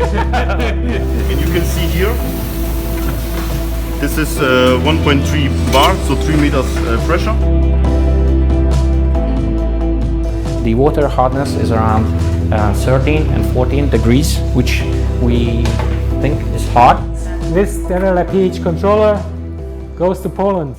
And you can see here, this is 1.3 bar, so 3 meters pressure. The water hardness is around 13 and 14 degrees, which we think is hot. This Dennerle pH controller goes to Poland.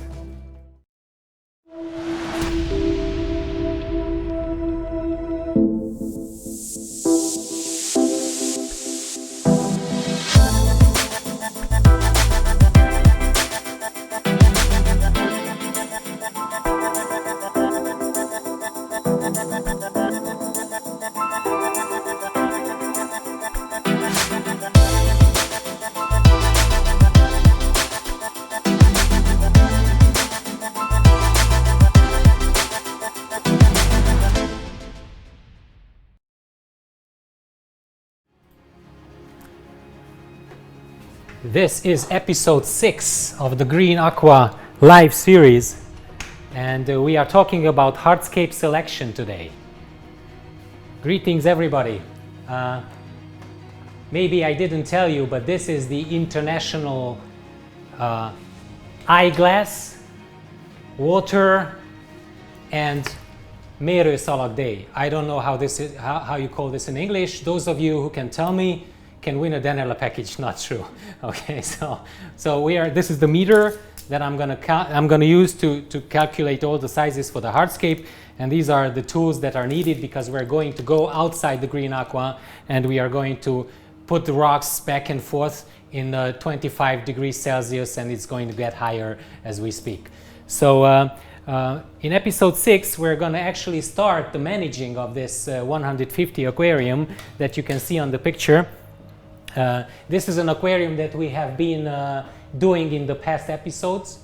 This is episode 6 of the Green Aqua live series, and we are talking about hardscape selection today. Greetings everybody. Maybe I didn't tell you, but this is the international eyeglass, water and mérőszalag day. I don't know how you call this in English. Those of you who can tell me can win a Dennerle package. Not true. Okay, so this is the meter that I'm gonna use to calculate all the sizes for the hardscape, and these are the tools that are needed because we're going to go outside the Green Aqua and we are going to put the rocks back and forth in 25 degrees Celsius, and it's going to get higher as we speak. So in episode 6 we're going to actually start the managing of this 150 aquarium that you can see on the picture. This is an aquarium that we have been doing in the past episodes,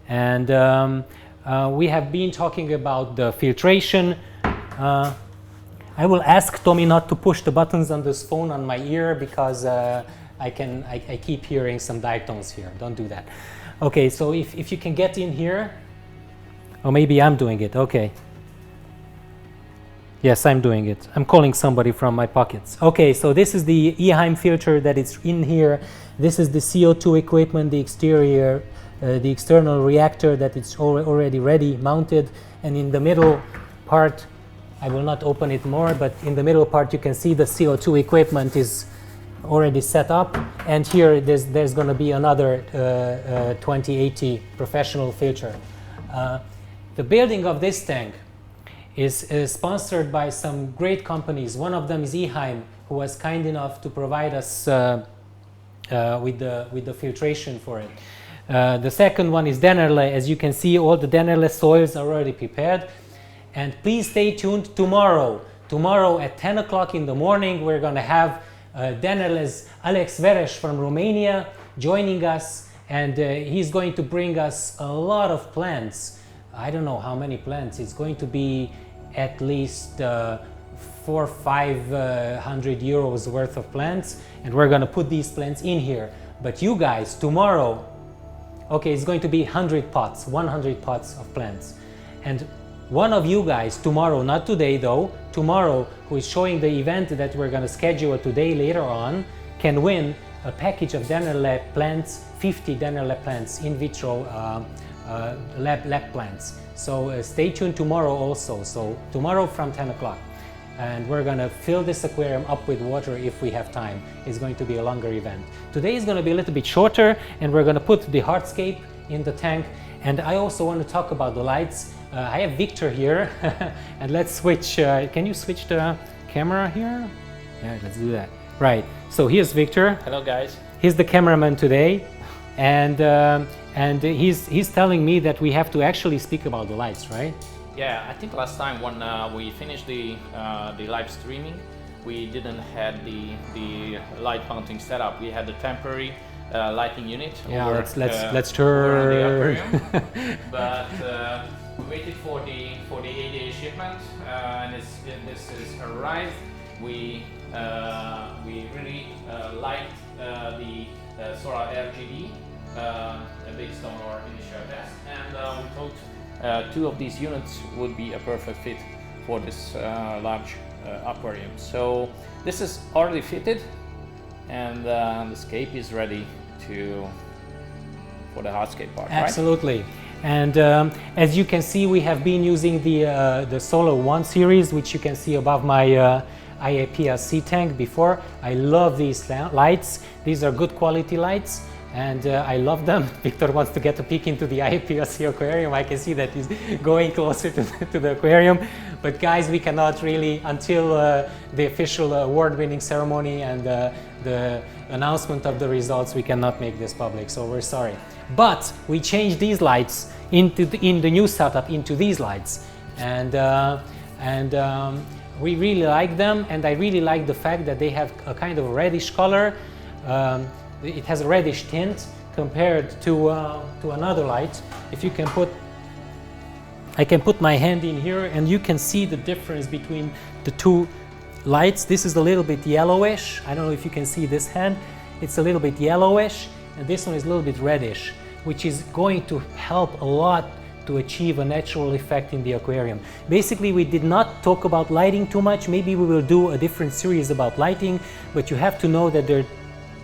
and we have been talking about the filtration. I will ask Tommy not to push the buttons on this phone on my ear because I keep hearing some diatoms here. Don't do that. Okay, so if you can get in here, or maybe I'm doing it. Okay. Yes, I'm doing it. I'm calling somebody from my pockets. Okay, so this is the Eheim filter that is in here. This is the CO2 equipment, the exterior, the external reactor that it's already ready, mounted. And in the middle part, I will not open it more, but in the middle part you can see the CO2 equipment is already set up. And here there's going to be another 2080 professional filter. The building of this tank is sponsored by some great companies. One of them is Eheim, who was kind enough to provide us with the filtration for it. The second one is Dennerle. As you can see, all the Dennerle soils are already prepared. And please stay tuned tomorrow. Tomorrow at 10 o'clock in the morning, we're going to have Dennerle's Alex Veres from Romania joining us, and he's going to bring us a lot of plants. I don't know how many plants. It's going to be at least 400 or 500 euros worth of plants, and we're going to put these plants in here. But you guys, tomorrow, okay, it's going to be 100 pots of plants. And one of you guys tomorrow, not today though, tomorrow, who is showing the event that we're going to schedule today later on, can win a package of Dennerle plants, 50 Dennerle plants, in vitro lab plants. So stay tuned tomorrow also. So tomorrow from 10 o'clock. And we're going to fill this aquarium up with water if we have time. It's going to be a longer event. Today is going to be a little bit shorter, and we're going to put the hardscape in the tank. And I also want to talk about the lights. I have Victor here, and let's switch. Can you switch the camera here? Yeah, let's do that. Right, so here's Victor. Hello guys. He's the cameraman today, and he's telling me that we have to actually speak about the lights, right? Yeah, I think last time when we finished the live streaming, we didn't have the light mounting setup. We had the temporary lighting unit. Yeah, over, let's turn. But we waited for the 8-day shipment, and this is arrived. We really liked the solar RGB based on our initial test, and we thought 2 of these units would be a perfect fit for this large aquarium. So this is already fitted. and the scape is ready for the hardscape part. Absolutely. And as you can see, we have been using the Solar 1 series, which you can see above my IAPLC tank before. I love these lights. These are good quality lights, and I love them. Victor wants to get a peek into the IAPLC aquarium. I can see that he's going closer to the aquarium. But guys, we cannot really, until the official award-winning ceremony and the announcement of the results, we cannot make this public, so we're sorry. But we changed these lights in the new setup into these lights, and we really like them, and I really like the fact that they have a kind of reddish color. It has a reddish tint compared to another light. If you can I can put my hand in here and you can see the difference between the two lights. This is a little bit yellowish. I don't know if you can see this hand. It's a little bit yellowish, and this one is a little bit reddish, which is going to help a lot to achieve a natural effect in the aquarium. Basically, we did not talk about lighting too much. Maybe we will do a different series about lighting, but you have to know that there are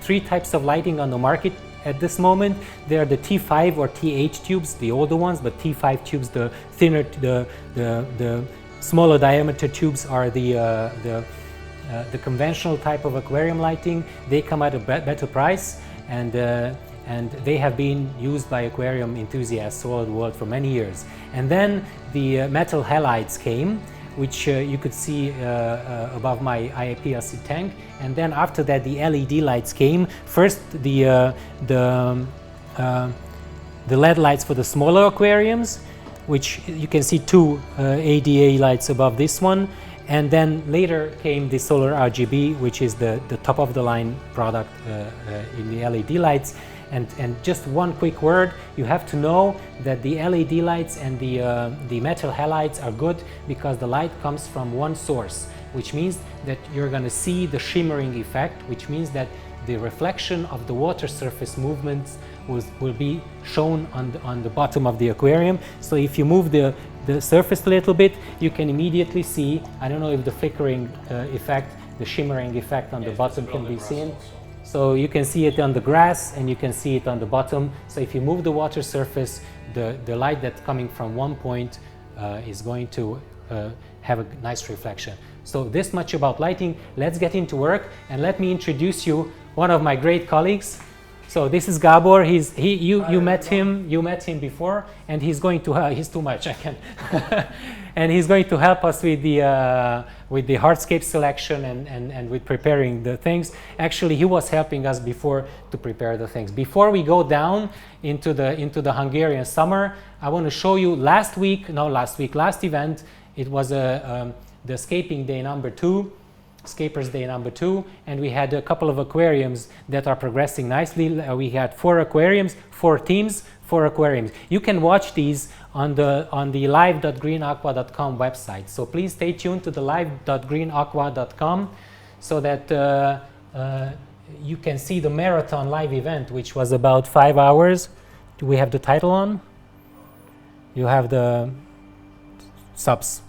3 types of lighting on the market at this moment. There are the T5 or T8 tubes, the older ones, but T5 tubes, the thinner, the smaller diameter tubes are the conventional type of aquarium lighting. They come at a better price, and they have been used by aquarium enthusiasts all over the world for many years. And then the metal halides came, which you could see above my IAPLC tank. And then after that, the LED lights came. First, the LED lights for the smaller aquariums, which you can see 2 ADA lights above this one. And then later came the Solar RGB, which is the top of the line product in the LED lights. And just one quick word, you have to know that the LED lights and the metal halides are good because the light comes from one source, which means that you're going to see the shimmering effect, which means that the reflection of the water surface movements will be shown on the bottom of the aquarium. So if you move the surface a little bit, you can immediately see, I don't know if the flickering effect, the shimmering effect on the bottom can be seen. So you can see it on the grass and you can see it on the bottom. So if you move the water surface, the light that's coming from one point is going to have a nice reflection. So this much about lighting. Let's get into work, and let me introduce you one of my great colleagues. So this is Gabor. You met him before, and he's going to he's too much. I can, and he's going to help us with the hardscape selection and with preparing the things. Actually, he was helping us before to prepare the things. Before we go down into the Hungarian summer, I want to show you last event. It was the Scaping Day number 2. Scapers Day number 2, and we had a couple of aquariums that are progressing nicely. We had 4 aquariums, 4 teams, 4 aquariums. You can watch these on the live.greenaqua.com website. So please stay tuned to the live.greenaqua.com so that you can see the marathon live event, which was about 5 hours. Do we have the title on? You have the subs.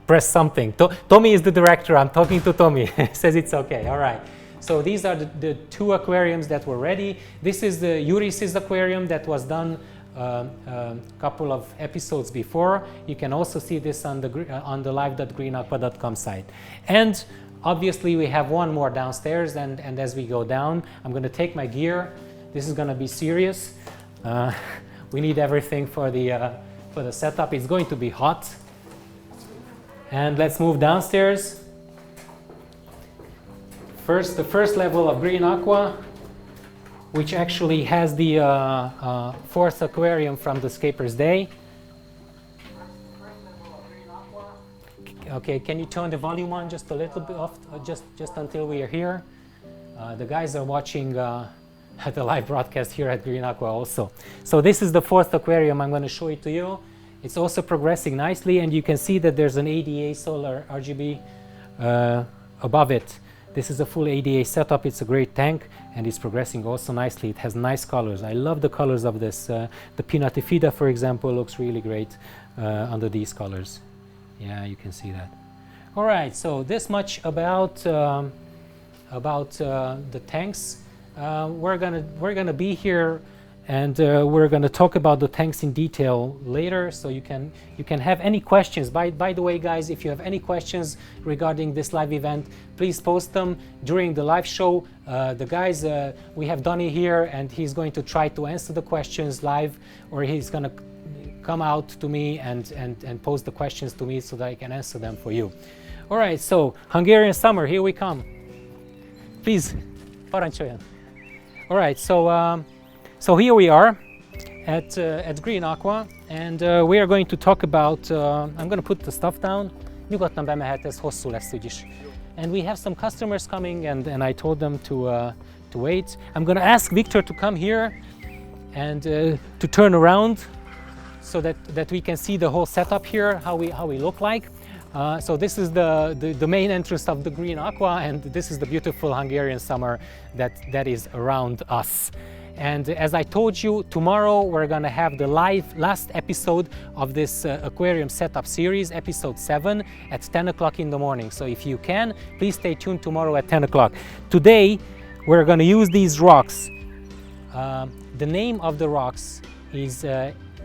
Press something. Tommy is the director. I'm talking to Tommy. He says it's okay. All right. So these are the 2 aquariums that were ready. This is the Uris's aquarium that was done a couple of episodes before. You can also see this on the live.greenaqua.com site. And obviously we have one more downstairs. And as we go down, I'm going to take my gear. This is going to be serious. We need everything for the setup. It's going to be hot. And let's move downstairs. The first level of Green Aqua, which actually has the 4th aquarium from the Scapers Day. Okay, can you turn the volume on just a little bit off, just until we are here? The guys are watching the live broadcast here at Green Aqua also. So this is the 4th aquarium. I'm going to show it to you. It's also progressing nicely, and you can see that there's an ADA Solar RGB above it. This is a full ADA setup. It's a great tank, and it's progressing also nicely. It has nice colors. I love the colors of this. The Pinatifida, for example, looks really great under these colors. Yeah, you can see that. All right, so this much about about the tanks. We're gonna be here, and we're gonna talk about the tanks in detail later. So you can have any questions. By the way, guys, if you have any questions regarding this live event, please post them during the live show. The guys, we have Donny here, and he's going to try to answer the questions live, or he's gonna come out to me and post the questions to me so that I can answer them for you. All right, so Hungarian summer, here we come. Please, parancsoljon. All right, so here we are at Green Aqua, and we are going to talk about, I'm going to put the stuff down. Nyugodtan bemehet, ez hosszú lesz úgyis. And we have some customers coming, and I told them to wait. I'm going to ask Victor to come here and to turn around so that we can see the whole setup here, how we look like. So this is the main entrance of the Green Aqua, and this is the beautiful Hungarian summer that is around us. And as I told you, tomorrow we're gonna have the last episode of this aquarium setup series, episode 7, at 10 o'clock in the morning. So if you can, please stay tuned tomorrow at 10 o'clock. Today we're gonna use these rocks. The name of the rocks is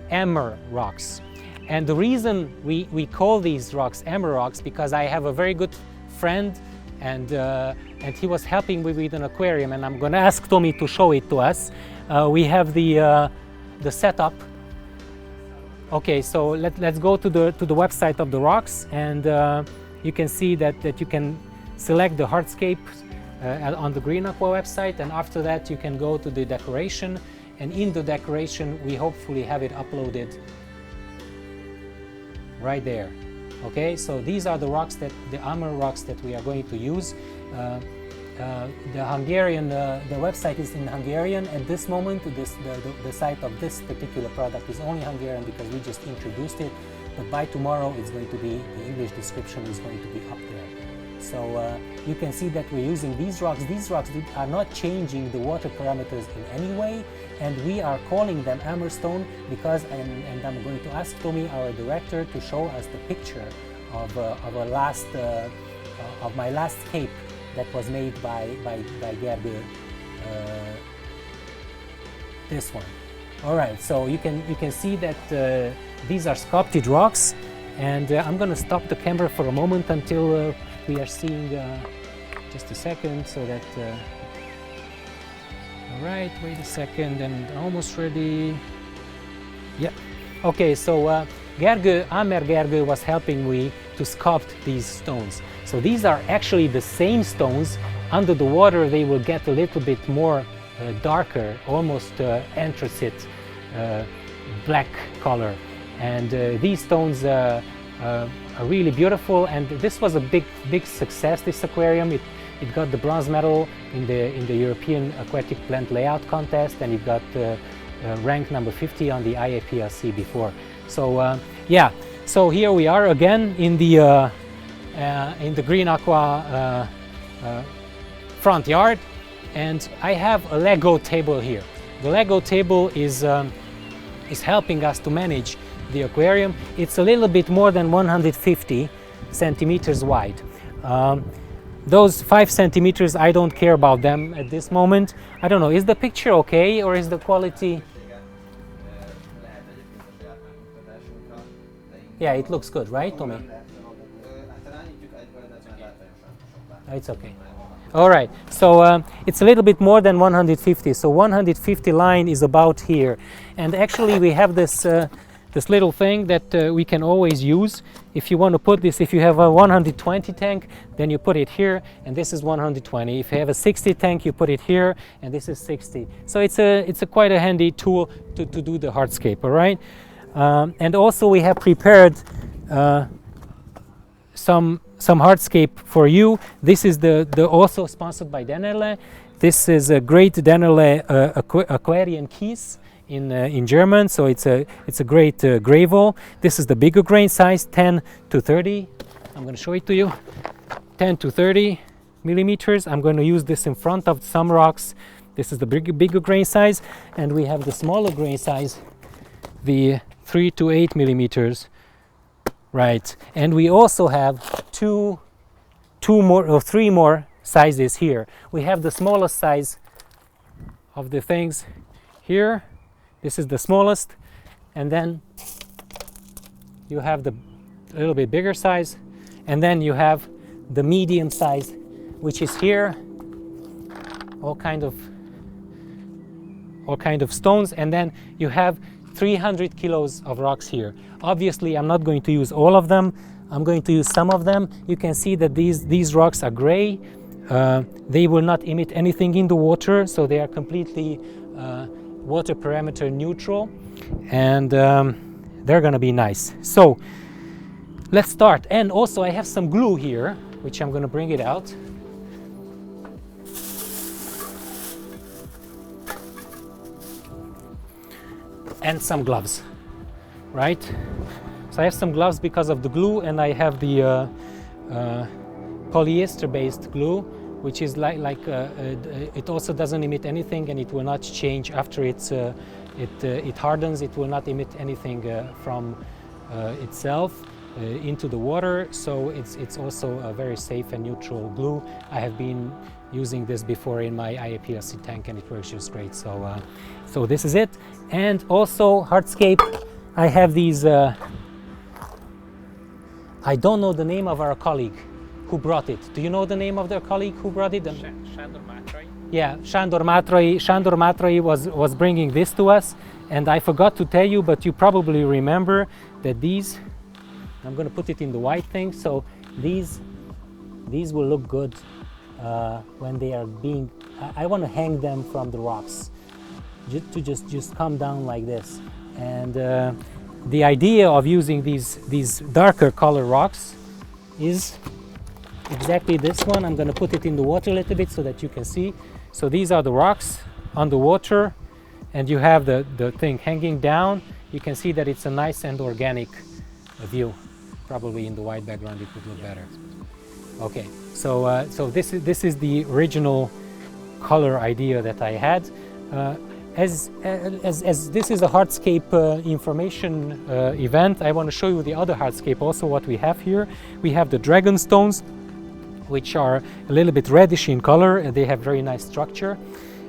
Emmer rocks. And the reason we call these rocks Emmer rocks, because I have a very good friend, and he was helping me with an aquarium, and I'm going to ask Tommy to show it to us. We have the setup. Okay, so let's go to the website of the rocks, and you can see that you can select the Hardscape on the Green Aqua website, and after that you can go to the decoration, and in the decoration we hopefully have it uploaded right there. Okay, so these are the rocks, the Emmer rocks that we are going to use. The Hungarian, the website is in Hungarian at this moment. The site of this particular product is only Hungarian because we just introduced it. But by tomorrow, it's going to be, the English description is going to be up there. So you can see that we're using these rocks. These rocks are not changing the water parameters in any way, and we are calling them Emmer stone because, and I'm going to ask Tommy, our director, to show us the picture of my last cape that was made by Gergő. This one. All right, so you can see that these are sculpted rocks, and I'm going to stop the camera for a moment until we are seeing, just a second, so that all right, wait a second, and almost ready. Yeah. Okay, so Emmer Gergő was helping me to sculpt these stones. So these are actually the same stones. Under the water they will get a little bit more darker, almost anthracite black color. And these stones are really beautiful, and this was a big success, this aquarium. It got the bronze medal in the European Aquatic Plant Layout Contest, and it got rank number 50 on the IAPLC before. So yeah, so here we are again in the Green Aqua front yard, and I have a Lego table here. The Lego table is helping us to manage the aquarium. It's a little bit more than 150 centimeters wide. Those 5 centimeters, I don't care about them at this moment. I don't know, is the picture okay, or is the quality? Yeah, it looks good, right, Tommy? It's okay. All right, so it's a little bit more than 150. So 150 line is about here, and actually we have this this little thing that we can always use. If you want to put this, if you have a 120 tank, then you put it here, and this is 120. If you have a 60 tank, you put it here, and this is 60. So it's a quite a handy tool to do the hardscape. All right, and also we have prepared some hardscape for you. This is the also sponsored by Dennerle. This is a great Dennerle aquarium keys in German, so it's a great gravel. This is the bigger grain size, 10 to 30. I'm going to show it to you. 10 to 30 millimeters. I'm going to use this in front of some rocks. This is the bigger grain size, and we have the smaller grain size, the 3 to 8 millimeters. Right, and we also have three more sizes here. We have the smallest size of the things here. This is the smallest, and then you have the little bit bigger size, and then you have the medium size, which is here. All kind of stones, and then you have 300 kilos of rocks here. Obviously, I'm not going to use all of them. I'm going to use some of them. You can see that these rocks are gray. They will not emit anything in the water, so they are completely water parameter neutral, and they're gonna be nice. So let's start. And also I have some glue here, which I'm gonna bring it out. And some gloves, right? So I have some gloves because of the glue, and I have the polyester-based glue, which is it also doesn't emit anything, and it will not change after it hardens. It will not emit anything from itself into the water. So it's also a very safe and neutral glue. I have been using this before in my IAPLC tank, and it works just great. So so this is it. And also Hardscape, I have these, I don't know the name of our colleague who brought it. Do you know the name of their colleague who brought it? Sándor Mátroi. Yeah, Sándor Mátroi was bringing this to us, and I forgot to tell you, but you probably remember that these, I'm going to put it in the white thing, so these will look good when they are being, I want to hang them from the rocks. To just come down like this, and the idea of using these darker color rocks is exactly this one. I'm going to put it in the water a little bit so that you can see. So these are the rocks on the water, and you have the thing hanging down. You can see that it's a nice and organic view. Probably in the white background it would look better. Okay, so so this is the original color idea that I had. As this is a Hardscape information event, I want to show you the other Hardscape also, what we have here. We have the dragon stones, which are a little bit reddish in color, and they have very nice structure,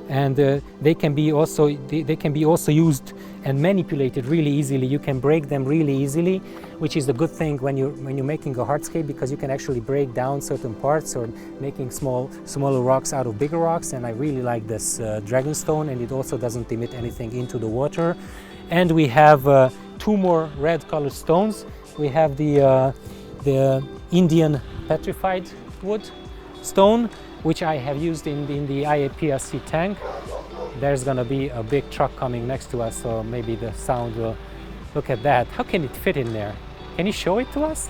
and they can be also used and manipulated really easily. You can break them really easily, which is a good thing when you're making a hardscape, because you can actually break down certain parts or making smaller rocks out of bigger rocks. And I really like this dragonstone, and it also doesn't emit anything into the water. And we have two more red colored stones. We have the Indian petrified wood stone, which I have used in the IAPLC tank. There's going to be a big truck coming next to us, so maybe the sound will... Look at that. How can it fit in there? Can you show it to us?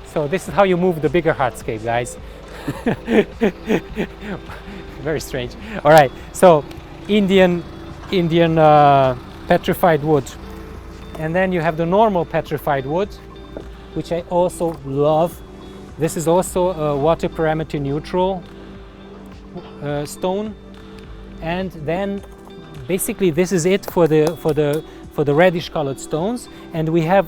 So this is how you move the bigger hardscape, guys. Very strange. All right, so Indian petrified wood. And then you have the normal petrified wood, which I also love. This is also a water parameter neutral stone. And then basically this is it for the reddish colored stones. And we have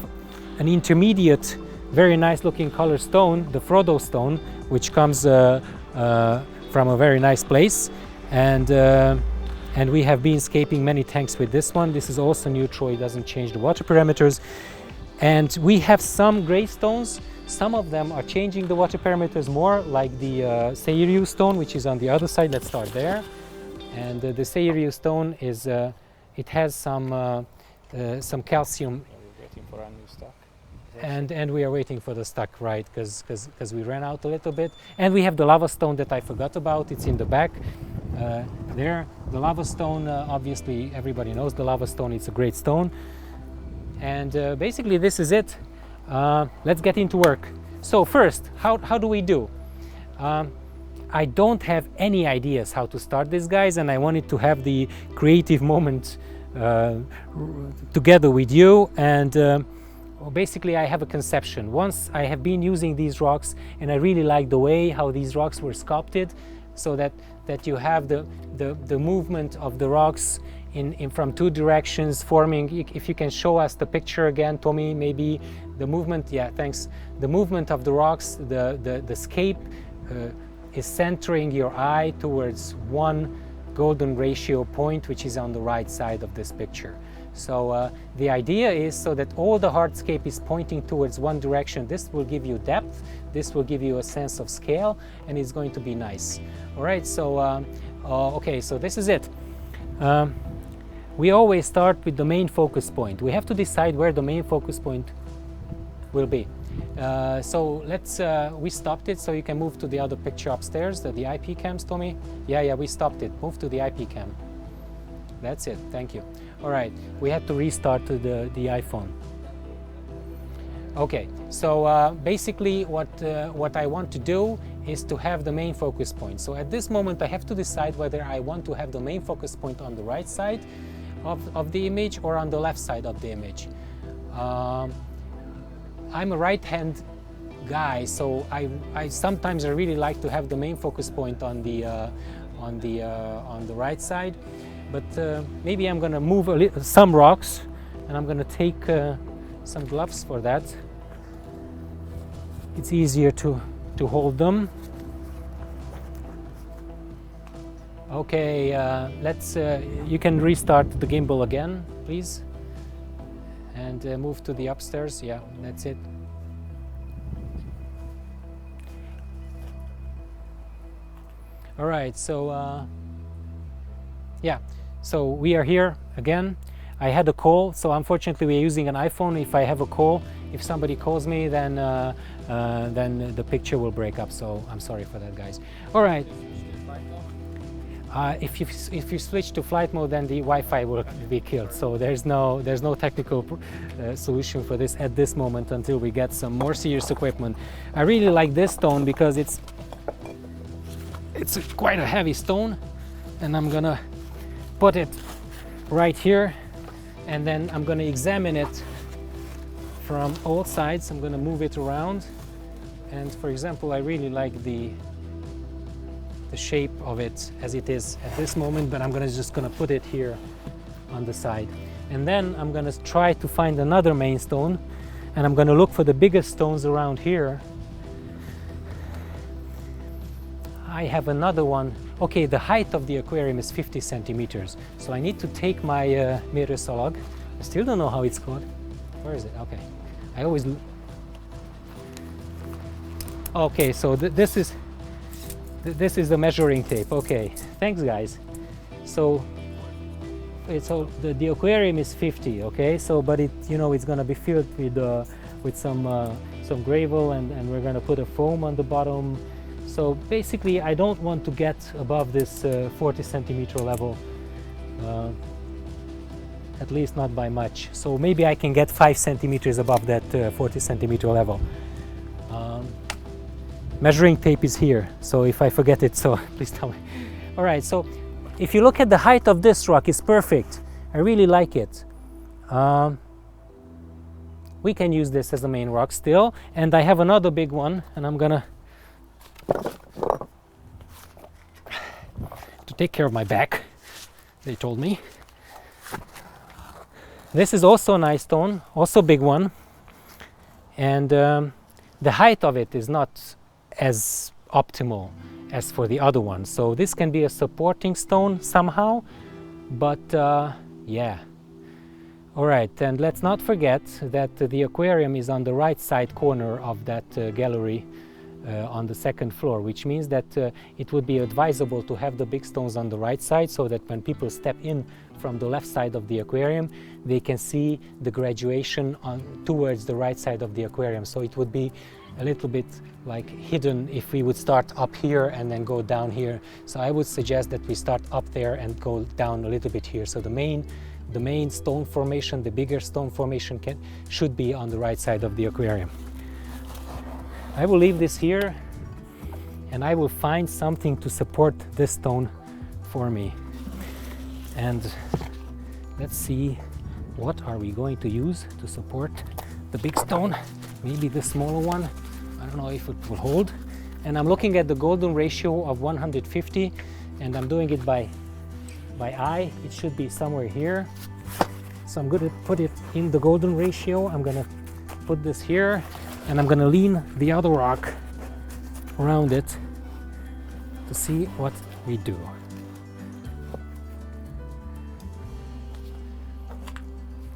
an intermediate, very nice looking color stone, the Frodo stone, which comes from a very nice place. And we have been scaping many tanks with this one. This is also neutral, it doesn't change the water parameters. And we have some gray stones. Some of them are changing the water parameters more, like the Seiriu stone, which is on the other side. Let's start there. And the Seiriu stone is, it has some calcium. We're waiting for our new stock. And we are waiting for the stock, right? Because we ran out a little bit. And we have the lava stone that I forgot about. It's in the back there. The lava stone, obviously everybody knows the lava stone. It's a great stone. And basically this is it. Let's get into work. So first, how do we do? I don't have any ideas how to start this, guys, and I wanted to have the creative moment together with you. And well, basically I have a conception. Once I have been using these rocks, and I really like the way how these rocks were sculpted, so that you have the movement of the rocks in from two directions forming. If you can show us the picture again, Tommy, maybe the movement. Yeah, thanks. The movement of the rocks, the scape is centering your eye towards one golden ratio point, which is on the right side of this picture. So the idea is so that all the hardscape is pointing towards one direction. This will give you depth, this will give you a sense of scale, and it's going to be nice. All right, so okay, so this is it. We always start with the main focus point. We have to decide where the main focus point will be. So let's, we stopped it, so you can move to the other picture upstairs, the IP cams, Tommy. Yeah, we stopped it. Move to the IP cam. That's it, thank you. All right, we had to restart to the iPhone. Okay, so basically what I want to do is to have the main focus point. So at this moment I have to decide whether I want to have the main focus point on the right side of the image or on the left side of the image. I'm a right-hand guy, so I sometimes really like to have the main focus point on the right side. But maybe I'm going to move some rocks, and I'm going to take some gloves for that. It's easier to hold them. Okay, let's. You can restart the gimbal again, please, and move to the upstairs. Yeah, that's it. All right, so yeah. So we are here again. I had a call, so unfortunately we're using an iPhone. If I have a call, if somebody calls me, then the picture will break up. So I'm sorry for that, guys. All right. If you switch to flight mode, then the Wi-Fi will be killed. So there's no technical solution for this at this moment until we get some more serious equipment. I really like this stone because it's quite a heavy stone, and I'm gonna put it right here, and then I'm going to examine it from all sides. I'm going to move it around, and for example, I really like the shape of it as it is at this moment, but I'm just going to put it here on the side, and then I'm going to try to find another main stone, and I'm going to look for the biggest stones around here. I have another one. Okay, the height of the aquarium is 50 centimeters. So I need to take my meteorolog. I still don't know how it's called. Where is it? Okay. I always... Okay, so this is the measuring tape. Okay, thanks guys. So the aquarium is 50, okay? So, but it's gonna be filled with some gravel, and we're gonna put a foam on the bottom. So basically, I don't want to get above this 40 centimeter level, at least not by much. So maybe I can get 5 centimeters above that 40 centimeter level. Measuring tape is here, so if I forget it, so please tell me. All right, so if you look at the height of this rock, it's perfect. I really like it. We can use this as a main rock still, and I have another big one, and I'm gonna to take care of my back, they told me. This is also a nice stone, also a big one, and the height of it is not as optimal as for the other one, so this can be a supporting stone somehow, but yeah. All right, and let's not forget that the aquarium is on the right side corner of that gallery on the second floor, which means that it would be advisable to have the big stones on the right side, so that when people step in from the left side of the aquarium, they can see the graduation towards the right side of the aquarium. So it would be a little bit like hidden if we would start up here and then go down here. So I would suggest that we start up there and go down a little bit here. So the main stone formation, the bigger stone formation should be on the right side of the aquarium. I will leave this here, and I will find something to support this stone for me. And let's see, what are we going to use to support the big stone? Maybe the smaller one. I don't know if it will hold. And I'm looking at the golden ratio of 150, and I'm doing it by eye. It should be somewhere here. So I'm going to put it in the golden ratio. I'm going to put this here, and I'm going to lean the other rock around it to see what we do.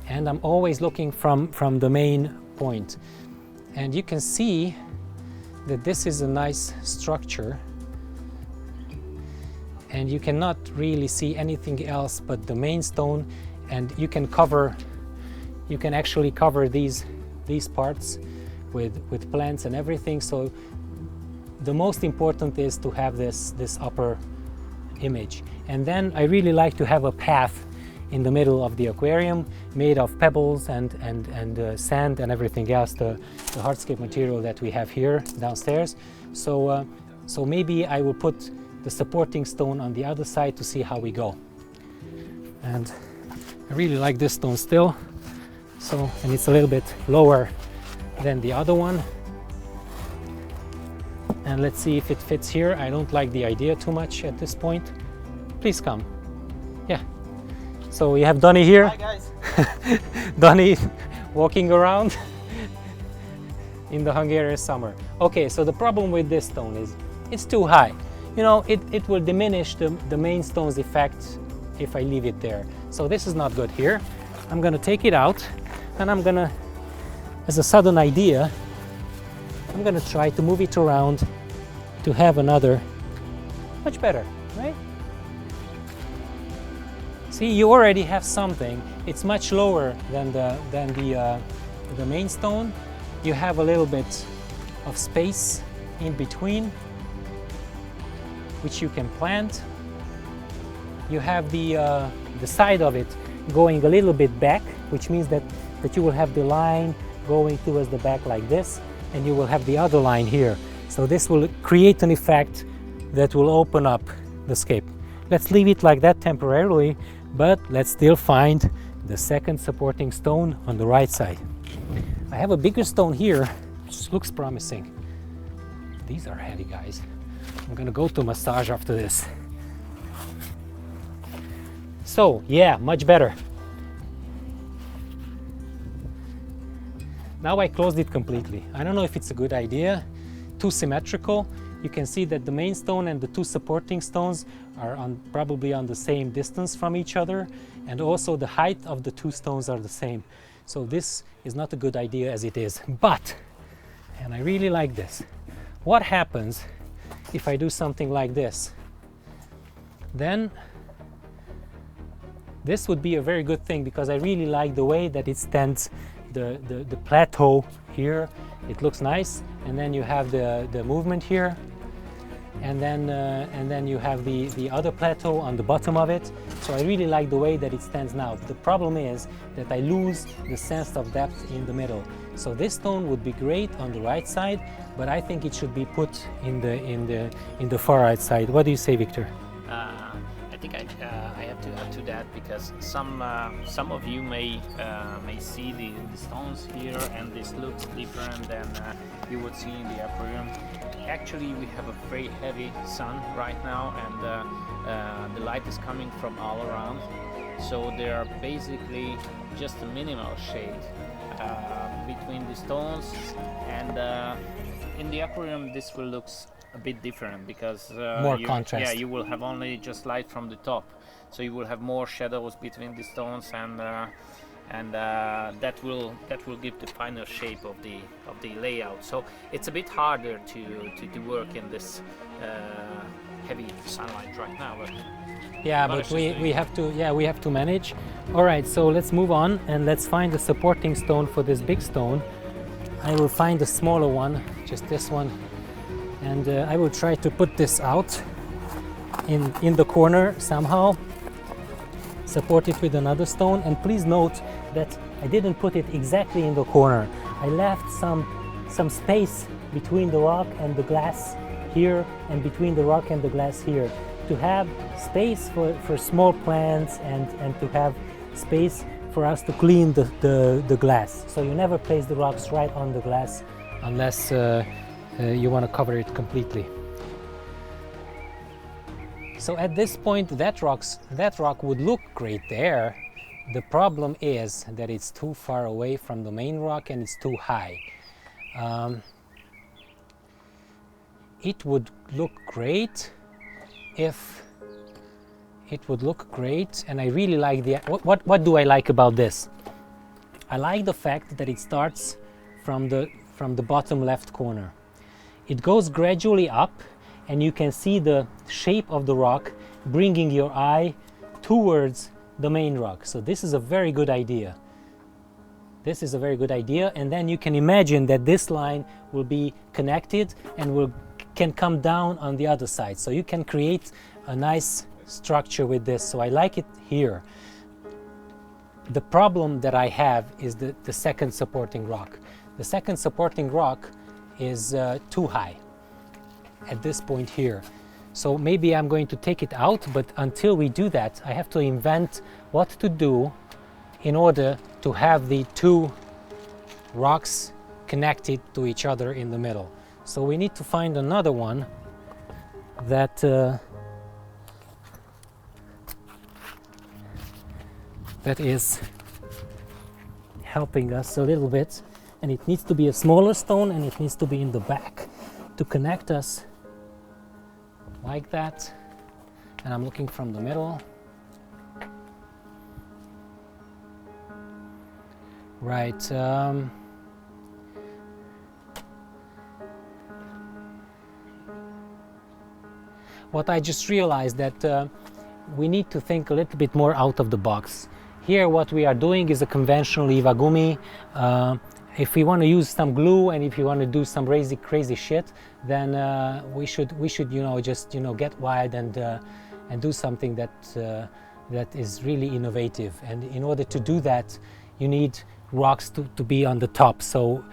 And I'm always looking from the main point. And you can see that this is a nice structure. And you cannot really see anything else but the main stone, and you can actually cover these parts with plants and everything. So the most important is to have this upper image. And then I really like to have a path in the middle of the aquarium made of pebbles and sand and everything else, the hardscape material that we have here downstairs. So maybe I will put the supporting stone on the other side to see how we go. And I really like this stone still. So, and it's a little bit lower than the other one. And let's see if it fits here. I don't like the idea too much at this point. Please come. Yeah. So we have Donnie here. Hi guys. Donnie walking around in the Hungarian summer. Okay, so the problem with this stone is it's too high. You know, it will diminish the main stone's effect if I leave it there. So this is not good here. I'm gonna take it out, and I'm gonna, as a sudden idea, I'm gonna try to move it around to have another, much better, right? See, you already have something. It's much lower than the main stone. You have a little bit of space in between, which you can plant. You have the side of it going a little bit back, which means that you will have the line going towards the back like this, and you will have the other line here. So this will create an effect that will open up the scape. Let's leave it like that temporarily, but let's still find the second supporting stone on the right side. I have a bigger stone here, which looks promising. These are heavy, guys. I'm gonna go to massage after this. So, yeah, much better. Now I closed it completely. I don't know if it's a good idea. Too symmetrical. You can see that the main stone and the two supporting stones are probably on the same distance from each other, and also the height of the two stones are the same. So this is not a good idea as it is. But, and I really like this, what happens if I do something like this? Then this would be a very good thing, because I really like the way that it stands, the plateau here. It looks nice, and then you have the movement here, and then you have the other plateau on the bottom of it. So I really like the way that it stands now. The problem is that I lose the sense of depth in the middle. So this stone would be great on the right side, but I think it should be put in the far right side. What do you say, Victor? I think I have to add to that, because some of you may see the stones here, and this looks different than you would see in the aquarium. Actually, we have a very heavy sun right now, and the light is coming from all around. So there are basically just a minimal shade between the stones, and in the aquarium this will look a bit different, because more contrast. Yeah, you will have only just light from the top, so you will have more shadows between the stones, and that will give the final shape of the layout. So it's a bit harder to work in this heavy sunlight right now. But yeah, but we have to manage. All right, so let's move on and let's find a supporting stone for this big stone. I will find a smaller one, just this one, and I will try to put this out in the corner somehow. Support it with another stone, and please note that I didn't put it exactly in the corner. I left some space between the rock and the glass here, and between the rock and the glass here, to have space for small plants and to have space for us to clean the glass. So you never place the rocks right on the glass unless you want to cover it completely. So at this point, that rock would look great there. The problem is that it's too far away from the main rock and it's too high. It would look great if it would look great. And I really like the, what do I like about this? I like the fact that it starts from the bottom left corner. It goes gradually up, and you can see the shape of the rock bringing your eye towards the main rock. So this is a very good idea. This is a very good idea, and then you can imagine that this line will be connected and can come down on the other side. So you can create a nice structure with this. So I like it here. The problem that I have is the second supporting rock. The second supporting rock is too high at this point here. So maybe I'm going to take it out, but until we do that, I have to invent what to do in order to have the two rocks connected to each other in the middle. So we need to find another one that that is helping us a little bit, and it needs to be a smaller stone, and it needs to be in the back to connect us like that. And I'm looking from the middle. Right. What I just realized that we need to think a little bit more out of the box. Here what we are doing is a conventional iwagumi. If we want to use some glue, and if you want to do some crazy shit, then we should just get wild and do something that is really innovative. And in order to do that, you need rocks to be on the top. So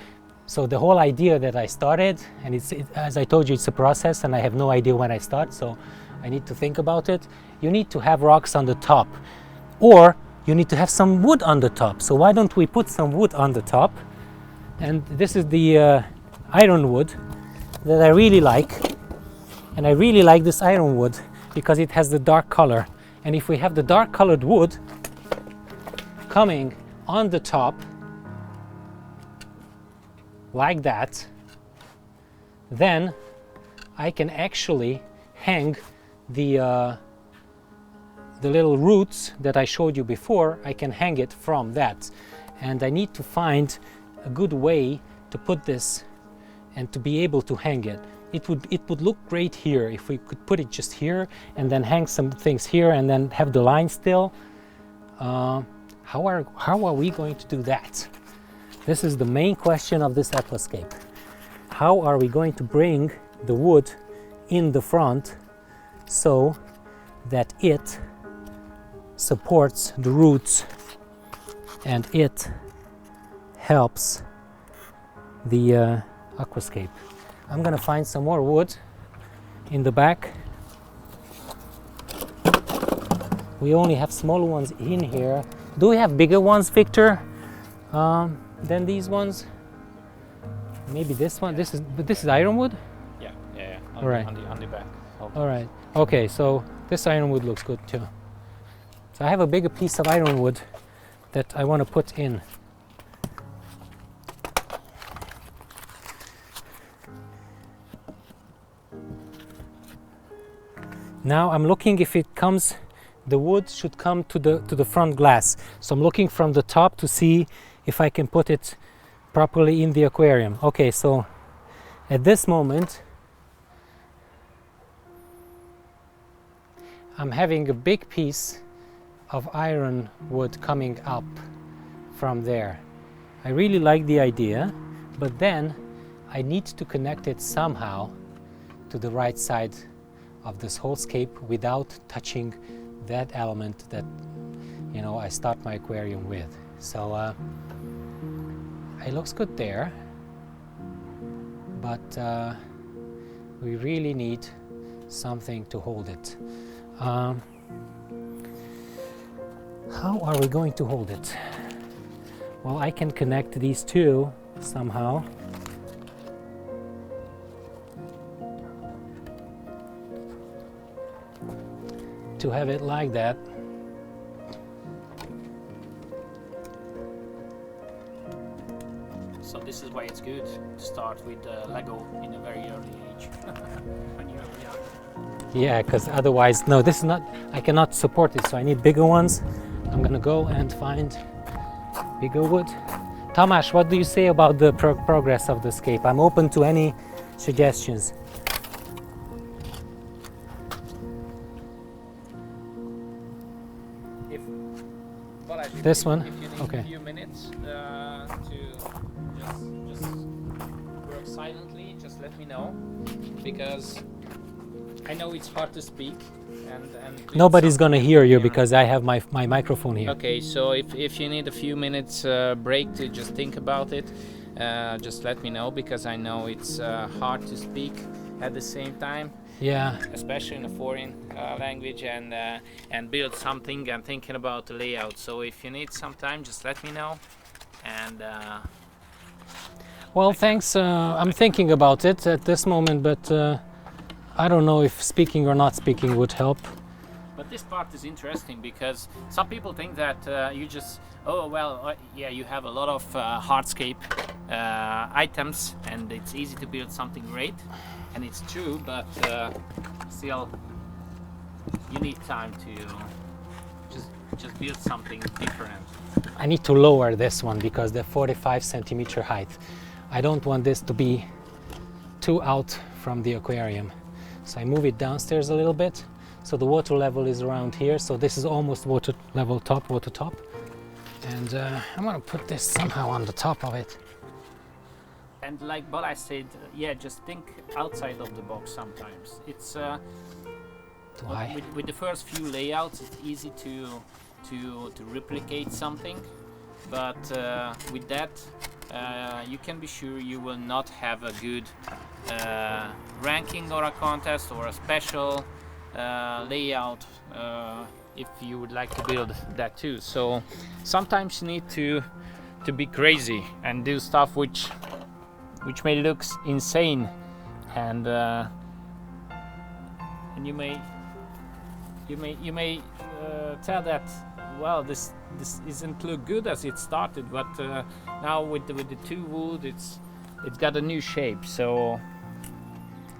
the whole idea that I started, and as I told you, it's a process, and I have no idea when I start, so I need to think about it. You need to have rocks on the top, or you need to have some wood on the top. So why don't we put some wood on the top? And this is the ironwood that I really like. And I really like this ironwood because it has the dark color. And if we have the dark colored wood coming on the top like that, then I can actually hang the little roots that I showed you before. I can hang it from that. And I need to find a good way to put this and to be able to hang it. It would look great here if we could put it just here and then hang some things here and then have the line still. How are we going to do that? This is the main question of this aquascape. How are we going to bring the wood in the front so that it supports the roots and it helps the aquascape? I'm gonna find some more wood in the back. We only have small ones in here. Do we have bigger ones, Victor, than these ones? Maybe this one. This is ironwood. Yeah. All right. On the back. All right. Okay. So this ironwood looks good too. So I have a bigger piece of ironwood that I want to put in. Now I'm looking if it comes, the wood should come to the front glass. So I'm looking from the top to see if I can put it properly in the aquarium. Okay, so at this moment I'm having a big piece of iron wood coming up from there. I really like the idea, but then I need to connect it somehow to the right side of this whole scape without touching that element that I start my aquarium with. So it looks good there, but we really need something to hold it. How are we going to hold it? Well, I can connect these two somehow. To have it like that. So this is why it's good to start with Lego in a very early age when you're young. Yeah, because otherwise, no, this is not, I cannot support it, so I need bigger ones. I'm gonna go and find bigger wood. Tamás, what do you say about the progress of the scape? I'm open to any suggestions. This one? If you need Okay. a few minutes to just work silently, just let me know, because I know it's hard to speak and Nobody's gonna hear you Yeah. because I have my microphone here. Okay, so if you need a few minutes break to just think about it, just let me know, because I know it's hard to speak at the same time, Yeah. especially in a foreign language, and build something and thinking about the layout. So if you need some time, just let me know. And Well, thanks. I'm thinking about it at this moment, but I don't know if speaking or not speaking would help. but this part is interesting, because some people think that you just yeah, you have a lot of hardscape items and it's easy to build something great, and it's true, but still you need time to just build something different. I need to lower this one because the 45 centimeter height. I don't want this to be too out from the aquarium. So I move it downstairs a little bit. So the water level is around here. So this is almost water top. And I'm gonna put this somehow on the top of it. And like what I said, yeah, just think outside of the box sometimes. It's Why? with the first few layouts, it's easy to replicate something, but with that, you can be sure you will not have a good ranking or a contest or a special layout if you would like to build that too. So sometimes you need to be crazy and do stuff which may look insane, and you may tell that, well, this isn't look good as it started, but now with the two wood, it's got a new shape. So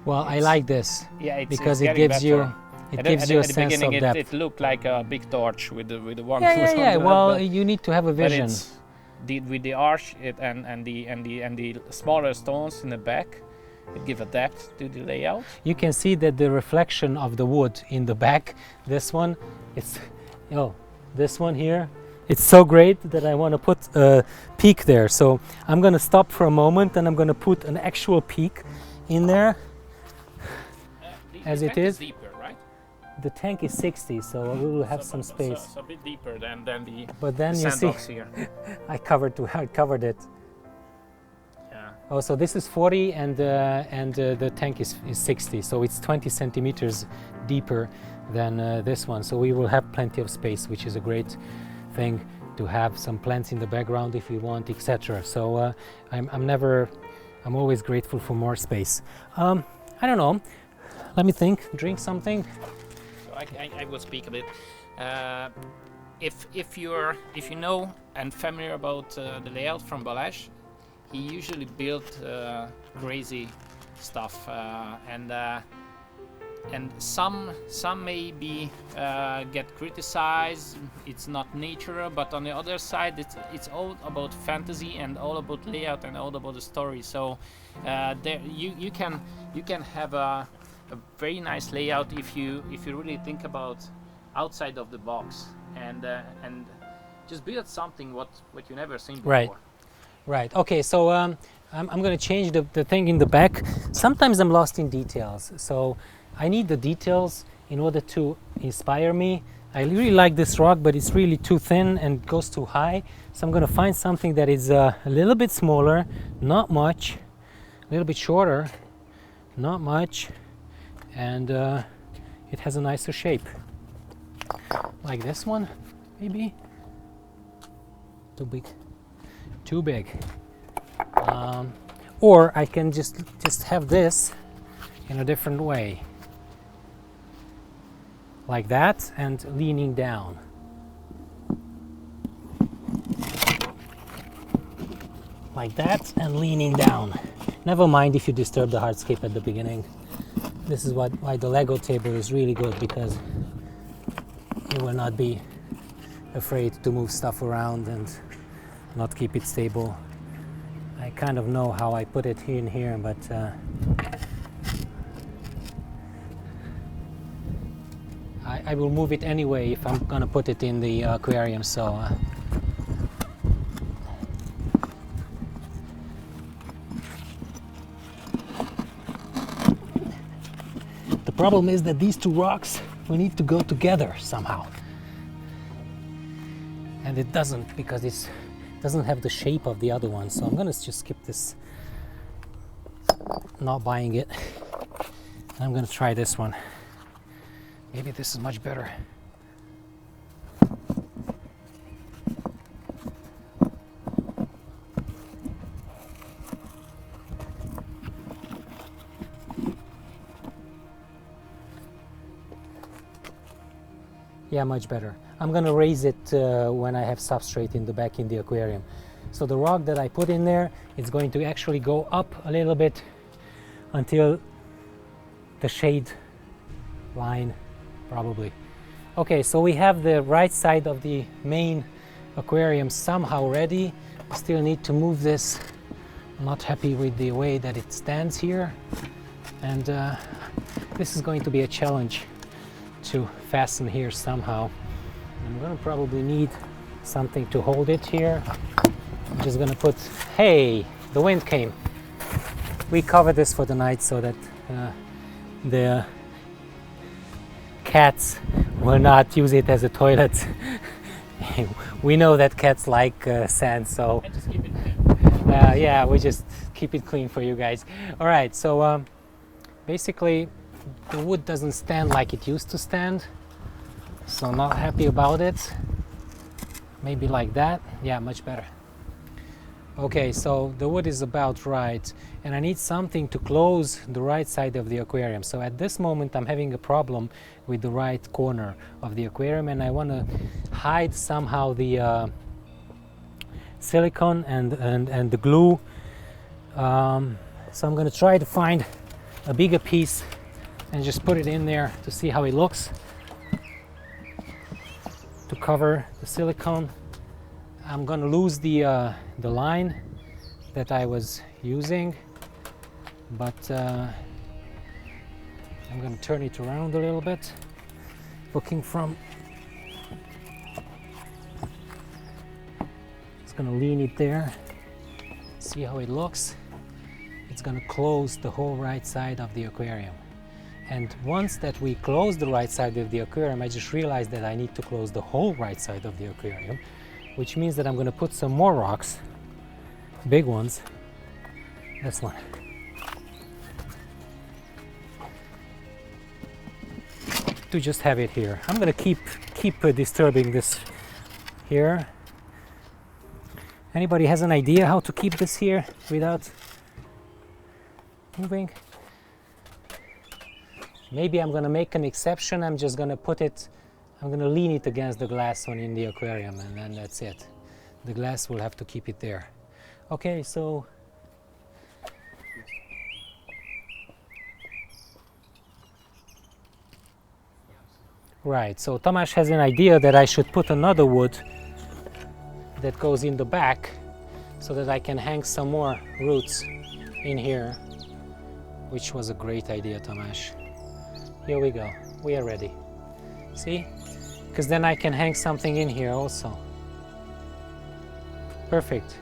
Well, I like this yeah, because it's it getting gives you better. it gives you a at the sense beginning of depth. it looked like a big torch with the one. Yeah. on the Well, head, you need to have a but vision. it's with the arch and the smaller stones in the back, it give a depth to the layout. You can see that the reflection of the wood in the back, this one, it's, this one here, it's so great that I want to put a peak there. So I'm going to stop for a moment and I'm going to put an actual peak in there. As The it tank is. deeper, right? The tank is 60, so we will have some space. So a bit deeper than the But then you see, sandbox here. I covered it. Yeah. Oh, so this is 40 and the tank is 60, so it's 20 centimeters deeper than this one. So we will have plenty of space, which is a great thing to have some plants in the background if we want, etc. So I'm always grateful for more space. I don't know. Let me think. Drink something. So I will speak a bit. If you know and familiar about the layout from Balázs, he usually built crazy stuff, and some maybe get criticized. It's not natural, but on the other side, it's all about fantasy and all about layout and all about the story. So there you can have a very nice layout if you really think about outside of the box and just build something what you never seen before. Right. Okay. So I'm going to change the thing in the back. Sometimes I'm lost in details, so I need the details in order to inspire me. I really like this rock, but it's really too thin and goes too high. So I'm going to find something that is a little bit smaller, not much, a little bit shorter, not much, and it has a nicer shape. Like this one, maybe. Too big. Too big. Or I can just have this in a different way. Like that, and leaning down. like that and leaning down. Never mind if you disturb the hardscape at the beginning. This is why the Lego table is really good, because you will not be afraid to move stuff around and not keep it stable. I kind of know how I put it in here, but I will move it anyway if I'm gonna put it in the aquarium, so the problem is that these two rocks will need to go together somehow, and it doesn't, because it doesn't have the shape of the other one. So I'm gonna just skip this, not buying it. I'm gonna try this one. Maybe this is much better. Yeah, much better. I'm gonna raise it when I have substrate in the back in the aquarium. So the rock that I put in there, it's going to actually go up a little bit until the shade line, probably. Okay, so we have the right side of the main aquarium somehow ready. We still need to move this. I'm not happy with the way that it stands here, and this is going to be a challenge to fasten here somehow. I'm gonna probably need something to hold it here. I'm just gonna put, hey, the wind came. We cover this for the night so that the cats will not use it as a toilet. We know that cats like sand, so And just keep it clean. yeah, we just keep it clean for you guys. All right, so basically the wood doesn't stand like it used to stand, so I'm not happy about it. Maybe like that. Yeah, much better. Okay, so the wood is about right, and I need something to close the right side of the aquarium. So at this moment I'm having a problem with the right corner of the aquarium, and I want to hide somehow the silicone and the glue. So I'm going to try to find a bigger piece and just put it in there to see how it looks, to cover the silicone. I'm gonna lose the line that I was using, but I'm gonna turn it around a little bit, looking from, just gonna lean it there, see how it looks. It's gonna close the whole right side of the aquarium. And once that we close the right side of the aquarium, I just realized that I need to close the whole right side of the aquarium, which means that I'm going to put some more rocks, big ones, this one. To just have it here. I'm going to keep disturbing this here. Anybody has an idea how to keep this here without moving? Maybe I'm gonna make an exception. I'm just gonna put it, I'm gonna lean it against the glass one in the aquarium, and then that's it. The glass will have to keep it there. Okay, so right, so Tamás has an idea that I should put another wood that goes in the back so that I can hang some more roots in here, which was a great idea, Tamás. Here we go, we are ready. See? Because then I can hang something in here also. Perfect.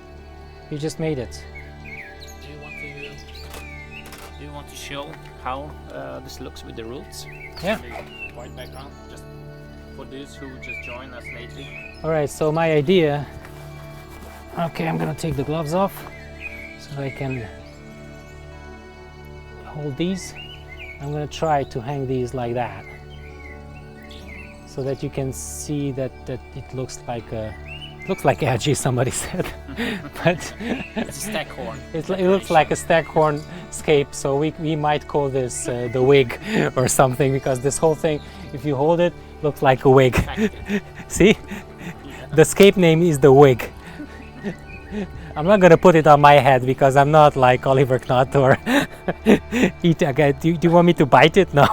You just made it. Do you want to show how this looks with the roots? Yeah. The white background, just for those who just joined us lately. All right, so my idea, okay, I'm gonna take the gloves off so that I can hold these. I'm gonna try to hang these like that, so that you can see that it looks like edgy, somebody said. But It's a stack horn. it looks like a staghorn scape, so we might call this the wig or something, because this whole thing, if you hold it, looks like a wig. See? The scape name is the wig. I'm not gonna put it on my head because I'm not like Oliver Knott or eat. Okay, do you want me to bite it? No.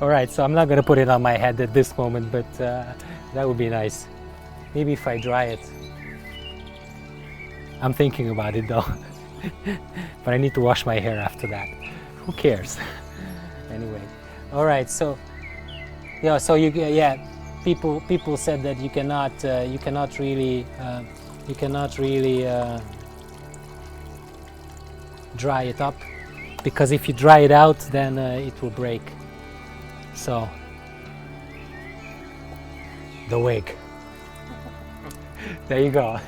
All right, so I'm not gonna put it on my head at this moment, but that would be nice. Maybe if I dry it. I'm thinking about it though. But I need to wash my hair after that. Who cares? Anyway, all right. So yeah, so people said that you cannot really dry it up, because if you dry it out, then it will break. So the wig. There you go.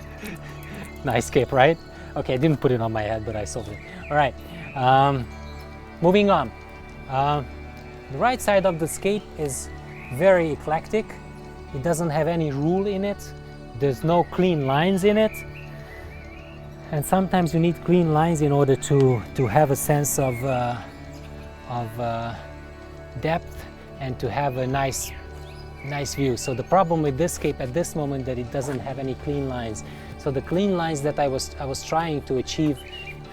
Nice cape, right? Okay, I didn't put it on my head, but I sold it. All right, moving on. The right side of the skate is very eclectic. It doesn't have any rule in it. There's no clean lines in it. And sometimes you need clean lines in order to have a sense of depth and to have a nice view. So the problem with this cape at this moment that it doesn't have any clean lines. So the clean lines that I was trying to achieve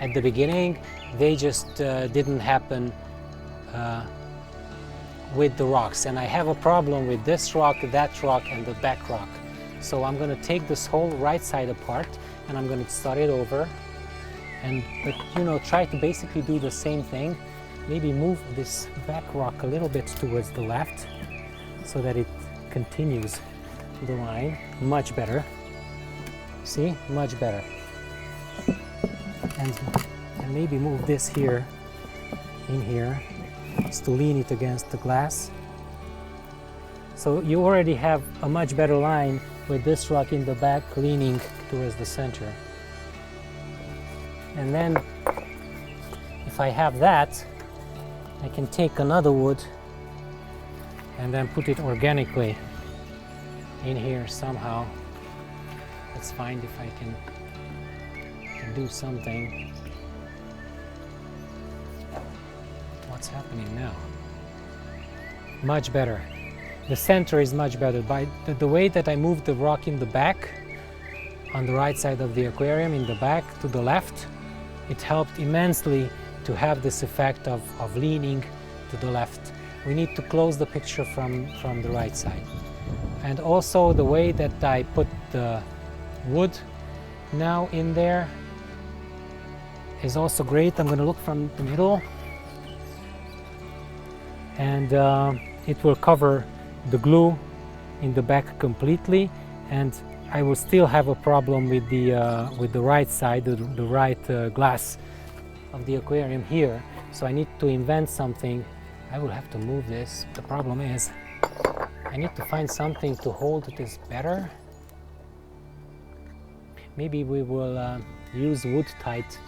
at the beginning, they just didn't happen with the rocks. And I have a problem with this rock, that rock, and the back rock. So I'm going to take this whole right side apart and I'm going to start it over. But you know, try to basically do the same thing. Maybe move this back rock a little bit towards the left so that it continues the line. Much better. See, much better. And maybe move this here, in here, just to lean it against the glass. So you already have a much better line with this rock in the back leaning towards the center. And then if I have that, I can take another wood and then put it organically in here somehow. Let's find if I can do something. What's happening now? Much better. The center is much better. By the way that I moved the rock in the back, on the right side of the aquarium, in the back to the left, it helped immensely to have this effect of leaning to the left. We need to close the picture from the right side. And also the way that I put the wood now in there is also great. I'm going to look from the middle, and it will cover the glue in the back completely, and I will still have a problem with the right side, the right glass of the aquarium here. So I need to invent something. I will have to move this. The problem is I need to find something to hold this better. Maybe we will use wood tight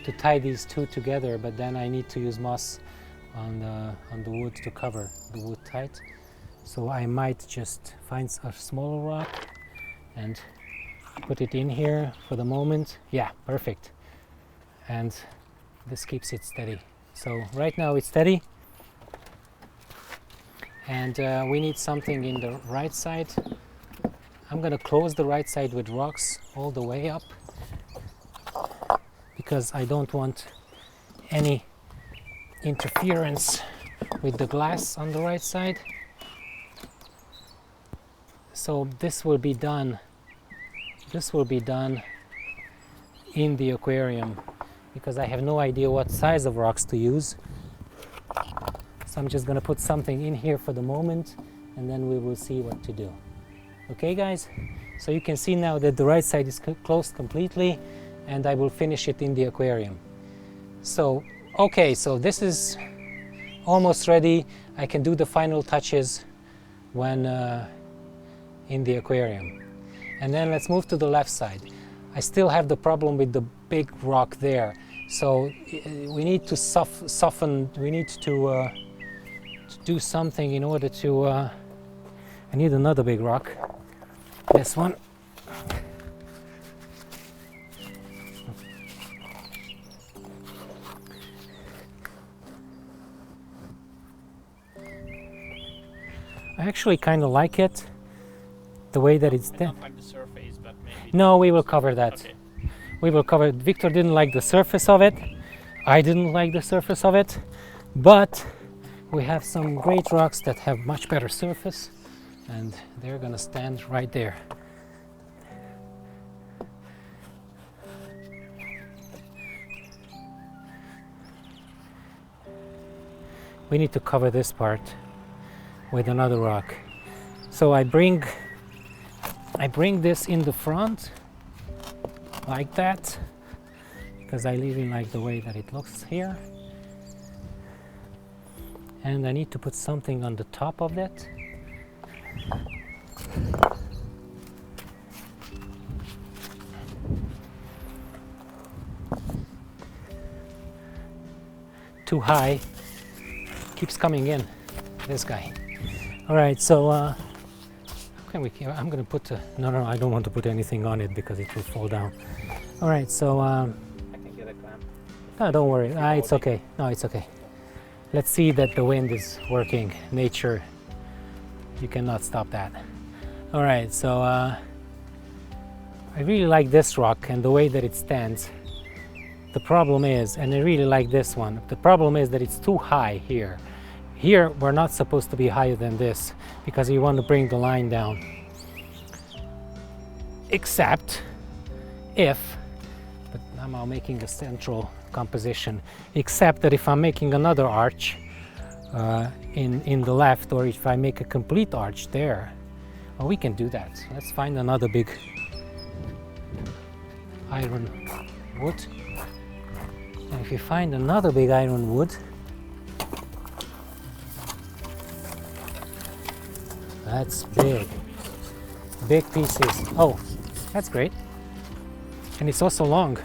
to tie these two together, but then I need to use moss on the wood to cover the wood tight. So I might just find a smaller rock and put it in here for the moment. Yeah, perfect. And this keeps it steady. So right now it's steady. And we need something in the right side. I'm going to close the right side with rocks all the way up because I don't want any interference with the glass on the right side. So this will be done in the aquarium because I have no idea what size of rocks to use. So I'm just going to put something in here for the moment and then we will see what to do. Okay guys, so you can see now that the right side is closed completely and I will finish it in the aquarium. So okay, so this is almost ready. I can do the final touches when in the aquarium. And then let's move to the left side. I still have the problem with the big rock there. So we need to soften, we need to do something in order to, I need another big rock. This one. I actually kind of like it. the way that it's done. Not like the surface, but maybe. No, we will cover that. Okay. We will cover it. Victor didn't like the surface of it. I didn't like the surface of it, but we have some great rocks that have much better surface, and they're gonna stand right there. We need to cover this part with another rock. So I bring this in the front like that, because I really like the way that it looks here. And I need to put something on the top of it. Too high, keeps coming in, this guy. All right, so can we? I'm gonna put. No, I don't want to put anything on it because it will fall down. All right, so. I can get a clamp. No, don't worry. It's okay. No, it's okay. Let's see that the wind is working. Nature, you cannot stop that. All right, so I really like this rock and the way that it stands. The problem is, and I really like this one, the problem is that it's too high here. Here, we're not supposed to be higher than this because we want to bring the line down. Except if, but I'm now making a central composition, except that if I'm making another arch in the left, or if I make a complete arch there, well, we can do that. Let's find another big iron wood. And if you find another big iron wood, that's big pieces. Oh, that's great. And it's also long,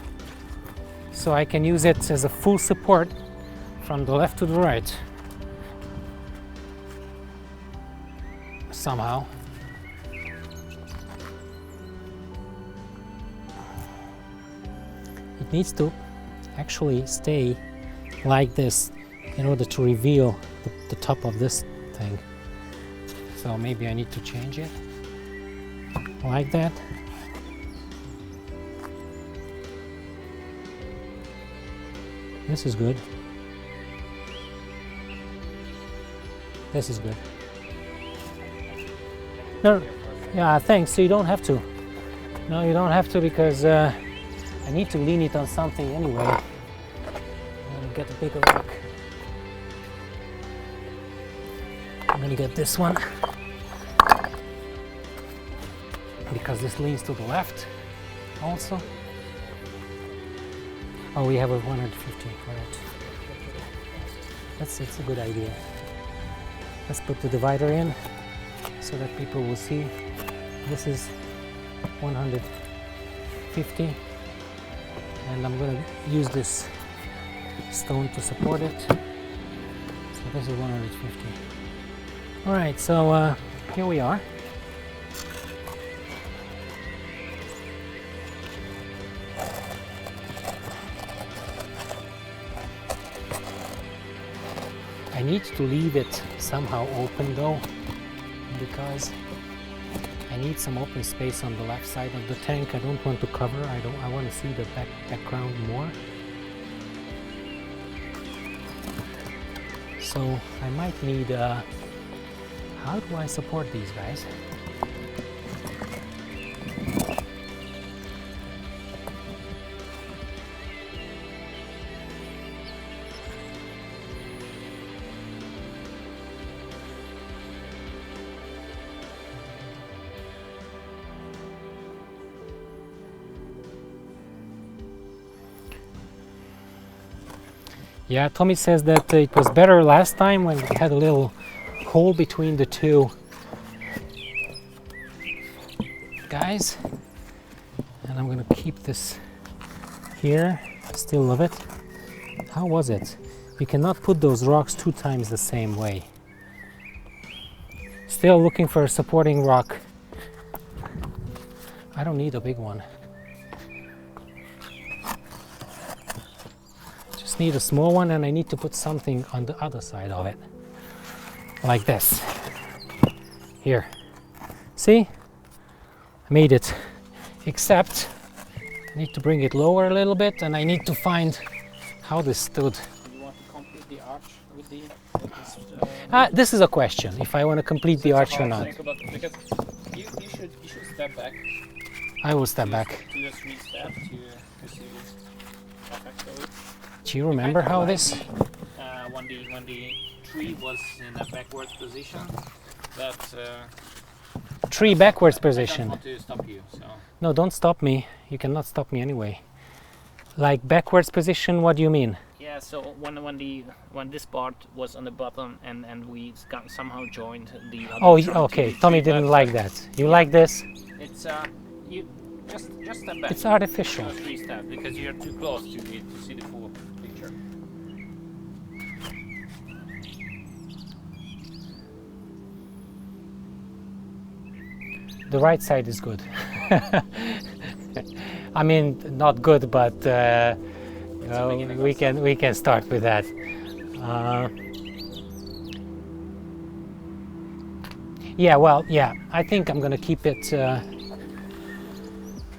so I can use it as a full support from the left to the right somehow. It needs to actually stay like this in order to reveal the top of this thing. So maybe I need to change it like that. This is good. This is good. No, yeah, thanks. So you don't have to. No, you don't have to, because I need to lean it on something anyway. I'm gonna get a bigger rock. I'm gonna get this one, because this leans to the left also. Oh, we have a 150, right. It's a good idea. Let's put the divider in so that people will see. This is 150, and I'm gonna use this stone to support it. So this is 150. All right, so here we are. I need to leave it somehow open though, because I need some open space on the left side of the tank. I don't want to cover. I want to see the background more. So I might need. How do I support these guys? Yeah, Tommy says that it was better last time when we had a little hole between the two guys. And I'm gonna keep this here. Still love it. How was it? You cannot put those rocks 2 times the same way. Still looking for a supporting rock. I don't need a big one. Need a small one, and I need to put something on the other side of it, like this. Here, see? made it, except I need to bring it lower a little bit, and I need to find how this stood. You want to complete the arch with this? This is a question, if I want to complete the arch or not. Because you should step back. I will step back. 2 or 3 steps to see the effect of it. Do you remember how this? When the tree was in a backwards position, that Tree backwards I don't position. want to stop you. So No, don't stop me. You cannot stop me anyway. Like backwards position, what do you mean? yeah, so when this part was on the bottom and we somehow joined the other Oh, trunk to okay. the Tommy tree didn't back. like that. You like this? It's you just step back. It's artificial. 2 or 3 steps because you're too close to see the full picture. The right side is good. I mean, not good, but we can start with that. Yeah, well, yeah. I think I'm gonna keep it.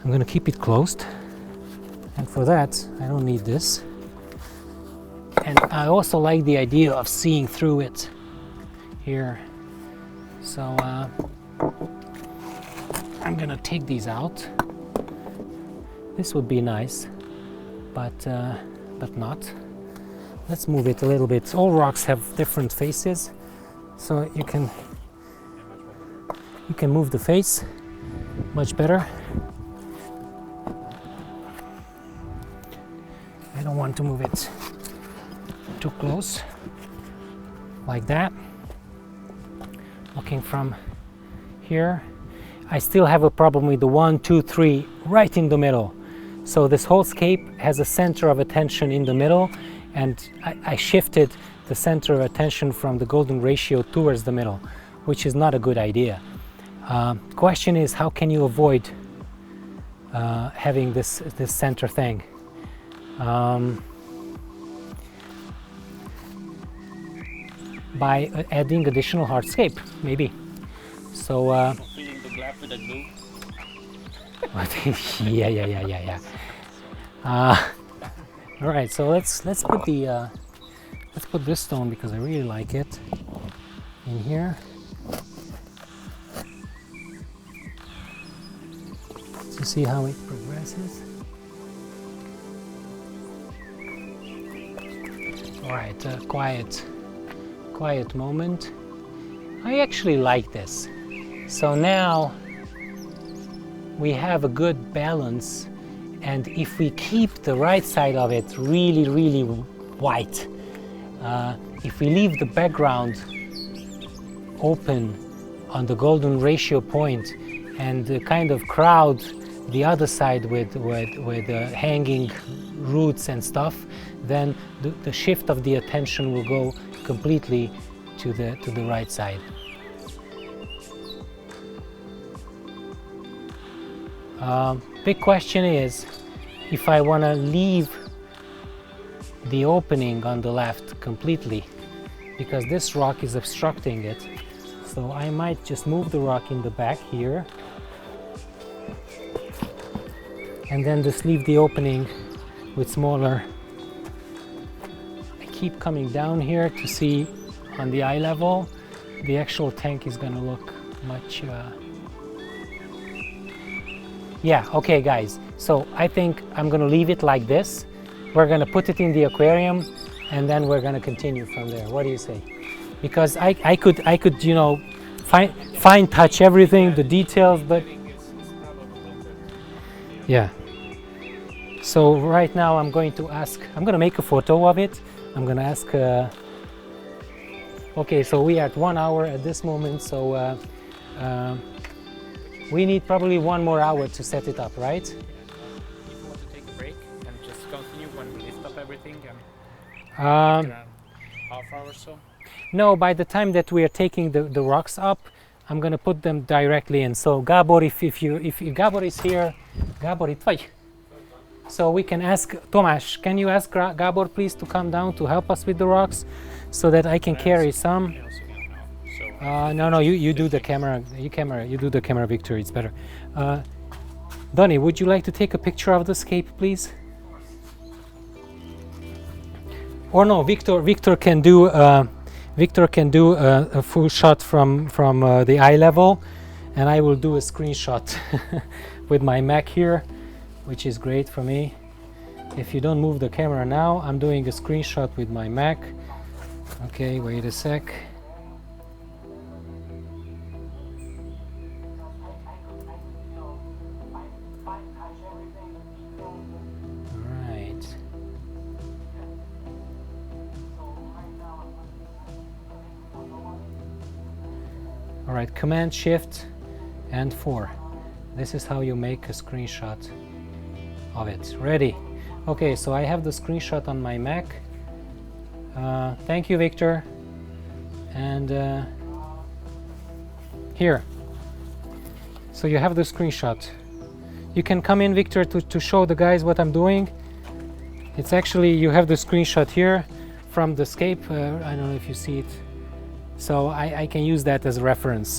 I'm gonna keep it closed, and for that, I don't need this. And I also like the idea of seeing through it here. So I'm gonna take these out. This would be nice, but not. Let's move it a little bit. All rocks have different faces, so you can move the face much better. I don't want to move it too close, like that. Looking from here, I still have a problem with the 1, 2, 3 right in the middle. So this whole scape has a center of attention in the middle, and I shifted the center of attention from the golden ratio towards the middle, which is not a good idea. Question is, how can you avoid having this center thing? By adding additional hardscape, maybe. So Filling the gap with a glue. yeah. All right, so let's put the let's put this stone, because I really like it, in here. To see how it progresses. All right, quiet moment. I actually like this. So now we have a good balance, and if we keep the right side of it really white, if we leave the background open on the golden ratio point and kind of crowd the other side with hanging roots and stuff, then the shift of the attention will go completely to the right side. Big question is if I want to leave the opening on the left completely, because this rock is obstructing it. So I might just move the rock in the back here, and then just leave the opening with smaller. I keep coming down here to see on the eye level. The actual tank is gonna look much yeah, okay guys, so I think I'm gonna leave it like this. We're gonna put it in the aquarium, and then we're gonna continue from there. What do you say? Because I could you know fine touch everything, the details, but yeah. So right now I'm going to make a photo of it. I'm gonna ask okay, so we are at 1 hour at this moment, so we need probably 1 more hour to set it up, right? If you want to take a break and just continue when we lift up everything, and around half hour or so. No, by the time that we are taking the rocks up, I'm gonna put them directly in. So Gabor, if Gabor is here, Gabor, itt vagy? So we can ask Tomás, can you ask Gabor please to come down to help us with the rocks, so that I can carry some? So No, you do the camera. You do the camera, Victor. It's better. Donnie, would you like to take a picture of the scape, please? Or no, Victor can do a full shot from the eye level, and I will do a screenshot with my Mac here, which is great for me. If you don't move the camera now, I'm doing a screenshot with my Mac. Okay, wait a sec. All right, Command Shift and 4. This is how you make a screenshot of it. Ready? Okay, so I have the screenshot on my Mac. Thank you, Victor. And here. So you have the screenshot. You can come in, Victor, to show the guys what I'm doing. It's actually, you have the screenshot here from the scape. I don't know if you see it. So I can use that as a reference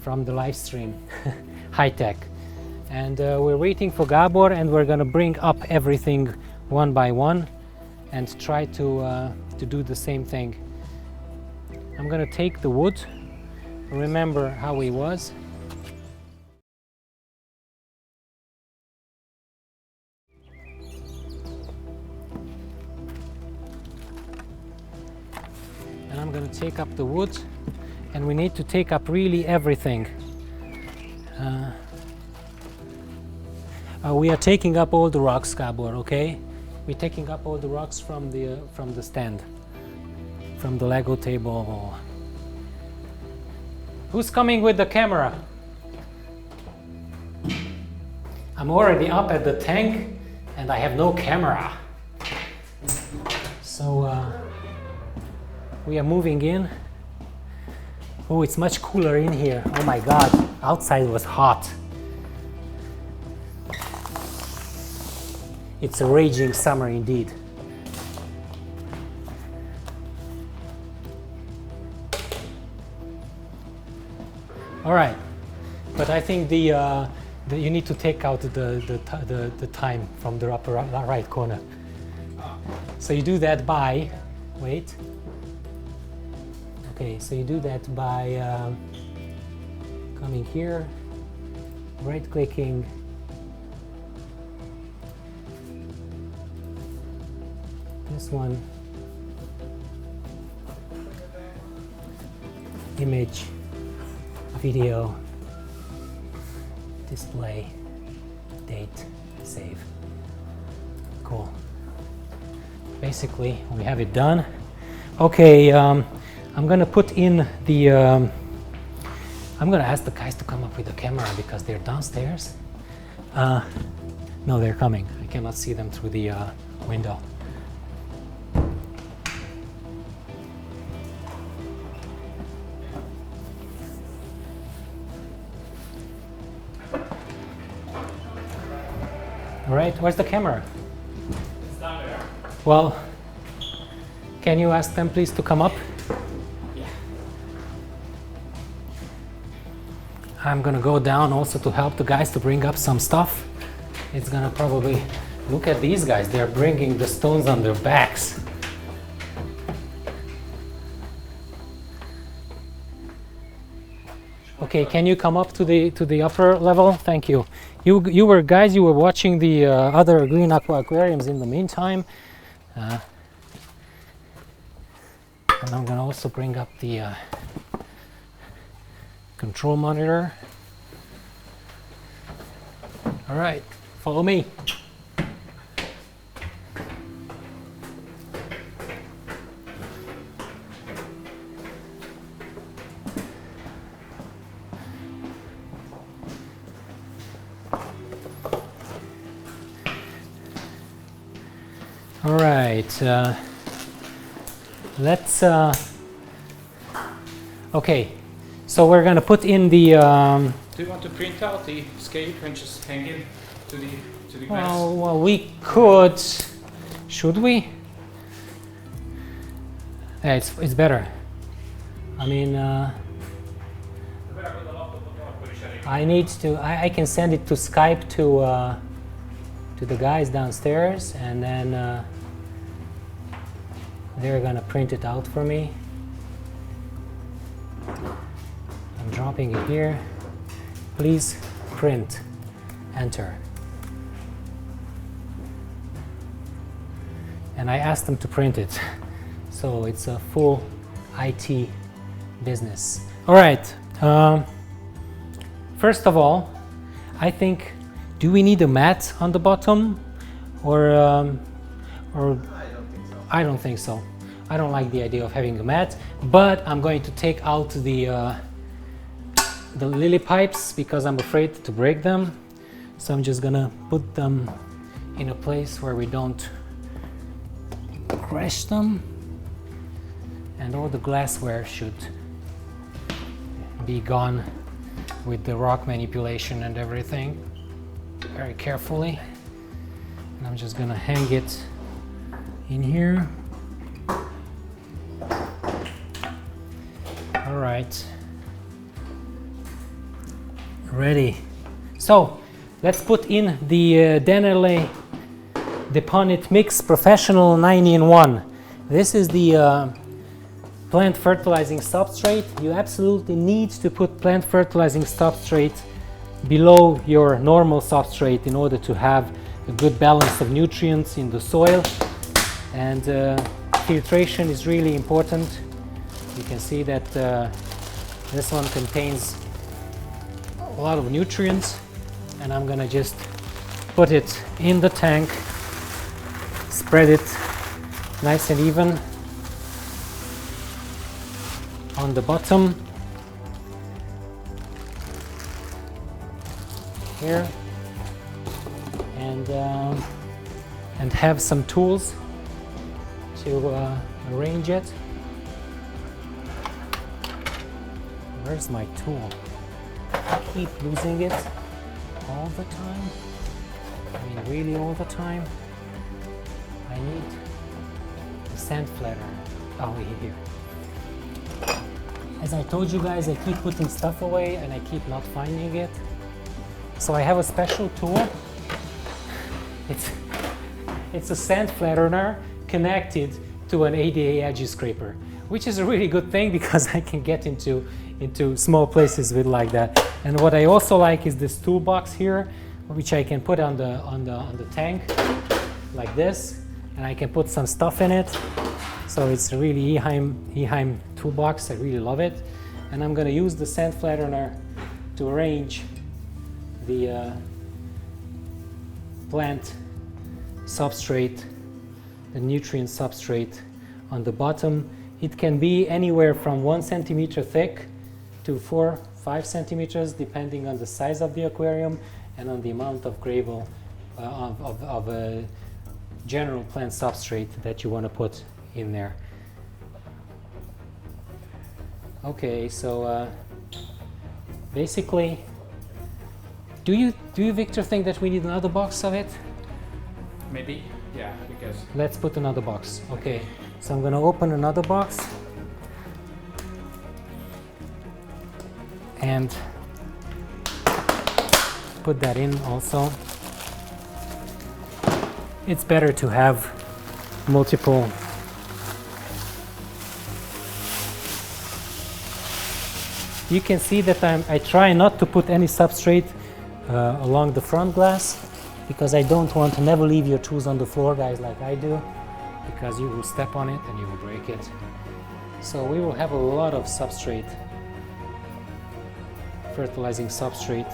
from the live stream, high tech. And we're waiting for Gabor, and we're gonna bring up everything one by one and try to do the same thing. I'm gonna take the wood, remember how he was. And I'm going to take up the wood, and we need to take up really everything. We are taking up all the rocks, Gabor, okay? We're taking up all the rocks from the stand, from the Lego table. Who's coming with the camera? I'm already up at the tank, and I have no camera. So we are moving in. Oh, it's much cooler in here. Oh my God, outside was hot. It's a raging summer indeed. All right, but I think you need to take out the time from the upper right corner. So you do that by, wait. Okay, so you do that by coming here, right-clicking, this one, image, video, display, date, save. Cool. Basically, we have it done. Okay. I'm gonna put in the, I'm gonna ask the guys to come up with the camera because they're downstairs. No, they're coming. I cannot see them through the window. All right, where's the camera? It's down there. Well, can you ask them please to come up? I'm gonna go down also to help the guys to bring up some stuff. It's gonna probably, look at these guys, they're bringing the stones on their backs. Okay, can you come up to the upper level? Thank you. You were watching the other green aqua aquariums in the meantime. And I'm gonna also bring up the control monitor. All right, follow me. All right, let's, okay. So we're going to put in the... Do you want to print out the scape and just hang it to the glass? Well, we could. Should we? Yeah, it's better. I mean, I need to. I can send it to Skype to the guys downstairs, and then they're gonna print it out for me. I'm dropping it here. Please print. Enter. And I asked them to print it. So it's a full IT business. All right. First of all, I think, do we need a mat on the bottom, or I don't think so. I don't like the idea of having a mat, but I'm going to take out the lily pipes because I'm afraid to break them. So I'm just gonna put them in a place where we don't crash them, and all the glassware should be gone with the rock manipulation and everything very carefully. And I'm just gonna hang it in here. All right, ready. So let's put in the Dennerle Deponit Mix Professional 9-in-1. This is the plant fertilizing substrate. You absolutely need to put plant fertilizing substrate below your normal substrate in order to have a good balance of nutrients in the soil. And filtration is really important. You can see that this one contains a lot of nutrients, and I'm gonna just put it in the tank, spread it nice and even on the bottom here, and have some tools to arrange it. Where's my tool? I keep losing it all the time. I mean, really all the time. I need the sand flatter. Oh, here. As I told you guys, I keep putting stuff away and I keep not finding it. So I have a special tool. It's a sand flattener connected to an ADA edge scraper, which is a really good thing because I can get into small places with like that. And what I also like is this toolbox here, which I can put on the tank like this, and I can put some stuff in it. So it's a really Eheim toolbox. I really love it. And I'm going to use the sand flattener to arrange the plant substrate, the nutrient substrate on the bottom. It can be anywhere from 1 centimeter thick to 4-5 centimeters, depending on the size of the aquarium and on the amount of gravel of a general plant substrate that you want to put in there. Okay, so basically, do you Victor think that we need another box of it? Maybe, yeah, because Let's put another box. Okay, so I'm going to open another box and put that in also. It's better to have multiple You can see that I try not to put any substrate along the front glass, because I don't want to never leave your tools on the floor, guys, like I do, because you will step on it and you will break it. So we will have a lot of substrate, fertilizing substrate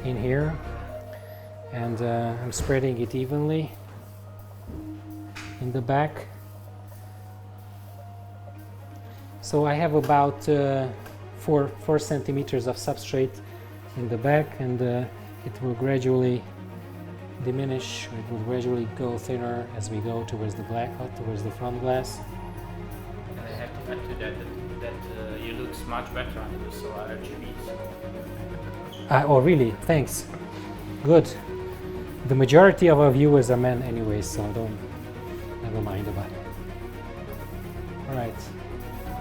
in here, and I'm spreading it evenly in the back. So I have about 4 centimeters of substrate in the back, and it will gradually diminish. It will gradually go thinner as we go towards the towards the front glass. and I have to add to that you look much better on the solar RGBs. Oh, really? Thanks. Good. The majority of our viewers are men anyway, so never mind about it. All right.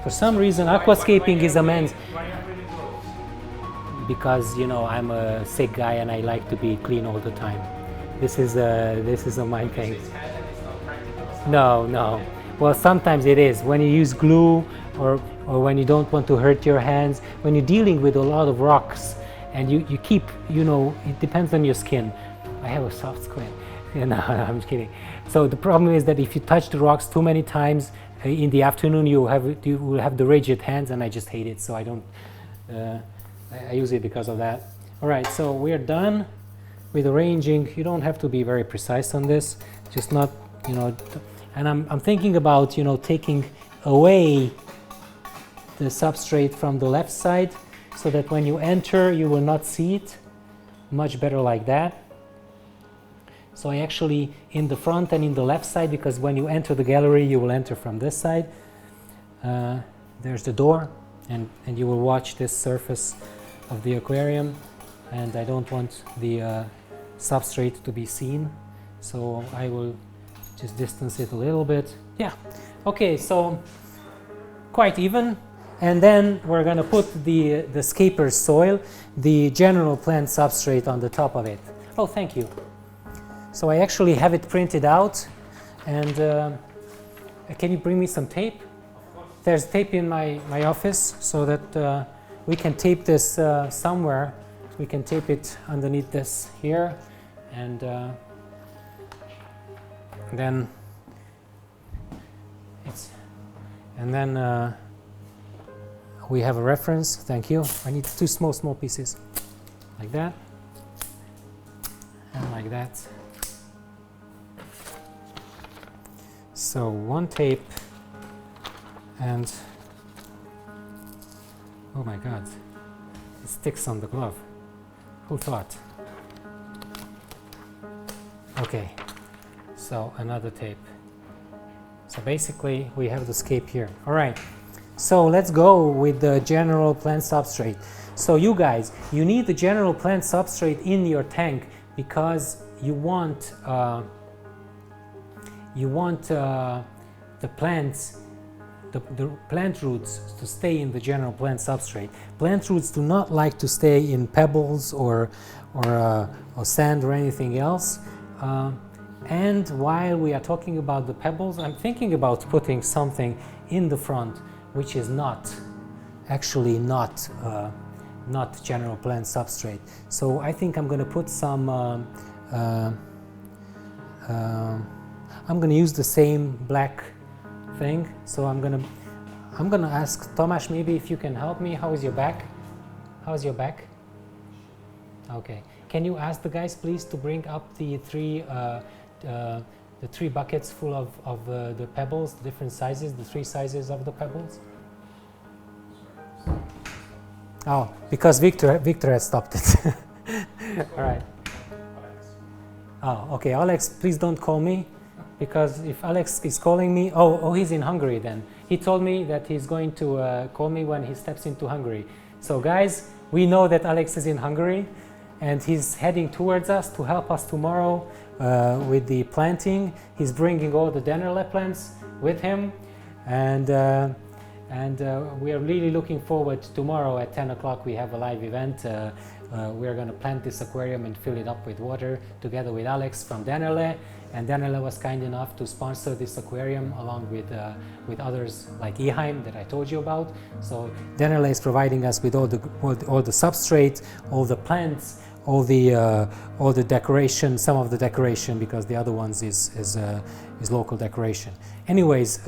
For some reason, aquascaping is a man's. Why are really close? Because you know I'm a sick guy and I like to be clean all the time. This is a mind thing. It's head and it's not practical. No, no. Well, sometimes it is when you use glue or when you don't want to hurt your hands. When you're dealing with a lot of rocks and you keep, you know, it depends on your skin. I have a soft skin. No, I'm just kidding. So the problem is that if you touch the rocks too many times in the afternoon, you will have the rigid hands, and I just hate it. So I don't. I use it because of that. All right, so we're done with arranging. You don't have to be very precise on this. Just not, you know. And I'm thinking about, you know, taking away the substrate from the left side, so that when you enter, you will not see it. Much better like that. So I actually, in the front and in the left side, because when you enter the gallery, you will enter from this side. There's the door, and you will watch this surface of the aquarium, and I don't want the substrate to be seen, so I will just distance it a little bit. Yeah, okay, so quite even. And then we're going to put the scaper's soil, the general plant substrate, on the top of it. Oh, thank you. So I actually have it printed out, and can you bring me some tape? There's tape in my office, so that we can tape this somewhere. We can tape it underneath this here, and then we have a reference. Thank you. I need two small pieces, like that, and like that. So one tape, and oh my God, it sticks on the glove. Who thought? Okay, so another tape. So basically we have the scape here. All right, so let's go with the general plant substrate. So you guys, you need the general plant substrate in your tank because you want the plants, the plant roots to stay in the general plant substrate. Plant roots do not like to stay in pebbles or sand or anything else. And while we are talking about the pebbles, I'm thinking about putting something in the front which is not general plant substrate. So I think I'm going to put some. I'm going to use the same black thing. So I'm going to ask Tomasz, maybe if you can help me. How is your back? How's your back? Okay. Can you ask the guys, please, to bring up the three buckets full of the pebbles, different sizes, the three sizes of the pebbles? Oh, because Victor has stopped it. All right. Oh, okay. Alex, please don't call me, because if Alex is calling me, he's in Hungary then. He told me that he's going to call me when he steps into Hungary. So guys, we know that Alex is in Hungary, and he's heading towards us to help us tomorrow with the planting. He's bringing all the Dennerle plants with him, and we are really looking forward to tomorrow at 10 o'clock. We have a live event. We're going to plant this aquarium and fill it up with water together with Alex from Dennerle. And Dennerle was kind enough to sponsor this aquarium along with others like Eheim that I told you about. So Dennerle is providing us with all the substrate, all the plants, all the decoration, some of the decoration, because the other ones is local decoration. Anyways,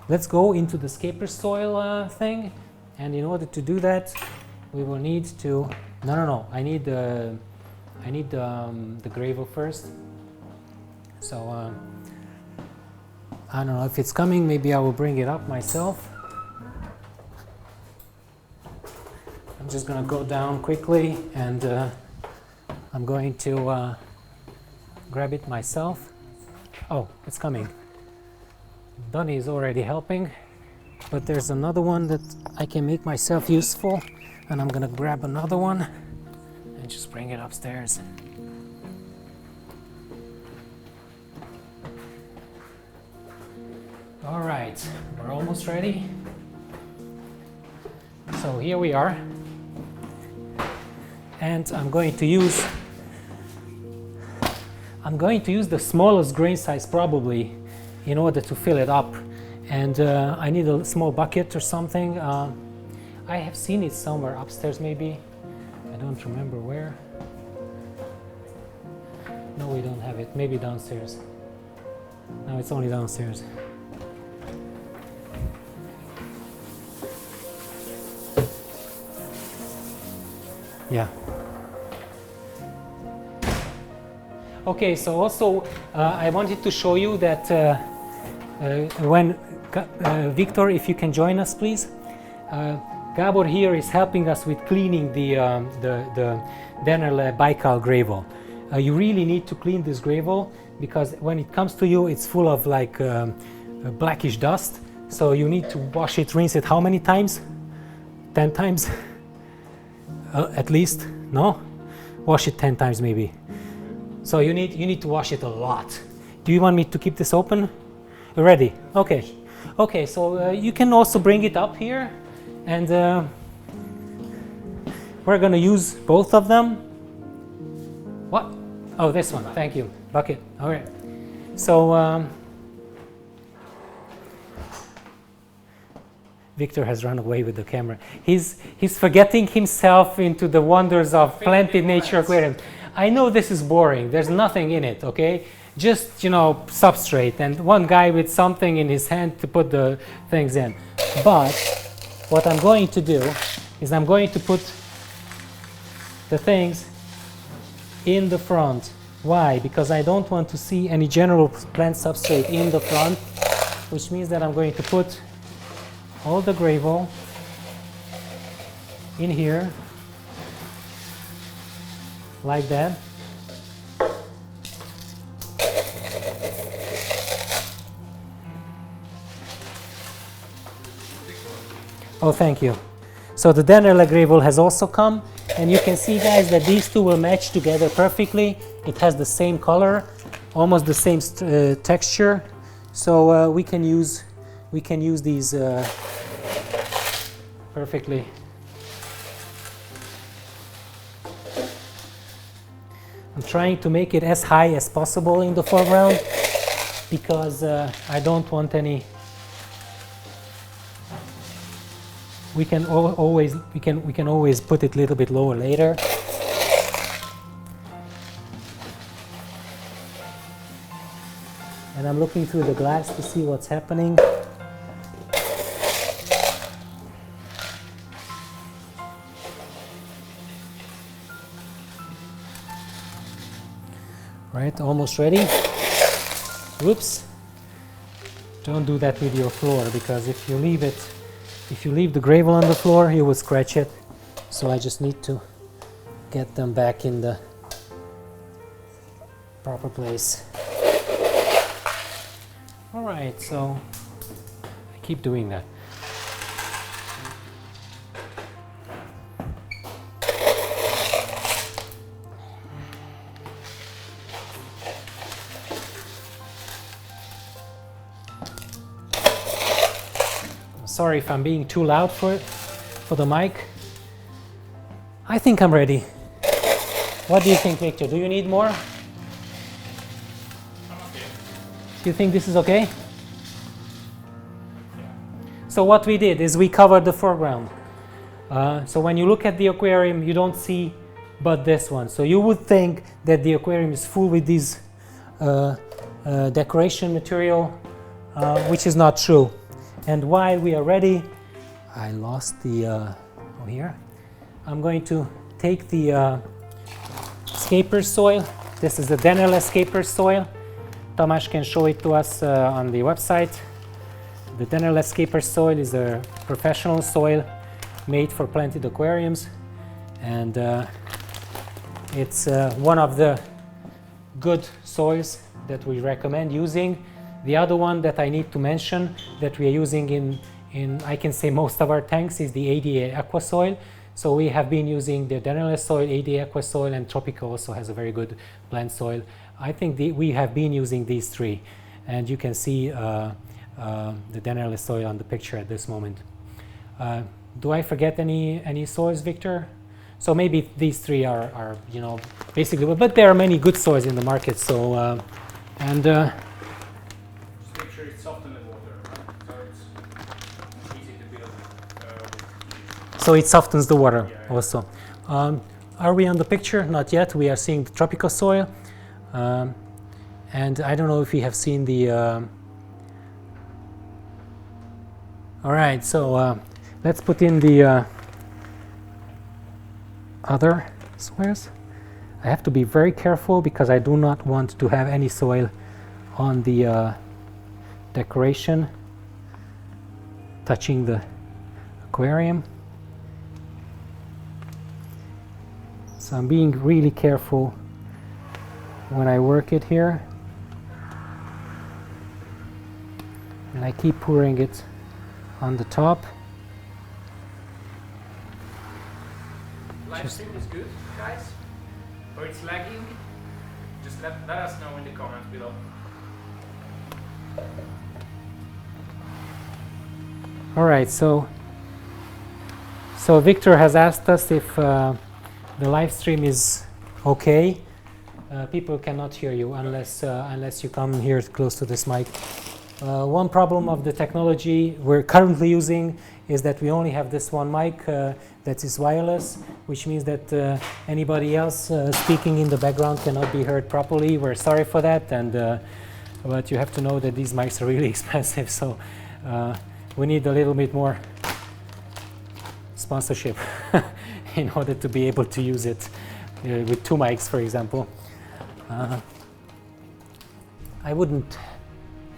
let's go into the scaper soil thing, and in order to do that, we will need to. No. I need the gravel first. So I don't know if it's coming. Maybe I will bring it up myself. I'm just gonna go down quickly, and I'm going to grab it myself. Oh, it's coming. Donnie is already helping, but there's another one that I can make myself useful, and I'm gonna grab another one and just bring it upstairs. All right, we're almost ready. So here we are. And I'm going to use the smallest grain size probably in order to fill it up. And I need a small bucket or something. I have seen it somewhere upstairs maybe. I don't remember where. No, we don't have it. Maybe downstairs. No, it's only downstairs. Yeah. Okay, so also I wanted to show you that when Victor, if you can join us, please. Gabor here is helping us with cleaning the Dennerle Baikal gravel. You really need to clean this gravel because when it comes to you, it's full of like blackish dust. So you need to wash it, rinse it. How many times? 10 times? At least? No? Wash it 10 times maybe. So you need to wash it a lot. Do you want me to keep this open? Ready? Okay. Okay, so you can also bring it up here, and we're gonna use both of them. What? Oh, this one. Thank you. Bucket. All right. So Victor has run away with the camera. He's forgetting himself into the wonders of planted nature aquarium. I know this is boring. There's nothing in it, okay? Just, you know, substrate and one guy with something in his hand to put the things in. But what I'm going to do is I'm going to put the things in the front. Why? Because I don't want to see any general plant substrate in the front, which means that I'm going to put all the gravel in here like that. Oh, thank you. So the Dennerle gravel has also come, and you can see, guys, that these two will match together perfectly. It has the same color, almost the same texture, so we can use these perfectly. I'm trying to make it as high as possible in the foreground because I don't want any. We can always put it a little bit lower later. And I'm looking through the glass to see what's happening. Right, almost ready. Whoops. Don't do that with your floor, because if you leave the gravel on the floor, you will scratch it. So I just need to get them back in the proper place. All right, so I keep doing that. Sorry if I'm being too loud for the mic. I think I'm ready. What do you think, Victor? Do you need more? I'm okay. Do you think this is okay? So what we did is we covered the foreground. So when you look at the aquarium, you don't see but this one. So you would think that the aquarium is full with these decoration material, which is not true. And while we are ready, I lost the, oh here. I'm going to take the scaper soil. This is the Dennerle scaper soil. Tamás can show it to us on the website. The Dennerle scaper soil is a professional soil made for planted aquariums. And it's one of the good soils that we recommend using. The other one that I need to mention that we are using in I can say most of our tanks is the ADA Aqua Soil. So we have been using the Dennerle soil, ADA Aqua Soil, and Tropica also has a very good plant soil. I think we have been using these three, and you can see the Dennerle soil on the picture at this moment. Do I forget any soils, Victor? So maybe these three are you know, basically, but there are many good soils in the market. So and Just make sure it's soft in the water, right? So it's easy to build. so it softens the water Yeah. also. Are we on the picture? Not yet. We are seeing the tropical soil, and I don't know if we have seen the. All right, so let's put in the other soils. I have to be very careful because I do not want to have any soil on the decoration touching the aquarium. So I'm being really careful when I work it here, and I keep pouring it on the top. Live stream is good, guys? Or it's lagging? Just let us know in the comments below. All right, so Victor has asked us if the live stream is okay. People cannot hear you unless you come here close to this mic. One problem of the technology we're currently using is that we only have this one mic that is wireless, which means that anybody else speaking in the background cannot be heard properly. We're sorry for that, and but you have to know that these mics are really expensive, so we need a little bit more sponsorship in order to be able to use it with two mics, for example. I wouldn't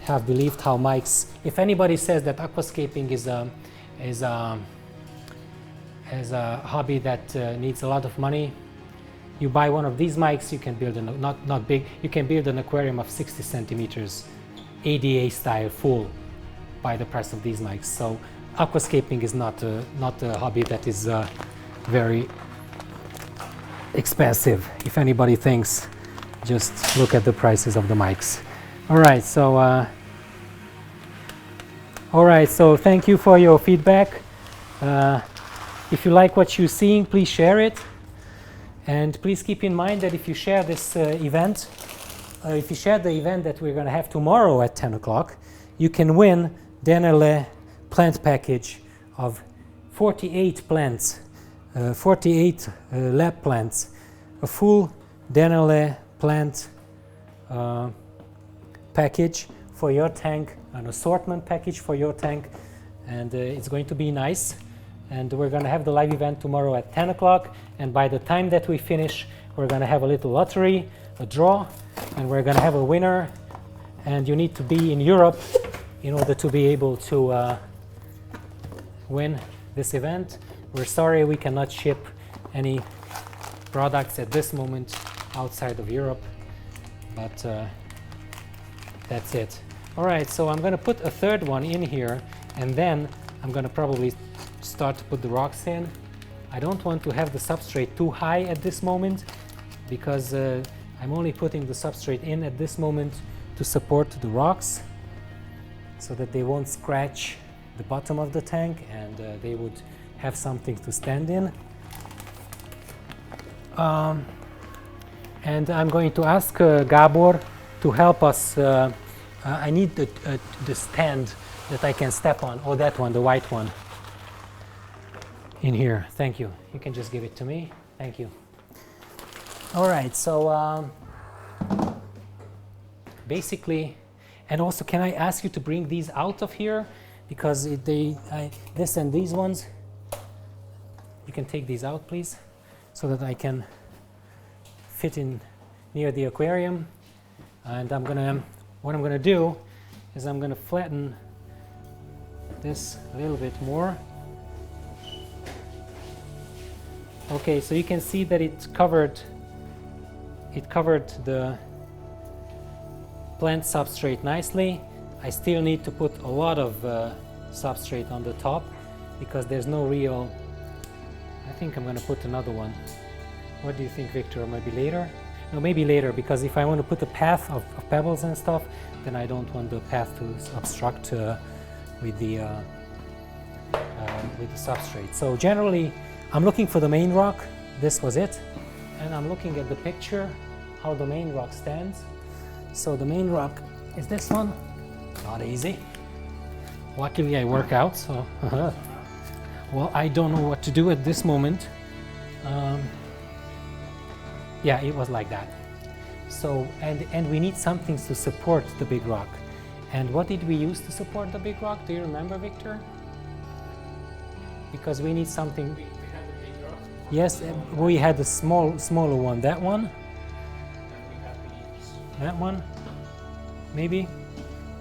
have believed how mics. If anybody says that aquascaping is a hobby that needs a lot of money, you buy one of these mics, you can build not big. You can build an aquarium of 60 centimeters, ADA style, full, by the price of these mics. So aquascaping is not a hobby that is very expensive. If anybody thinks, just look at the prices of the mics. All right, so thank you for your feedback. If you like what you're seeing, please share it. And please keep in mind that if you share this event, if you share the event that we're going to have tomorrow at 10 o'clock, you can win Dennerle plant package of 48 plants, 48 lab plants, a full Dennerle plant package for your tank, an assortment package for your tank, and it's going to be nice. And we're going to have the live event tomorrow at 10 o'clock, and by the time that we finish, we're going to have a little lottery, a draw, and we're going to have a winner. And you need to be in Europe in order to be able to win this event. We're sorry we cannot ship any products at this moment outside of Europe, but that's it. All right, so I'm going to put a third one in here, and then I'm going to probably start to put the rocks in. I don't want to have the substrate too high at this moment because I'm only putting the substrate in at this moment to support the rocks so that they won't scratch the bottom of the tank, and they would have something to stand in. And I'm going to ask Gabor to help us. I need the stand that I can step on. Oh, that one, the white one. In here. Thank you. You can just give it to me. Thank you. All right, so basically, and also can I ask you to bring these out of here, because this and these ones, you can take these out please, so that I can fit in near the aquarium. And what I'm gonna do is I'm gonna flatten this a little bit more. Okay, so you can see that it covered the plant substrate nicely. I still need to put a lot of substrate on the top because there's no real. I think I'm going to put another one. What do you think, Victor? Maybe later? No, maybe later, because if I want to put a path of pebbles and stuff, then I don't want the path to obstruct with the substrate. So generally, I'm looking for the main rock. This was it, and I'm looking at the picture, how the main rock stands. So the main rock is this one. Not easy. Luckily, I work out, so well, I don't know what to do at this moment. Yeah, it was like that. So, and we need something to support the big rock. And what did we use to support the big rock? Do you remember, Victor? Because we need something. We had the big rock. Yes, we had a smaller one. That one. And we have these. That one. Maybe.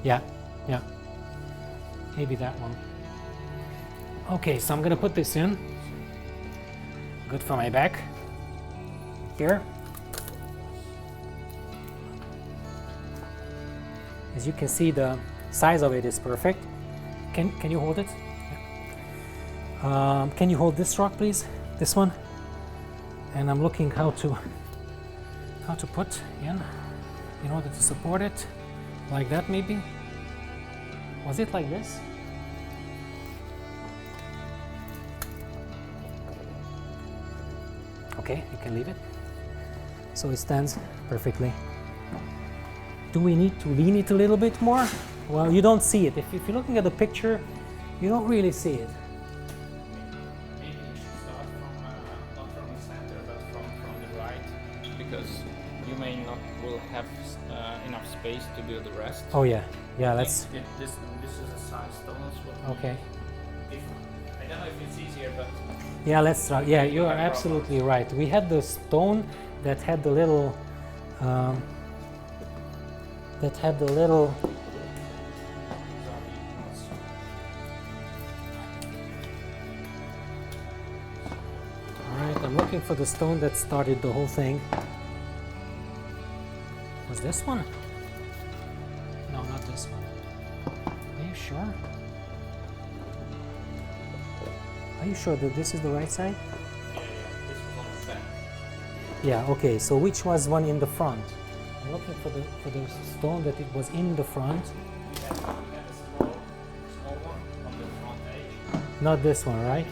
Yeah. Yeah. Maybe that one. Okay, so I'm gonna put this in. Good for my back. Here. As you can see, the size of it is perfect. Can you hold it? Yeah. Can you hold this rock, please? This one. And I'm looking how to put in order to support it, like that maybe. Was it like this? Okay, you can leave it. So it stands perfectly. Do we need to lean it a little bit more? Well, you don't see it. If you're looking at the picture, you don't really see it. Maybe you should start from not from the center, but from the right, because you may not will have enough space to do the rest. Oh yeah, yeah. Let's. This is a side stone. Okay. I don't know if it's easier, but Yeah, let's try. Yeah, you are absolutely right. We had the stone that had the little. Alright, I'm looking for the stone that started the whole thing. Was this one? No, not this one. Are you sure? Are you sure that this is the right side? this was on the back. Yeah, okay, so which was one in the front? I'm looking for the stone that it was in the front. We had a small one on the front edge, Not this one, right?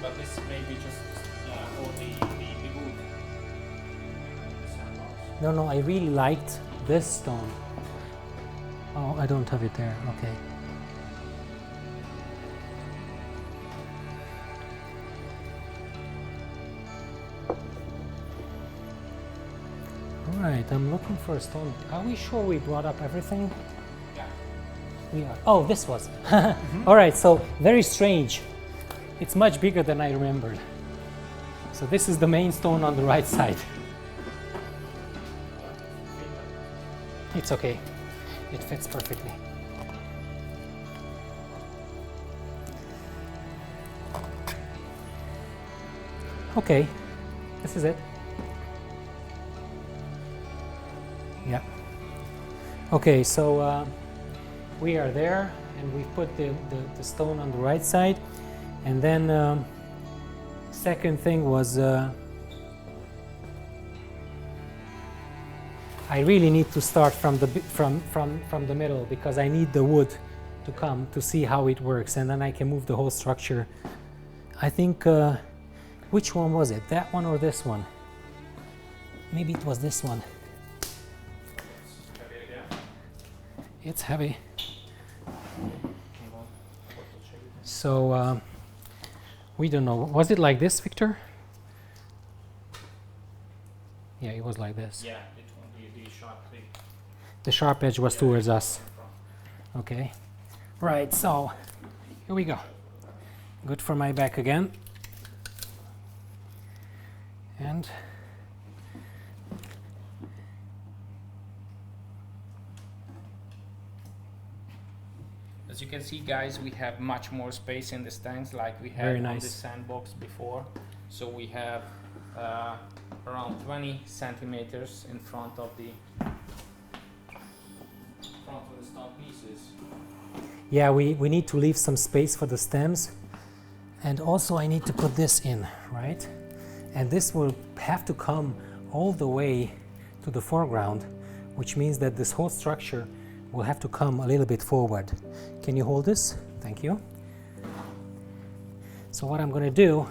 but this may be just for the wood. The sandbox. No, I really liked this stone. Oh, I don't have it there, okay. Alright, I'm looking for a stone. Are we sure we brought up everything? Yeah. We are. Oh, this was. Alright, so very strange. It's much bigger than I remembered. So this is the main stone on the right side. It's okay. It fits perfectly. Okay, this is it. Yeah. Okay, so we are there, and we've put the stone on the right side, and then second thing was I really need to start from the middle, because I need the wood to come to see how it works, and then I can move the whole structure. I think which one was it? That one or this one? Maybe it was this one. It's heavy. So we don't know. Was it like this, Victor? Yeah, it was like this. Yeah, it won't be the sharp thing. The sharp edge was towards us. Okay. Right, so here we go. Good for my back again. And as you can see, guys, we have much more space in the stands like we had Very on nice. the sandbox before. So we have around 20 centimeters in front of the stone pieces. yeah, we need to leave some space for the stems. And also I need to put this in, right? And this will have to come all the way to the foreground, which means that this whole structure will have to come a little bit forward. Can you hold this? Thank you. So what I'm going to do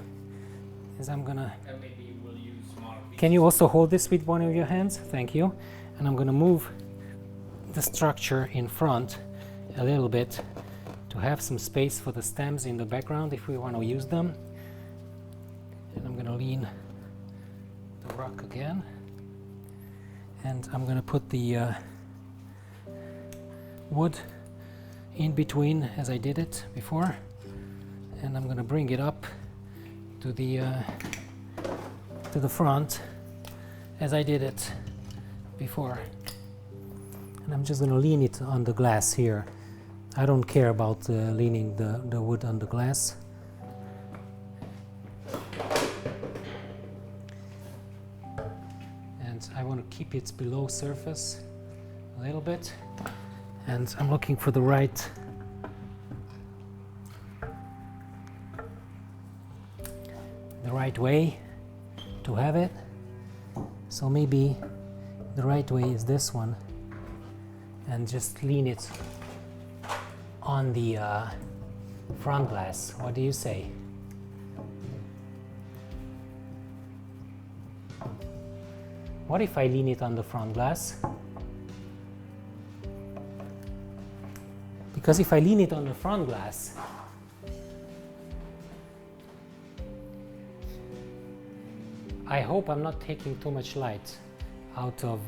is I'm going to... maybe we'll use smaller pieces. Can you also hold this with one of your hands? Thank you. And I'm going to move the structure in front a little bit to have some space for the stems in the background if we want to use them. And I'm going to lean the rock again. And I'm going to put the wood in between as I did it before. And I'm going to bring it up to the front as I did it before. And I'm just going to lean it on the glass here. I don't care about leaning the wood on the glass. And I want to keep it below surface a little bit. And I'm looking for the right way to have it. So maybe the right way is this one, and just lean it on the front glass. What do you say? What if I lean it on the front glass? Because if I lean it on the front glass, I hope I'm not taking too much light out of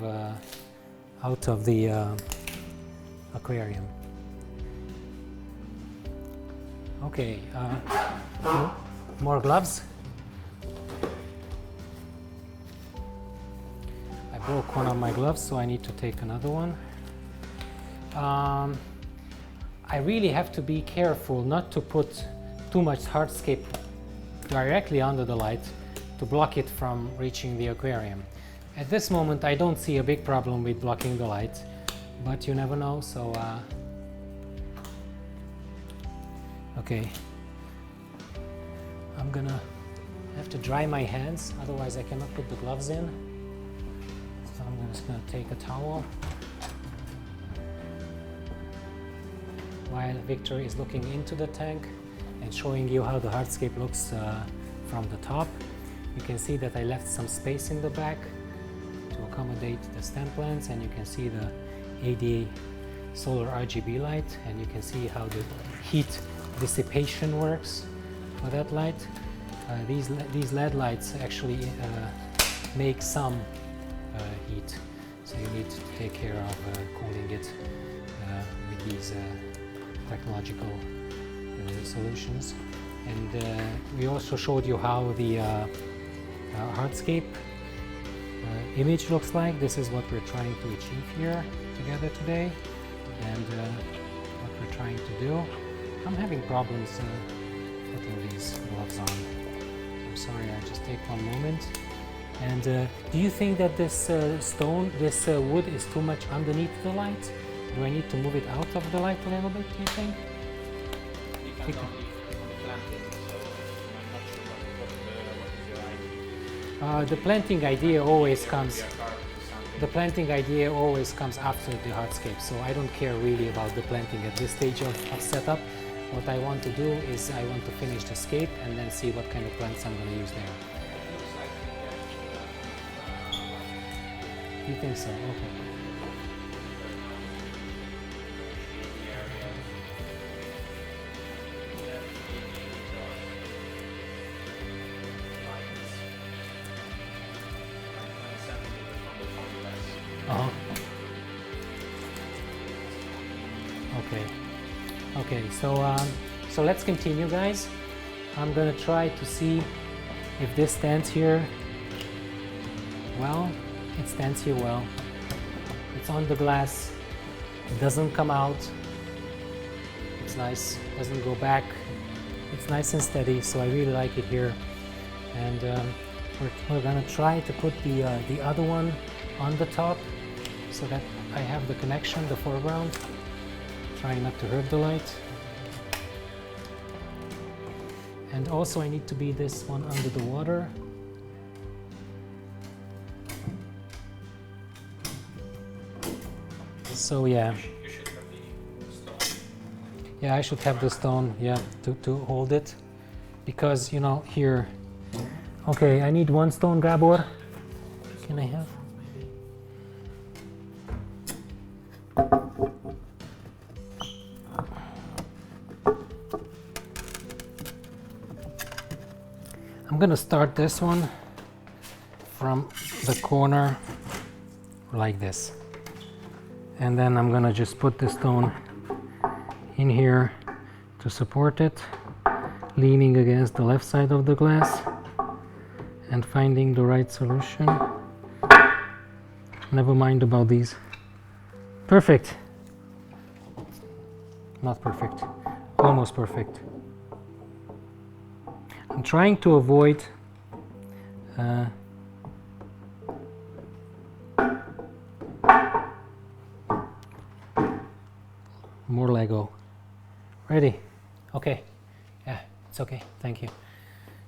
the aquarium. Okay, more gloves. I broke one of my gloves, so I need to take another one. I really have to be careful not to put too much hardscape directly under the light to block it from reaching the aquarium. At this moment I don't see a big problem with blocking the light, but you never know, so okay. I'm gonna have to dry my hands, otherwise I cannot put the gloves in. So I'm just gonna take a towel while Victor is looking into the tank and showing you how the hardscape looks from the top. You can see that I left some space in the back to accommodate the stem plants, and you can see the ADA solar RGB light, and you can see how the heat dissipation works for that light. These LED lights actually make some heat, so you need to take care of cooling it with these technological solutions. And we also showed you how the hardscape image looks like. This is what we're trying to achieve here together today, and what we're trying to do. I'm having problems putting these gloves on. I'm sorry, I'll just take one moment. And do you think that this wood is too much underneath the light? Do I need to move it out of the light a little bit, do you think? Depends on the planting, so I'm not sure what is your idea. The planting idea always comes. The planting idea always comes after the hardscape, so I don't care really about the planting at this stage of setup. What I want to do is I want to finish the scape and then see what kind of plants I'm going to use there. You think so? Okay. Okay, so let's continue, guys. I'm gonna try to see if this stands here well. It stands here well. It's on the glass. It doesn't come out. It's nice. Doesn't go back. It's nice and steady, so I really like it here. And we're gonna try to put the other one on the top so that I have the connection, the foreground. Trying not to hurt the light. And also I need to be this one under the water. So yeah. You should have the stone. Yeah, I should have the stone, yeah, to hold it. Because, you know, here. Okay, I need one stone, Gabor. Can I have? I'm gonna start this one from the corner like this. And then I'm gonna just put the stone in here to support it, leaning against the left side of the glass and finding the right solution. Never mind about these. Perfect. Not perfect. Almost perfect. I'm trying to avoid more Lego. Ready? Okay. Yeah, it's okay. Thank you.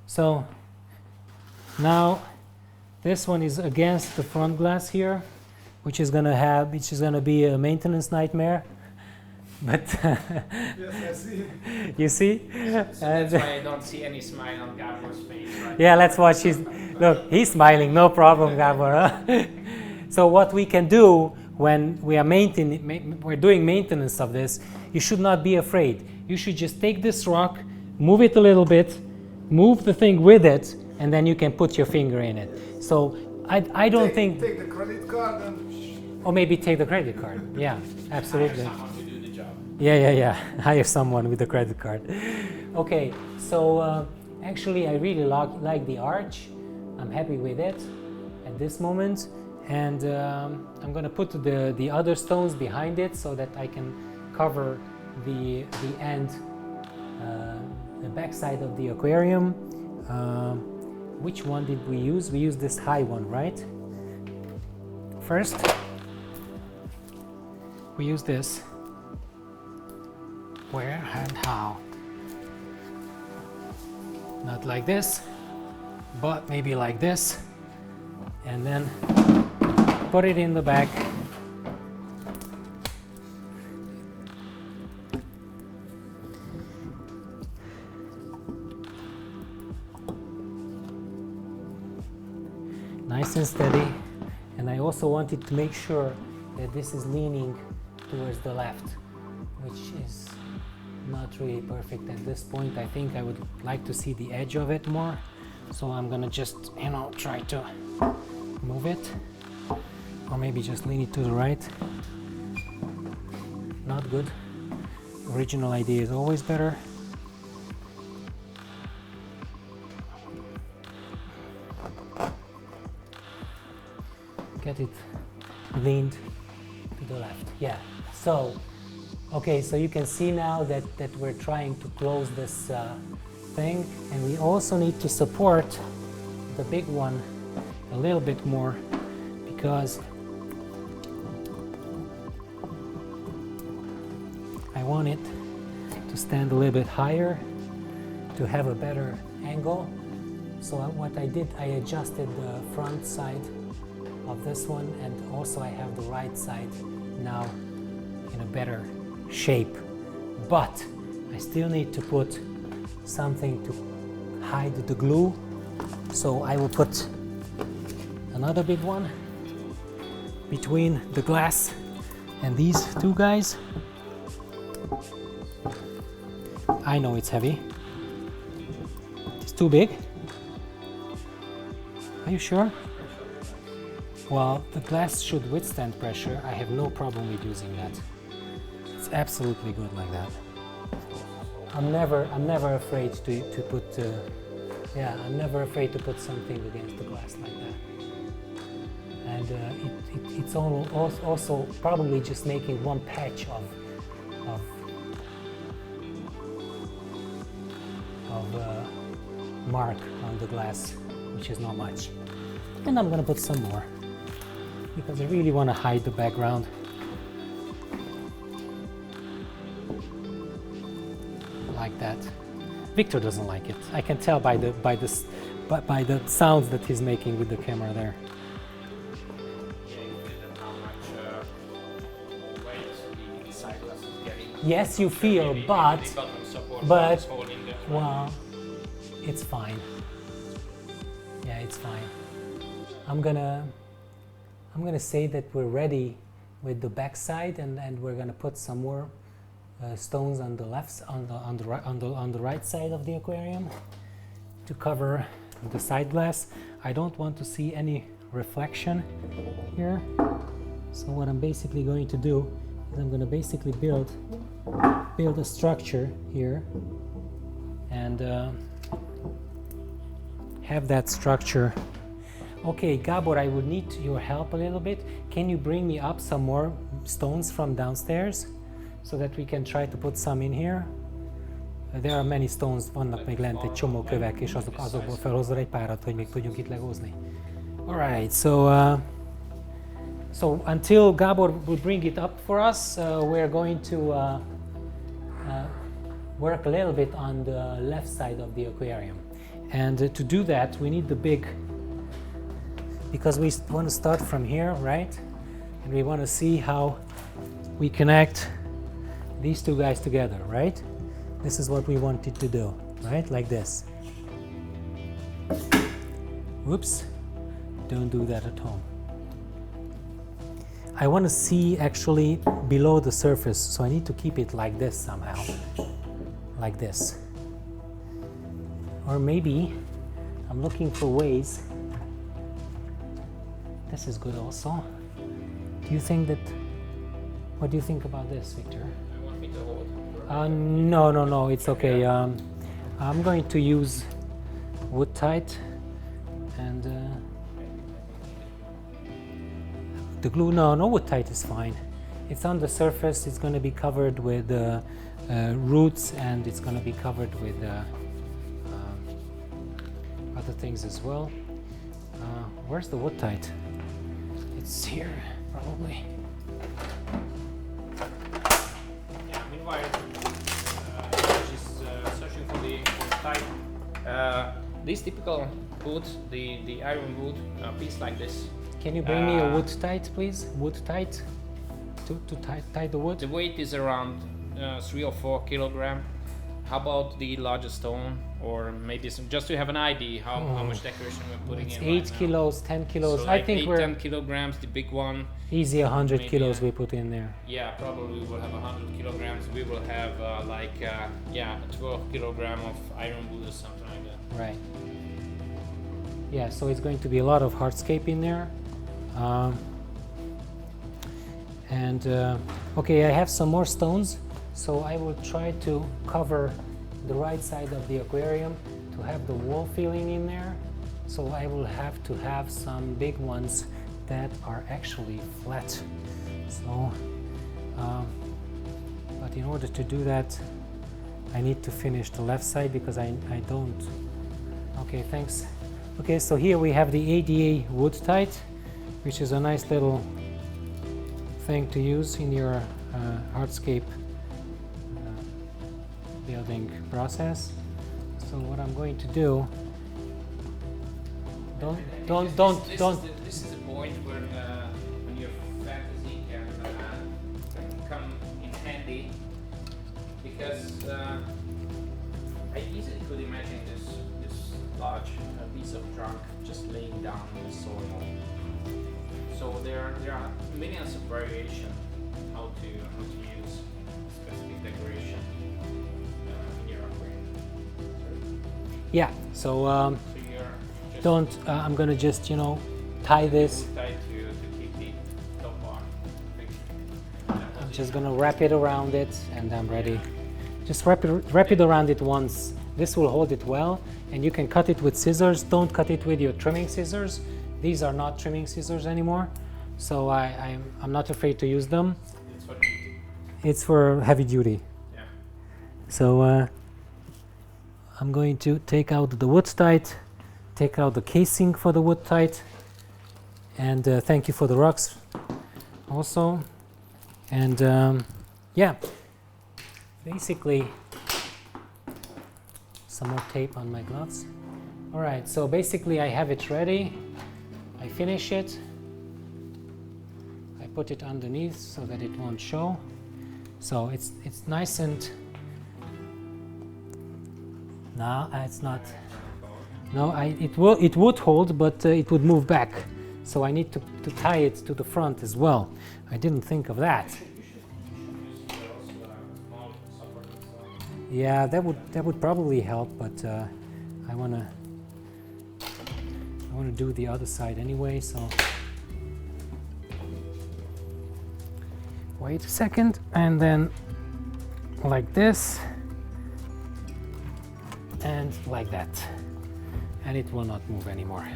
So now this one is against the front glass here, which is gonna be a maintenance nightmare. But Yes, I see. you see? So that's why I don't see any smile on Gabor's face, right? Yeah, let's watch his. Look, he's smiling, no problem, Gabor. Huh? So what we can do when we are we're doing maintenance of this, you should not be afraid. You should just take this rock, move it a little bit, move the thing with it, and then you can put your finger in it. So I don't think. Take the credit card and. Or maybe take the credit card. Yeah, absolutely. Hire someone to do the job. Yeah. Hire someone with a credit card. Okay, so actually I really like the arch. I'm happy with it at this moment. And I'm gonna put the other stones behind it so that I can cover the end, the back side of the aquarium. Which one did we use? We used this high one, right? First, we use this. Where and how? Not like this, but maybe like this. And then put it in the back. Nice and steady. And I also wanted to make sure that this is leaning towards the left, which is not really perfect at this point. I think I would like to see the edge of it more. So I'm gonna just, try to move it. Or maybe just lean it to the right. Not good. Original idea is always better. Get it leaned to the left. Yeah. So, okay, so you can see now that we're trying to close this thing, and we also need to support the big one a little bit more, because I want it to stand a little bit higher to have a better angle. So what I did, I adjusted the front side of this one, and also I have the right side now in a better shape. But I still need to put something to hide the glue. So I will put another big one between the glass and these two guys. I know it's heavy. It's too big. Are you sure? Well, the glass should withstand pressure. I have no problem with using that. It's absolutely good like that. I'm never afraid to put. I'm never afraid to put something against the glass like that. And it's also probably just making one patch of mark on the glass, which is not much. And I'm gonna put some more, because I really want to hide the background. Like that. Victor doesn't like it. I can tell by the sounds that he's making with the camera there. Yeah, you did how much Yes, you feel, Maybe but the bottom support but- is holding the front. well, it's fine. Yeah, it's fine. I'm gonna say that we're ready with the back side, and we're gonna put some more stones on the left, on the right side of the aquarium to cover the side glass. I don't want to see any reflection here. So what I'm basically going to do is I'm going to basically build a structure here, and have that structure. Okay, Gabor, I would need your help a little bit. Can you bring me up some more stones from downstairs so that we can try to put some in here? There are many stones, vannak még lent egy csomó kövek, és azokból felhozol egy párat, hogy még tudjunk itt legózni. Alright, so until Gabor will bring it up for us, we're going to work a little bit on the left side of the aquarium. And to do that, we need the big, because we want to start from here, right? And we want to see how we connect these two guys together, right? This is what we wanted to do, right? Like this. Whoops, don't do that at home. I want to see actually below the surface, so I need to keep it like this somehow, like this. Or maybe I'm looking for ways. This is good also. Do you think that, what do you think about this, Victor? You want me to hold? No, it's okay. I'm going to use wood tight, and the glue, no, wood tight is fine. It's on the surface, it's going to be covered with roots, and it's going to be covered with other things as well. Where's the wood tight? It's here, probably. Yeah, meanwhile, she's searching for the type. This typical wood, the iron wood piece like this. Can you bring me a wood tight, please? Wood tight? To tie the wood? The weight is around 3 or 4 kilogram. How about the larger stone, or maybe some, just to have an idea how much decoration we're putting It's in 8 right now. kilos, 10 kilos. So I like think 8, we're 10 kilograms, the big one. easy 100 maybe, kilos we put in there. Yeah, probably we'll have 100 kilograms. We will have 12 kilogram of iron wood or something like that. Right. Yeah, so it's going to be a lot of hardscape in there. Okay, I have some more stones, so I will try to cover the right side of the aquarium to have the wall filling in there. So I will have to have some big ones that are actually flat. So, but in order to do that, I need to finish the left side because I don't. Okay, thanks. Okay, so here we have the ADA wood tight, which is a nice little thing to use in your hardscape building process. So what I'm going to do, This is the point when your fantasy can come in handy, because I easily could imagine this large piece of trunk just laying down in the soil. So there are millions of variations how to use specific decoration in your aquarium. yeah. So So you're just don't. I'm gonna just tie this. tight to keep the top bar fixed. I'm just gonna wrap it around it, and I'm ready. Just wrap it around it once. This will hold it well, and you can cut it with scissors. Don't cut it with your trimming scissors. These are not trimming scissors anymore, so I'm not afraid to use them. It's what It's for heavy duty. yeah. So I'm going to take out the wood tight, take out the casing for the wood tight, and thank you for the rocks also. And yeah, basically some more tape on my gloves. All right, so basically I have it ready. I finish it. I put it underneath so that it won't show. So it's nice and no, it's not. No, it would hold, but it would move back. So I need to tie it to the front as well. I didn't think of that. Yeah, that would probably help, but I wanna do the other side anyway. So wait a second, and then like this, and like that, and it will not move anymore.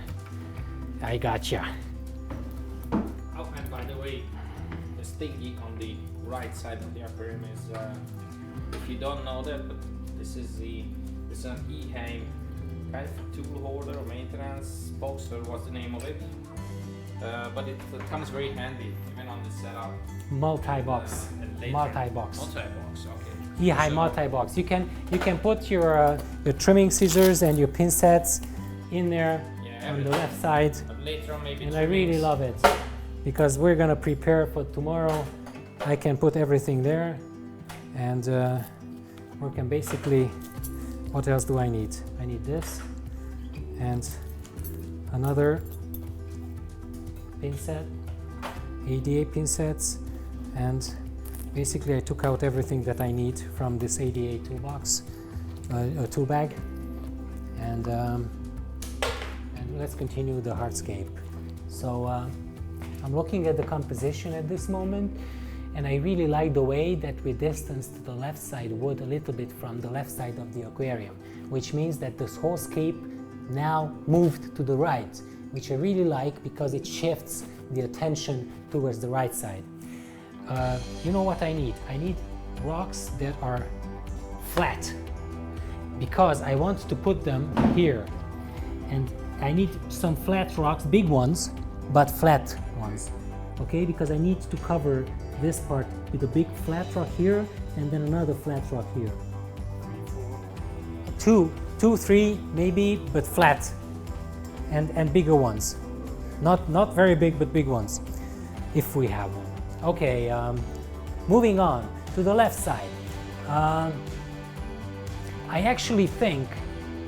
I gotcha. Oh, and by the way, the stingy on the right side of the aquarium is, if you don't know that, but this is an Eheim kind of tool holder or maintenance box, or what's the name of it? But it comes very handy even on the setup. Multi-box. Multi-box. Multi-box, okay. Eheim multi-box. You can put your trimming scissors and your pin sets in there on the left side. But later on maybe. And I really love it because we're gonna prepare for tomorrow. I can put everything there, and we can basically. What else do I need? I need this and another pin set, ADA pin sets, and basically I took out everything that I need from this ADA toolbox, tool bag, and let's continue the hardscape. So I'm looking at the composition at this moment, and I really like the way that we distanced the left side wood a little bit from the left side of the aquarium, which means that this whole scape now moved to the right, which I really like because it shifts the attention towards the right side. You know what I need? I need rocks that are flat, because I want to put them here, and I need some flat rocks, big ones, but flat ones, okay? Because I need to cover this part with a big flat rock here, and then another flat rock here. Two, three maybe, but flat, and bigger ones. Not very big, but big ones, if we have one. Okay, moving on to the left side. I actually think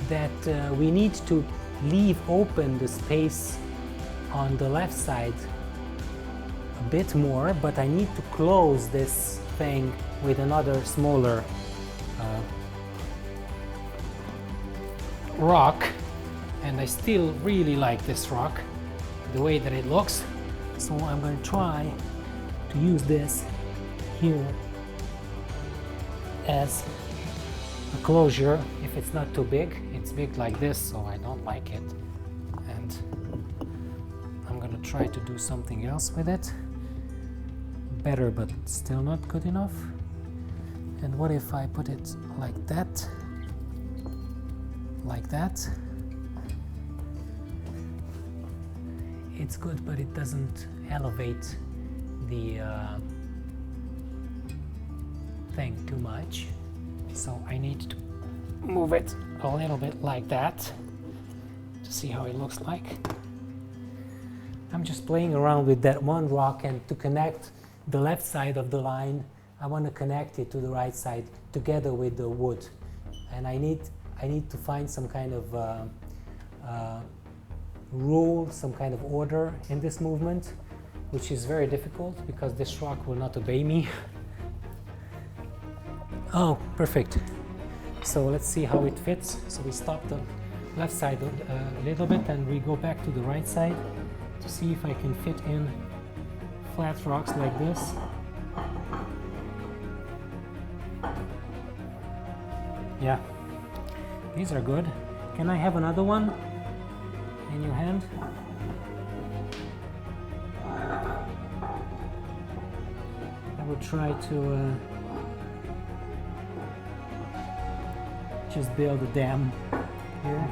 that we need to leave open the space on the left side a bit more, but I need to close this thing with another smaller rock, and I still really like this rock, the way that it looks, so I'm going to try to use this here as a closure. If it's not too big, it's big like this, so I don't like it, and I'm going to try to do something else with it. Better, but still not good enough. And what if I put it like that? Like that? It's good, but it doesn't elevate the thing too much. So I need to move it a little bit like that to see how it looks like. I'm just playing around with that one rock, and to connect the left side of the line, I want to connect it to the right side together with the wood, and I need to find some kind of rule, some kind of order in this movement, which is very difficult because this rock will not obey me. Oh, perfect. So let's see how it fits. So we stop the left side a little bit, and we go back to the right side to see if I can fit in flat rocks like this. Yeah, these are good. Can I have another one in your hand? I will try to just build a dam here.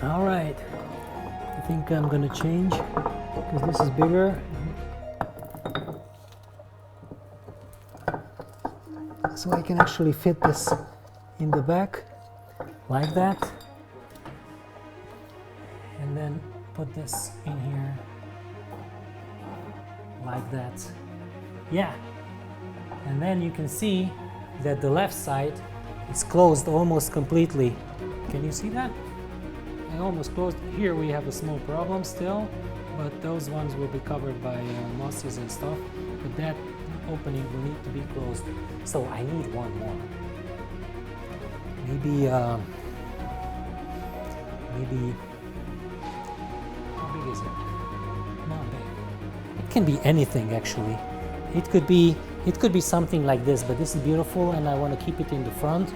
All right, I think I'm gonna change because this is bigger. So I can actually fit this in the back like that, and then put this in here like that. Yeah, and then you can see that the left side is closed almost completely. Can you see that? I almost closed. Here we have a small problem still, but those ones will be covered by mosses and stuff. But that opening will need to be closed. So I need one more. Maybe, how big is it? Not big. It can be anything actually. It could be something like this, but this is beautiful and I want to keep it in the front.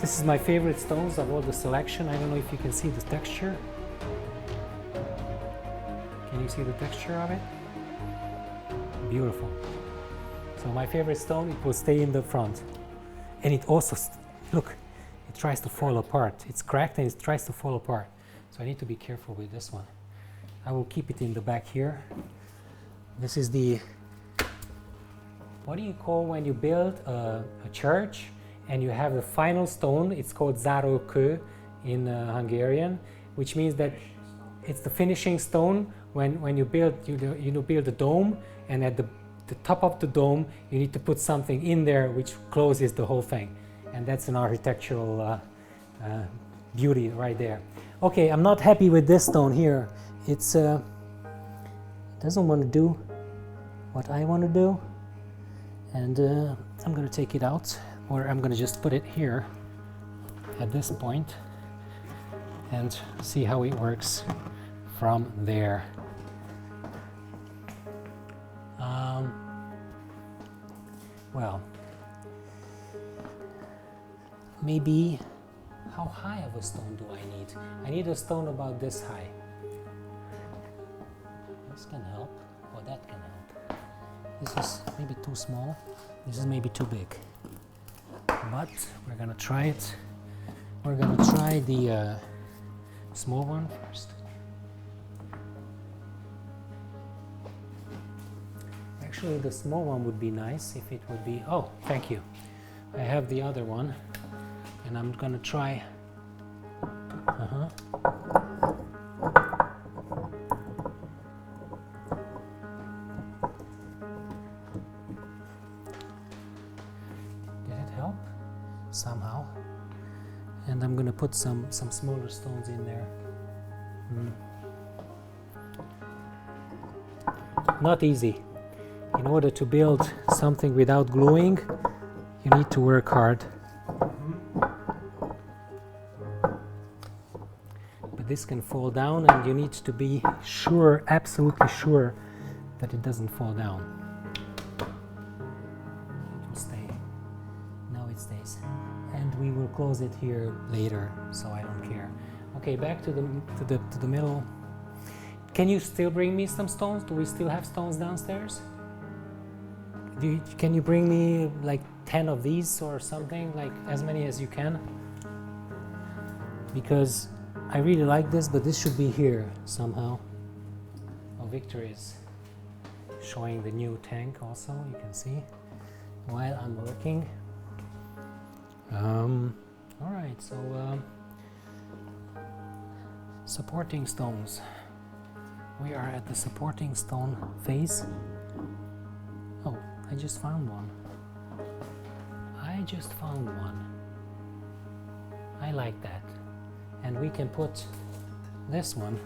This is my favorite stones of all the selection. I don't know if you can see the texture. Can you see the texture of it? Beautiful. So my favorite stone, it will stay in the front. And it also, look, it tries to fall apart. It's cracked and it tries to fall apart. So I need to be careful with this one. I will keep it in the back here. This is the, what do you call when you build a church and you have the final stone? It's called zárókő in Hungarian, which means that it's the finishing stone when you build build a dome, and at the top of the dome you need to put something in there which closes the whole thing, and that's an architectural beauty right there. Okay, I'm not happy with this stone here. It's doesn't want to do what I want to do, and I'm going to take it out, or I'm going to just put it here at this point and see how it works from there. Well, maybe, how high of a stone do I need? I need a stone about this high. This can help, or that can help. This is maybe too small. This is maybe too big. But we're gonna try it. We're gonna try the small one first. Actually, the small one would be nice if it would be. Oh, thank you. I have the other one, and I'm gonna try. Did it help? Somehow. And I'm gonna put some smaller stones in there. Not easy. In order to build something without gluing, you need to work hard. But this can fall down, and you need to be sure, absolutely sure, that it doesn't fall down. It will stay. No, it stays. And we will close it here later, so I don't care. Okay, back to the middle. Can you still bring me some stones? Do we still have stones downstairs? Can you bring me like 10 of these or something, like as many as you can? Because I really like this, but this should be here somehow. Oh, Victor is showing the new tank also, you can see, while I'm working. All right, so supporting stones. We are at the supporting stone phase. Oh, I just found one. I just found one. I like that. And we can put this one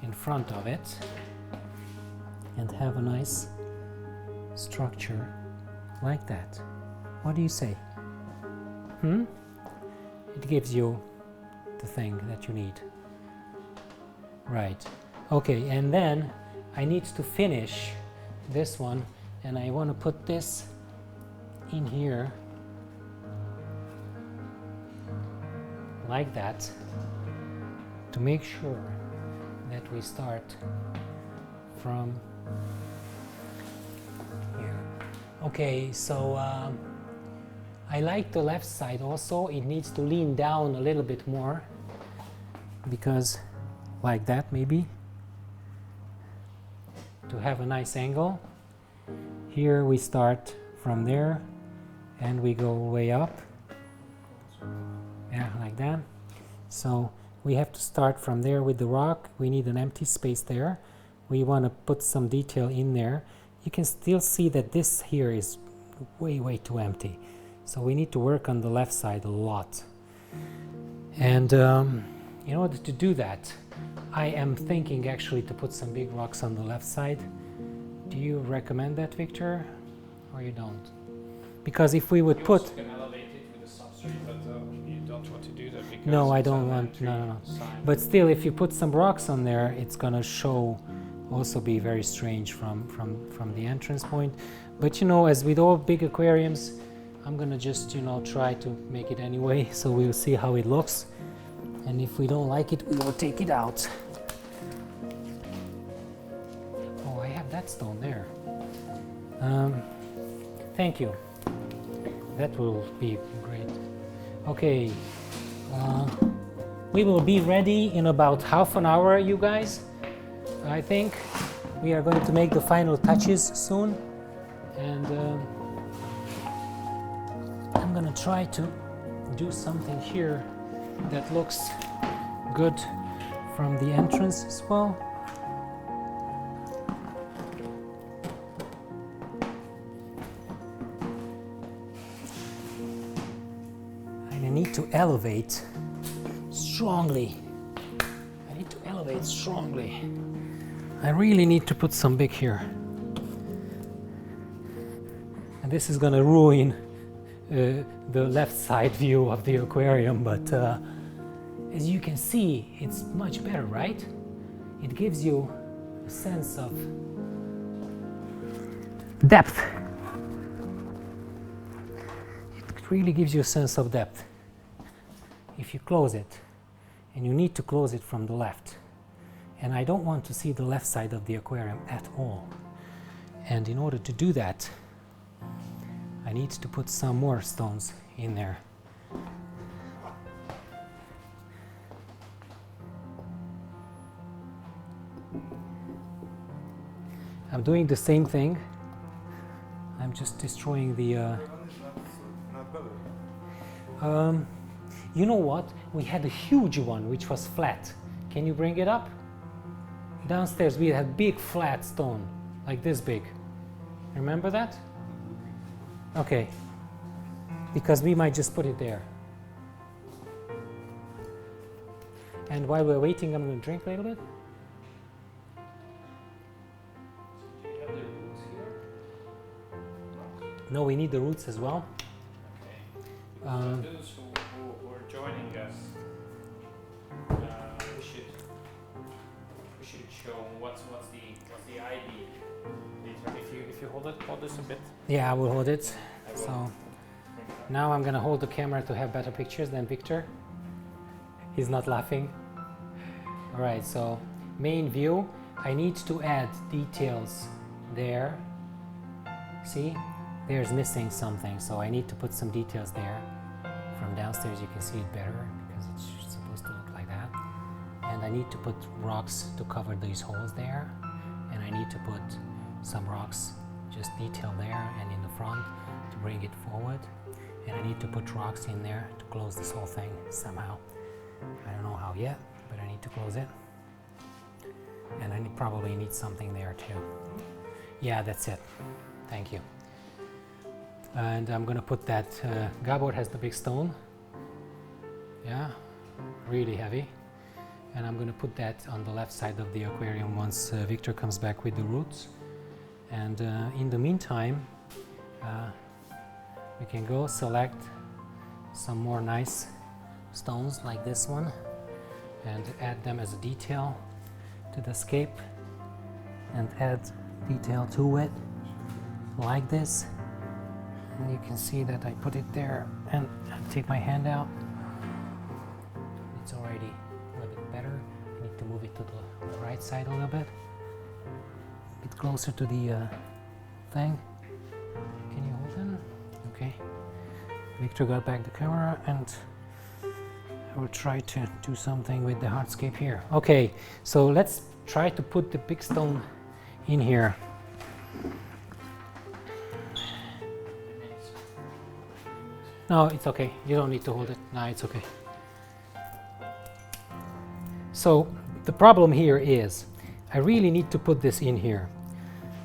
in front of it and have a nice structure like that. What do you say? It gives you the thing that you need. Right. Okay, and then I need to finish this one, and I want to put this in here like that to make sure that we start from here. Okay, so I like the left side also. It needs to lean down a little bit more, because like that maybe, to have a nice angle. Here we start from there and we go way up. Yeah, like that. So we have to start from there with the rock. We need an empty space there. We want to put some detail in there. You can still see that this here is way too empty. So we need to work on the left side a lot. And in order to do that, I am thinking actually to put some big rocks on the left side. Do you recommend that, Victor, or you don't? Because if we would put... You can elevate it with a substrate, but you don't want to do that because No, I it's don't an want, entry no. sign. But still, if you put some rocks on there, it's gonna show, also be very strange from the entrance point. But you know, as with all big aquariums, I'm gonna just, you know, try to make it anyway, so we'll see how it looks. And if we don't like it, we will take it out. Oh, I have that stone there. Thank you. That will be great. Okay, we will be ready in about half an hour, you guys. I think we are going to make the final touches soon, and I'm gonna try to do something here that looks good from the entrance as well. And I need to elevate strongly. I need to elevate strongly. I really need to put some big here. And this is gonna ruin the left side view of the aquarium, but as you can see, it's much better, right? It gives you a sense of depth. It really gives you a sense of depth. If you close it, and you need to close it from the left. And I don't want to see the left side of the aquarium at all. And in order to do that, I need to put some more stones in there. I'm doing the same thing. I'm just destroying the... One is not better. You know what? We had a huge one which was flat. Can you bring it up? Downstairs we had big flat stone, like this big. Remember that? Okay. Because we might just put it there. And while we're waiting, I'm going to drink a little bit. Do you have the roots here? No, we need the roots as well. Okay. For those who are joining us, we should show what's the idea. If you hold this a bit. Yeah, I will hold it. I will So bring it up. now I'm going to hold the camera to have better pictures than Victor. He's not laughing. All right, so main view. I need to add details there. See, there's missing something, so I need to put some details there. From downstairs you can see it better because it's supposed to look like that. And I need to put rocks to cover these holes there. And I need to put some rocks, just detail there and in the front to bring it forward. And I need to put rocks in there to close this whole thing somehow. I don't know how yet, but I need to close it. And I probably need something there too. Yeah, that's it. Thank you. And I'm gonna put that, Gabor has the big stone. Yeah, really heavy. And I'm gonna put that on the left side of the aquarium once Victor comes back with the roots. And in the meantime, we can go select some more nice stones like this one and add them as a detail to the scape and add detail to it like this. And you can see that I put it there and take my hand out. It's already a little bit better. I need to move it to the right side a little bit. A bit closer to the thing. Can you hold it? Okay. Victor got back the camera and I will try to do something with the hardscape here. Okay, so let's try to put the big stone in here. No, it's okay. You don't need to hold it. No, it's okay. So the problem here is I really need to put this in here,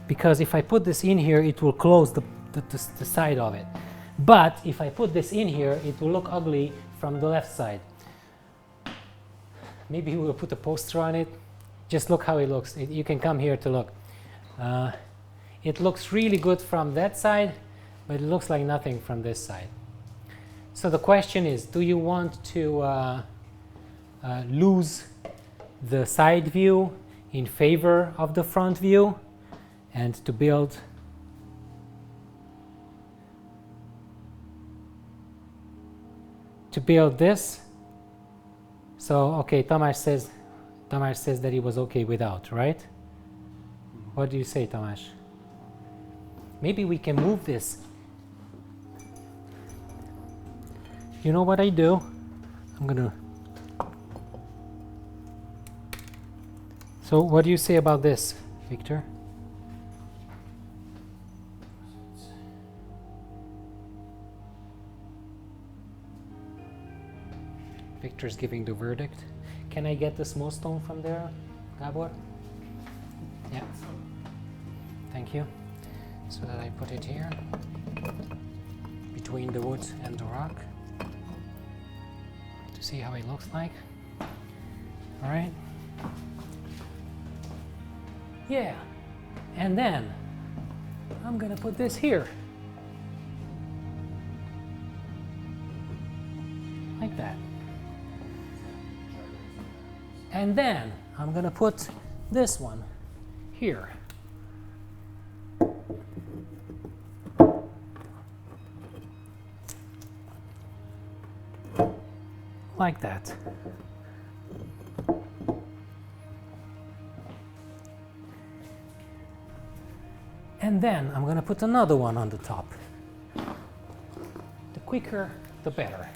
because if I put this in here, it will close the side of it. But if I put this in here, it will look ugly from the left side. Maybe we'll put a poster on it. Just look how it looks. You can come here to look. It looks really good from that side, but it looks like nothing from this side. So the question is, do you want to lose the side view in favor of the front view and to build this? So okay, Tamás says that he was okay without, right? What do you say, Tamás? Maybe we can move this. You know what I do? I'm gonna. So what do you say about this, Victor? Victor's giving the verdict. Can I get the small stone from there, Gabor? Yeah. Thank you. So that I put it here, between the wood and the rock, to see how it looks like. All right. Yeah. And then I'm gonna put this here. Like that. And then I'm gonna put this one here. Like that. And then I'm gonna put another one on the top. The quicker, the better.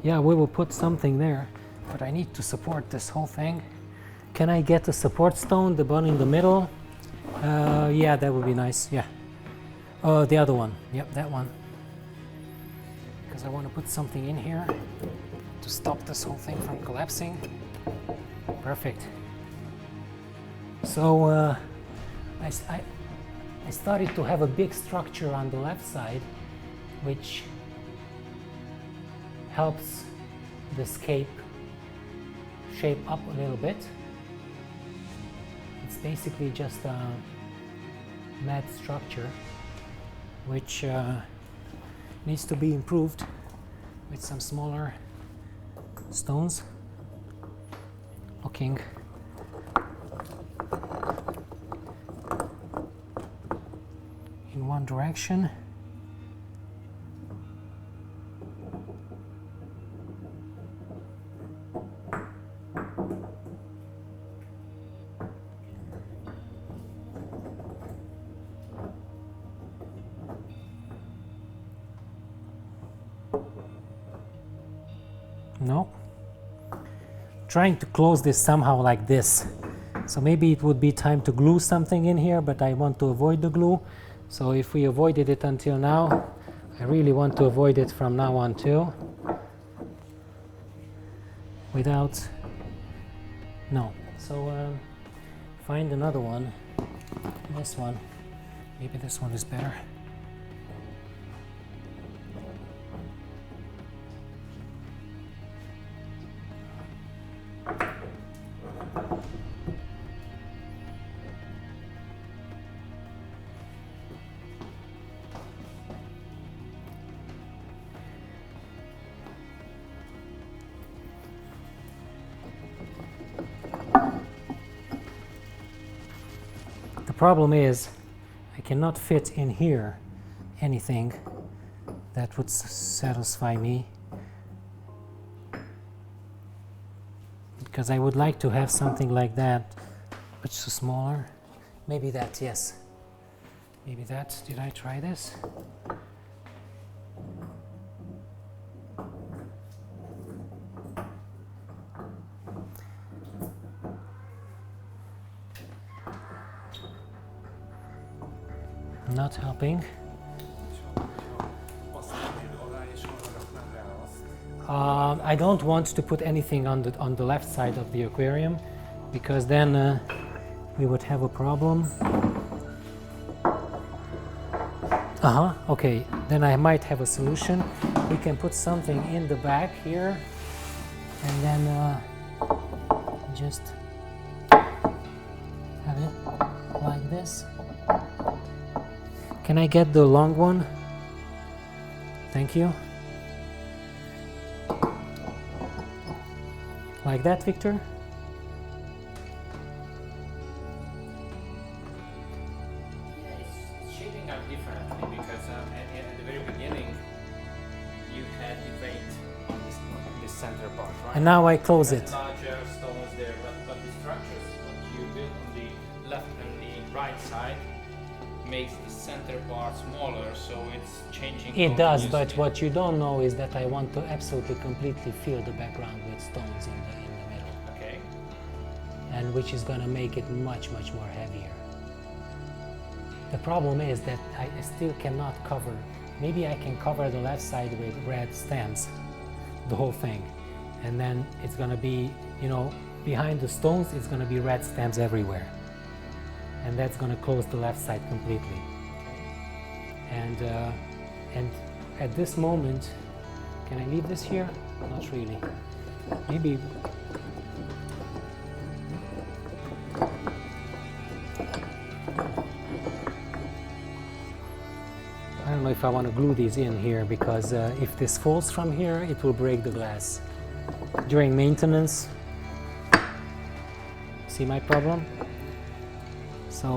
Yeah, we will put something there, but I need to support this whole thing. Can I get a support stone, the one in the middle? Yeah, that would be nice, yeah. Oh, the other one, yep, that one. Because I want to put something in here to stop this whole thing from collapsing. Perfect. So I started to have a big structure on the left side, which helps the shape up a little bit. It's basically just a matte structure which needs to be improved with some smaller stones looking in one direction. No. Trying to close this somehow like this. So maybe it would be time to glue something in here, but I want to avoid the glue. So if we avoided it until now, I really want to avoid it from now on too. Without, no. So find another one. This one. Maybe this one is better. The problem is I cannot fit in here anything that would satisfy me, because I would like to have something like that, but smaller. Maybe that, yes. Maybe that. Did I try this? Not helping. Azt mondod, arány I don't want to put anything on the left side of the aquarium, because then we would have a problem. Okay, then I might have a solution. We can put something in the back here, and then just have it like this. Can I get the long one? Thank you. Like that, Victor? It's shaping up differently because at the very beginning you had the weight on this center part, right? And now I close it. Larger stones there, but the structures what you build on the left and the right side makes the center part smaller, so it's changing. It does, but continuously. what you don't know is that I want to absolutely completely fill the background with stones in the middle, Okay. and which is going to make it much more heavier. The problem is that I still cannot cover. Maybe I can cover the left side with red stamps, the whole thing, and then it's going to be, you know, behind the stones it's going to be red stamps everywhere, and that's going to close the left side completely. And at this moment, can I leave this here? Not really. Maybe. I don't know if I want to glue these in here, because if this falls from here, it will break the glass. During maintenance, see my problem? So,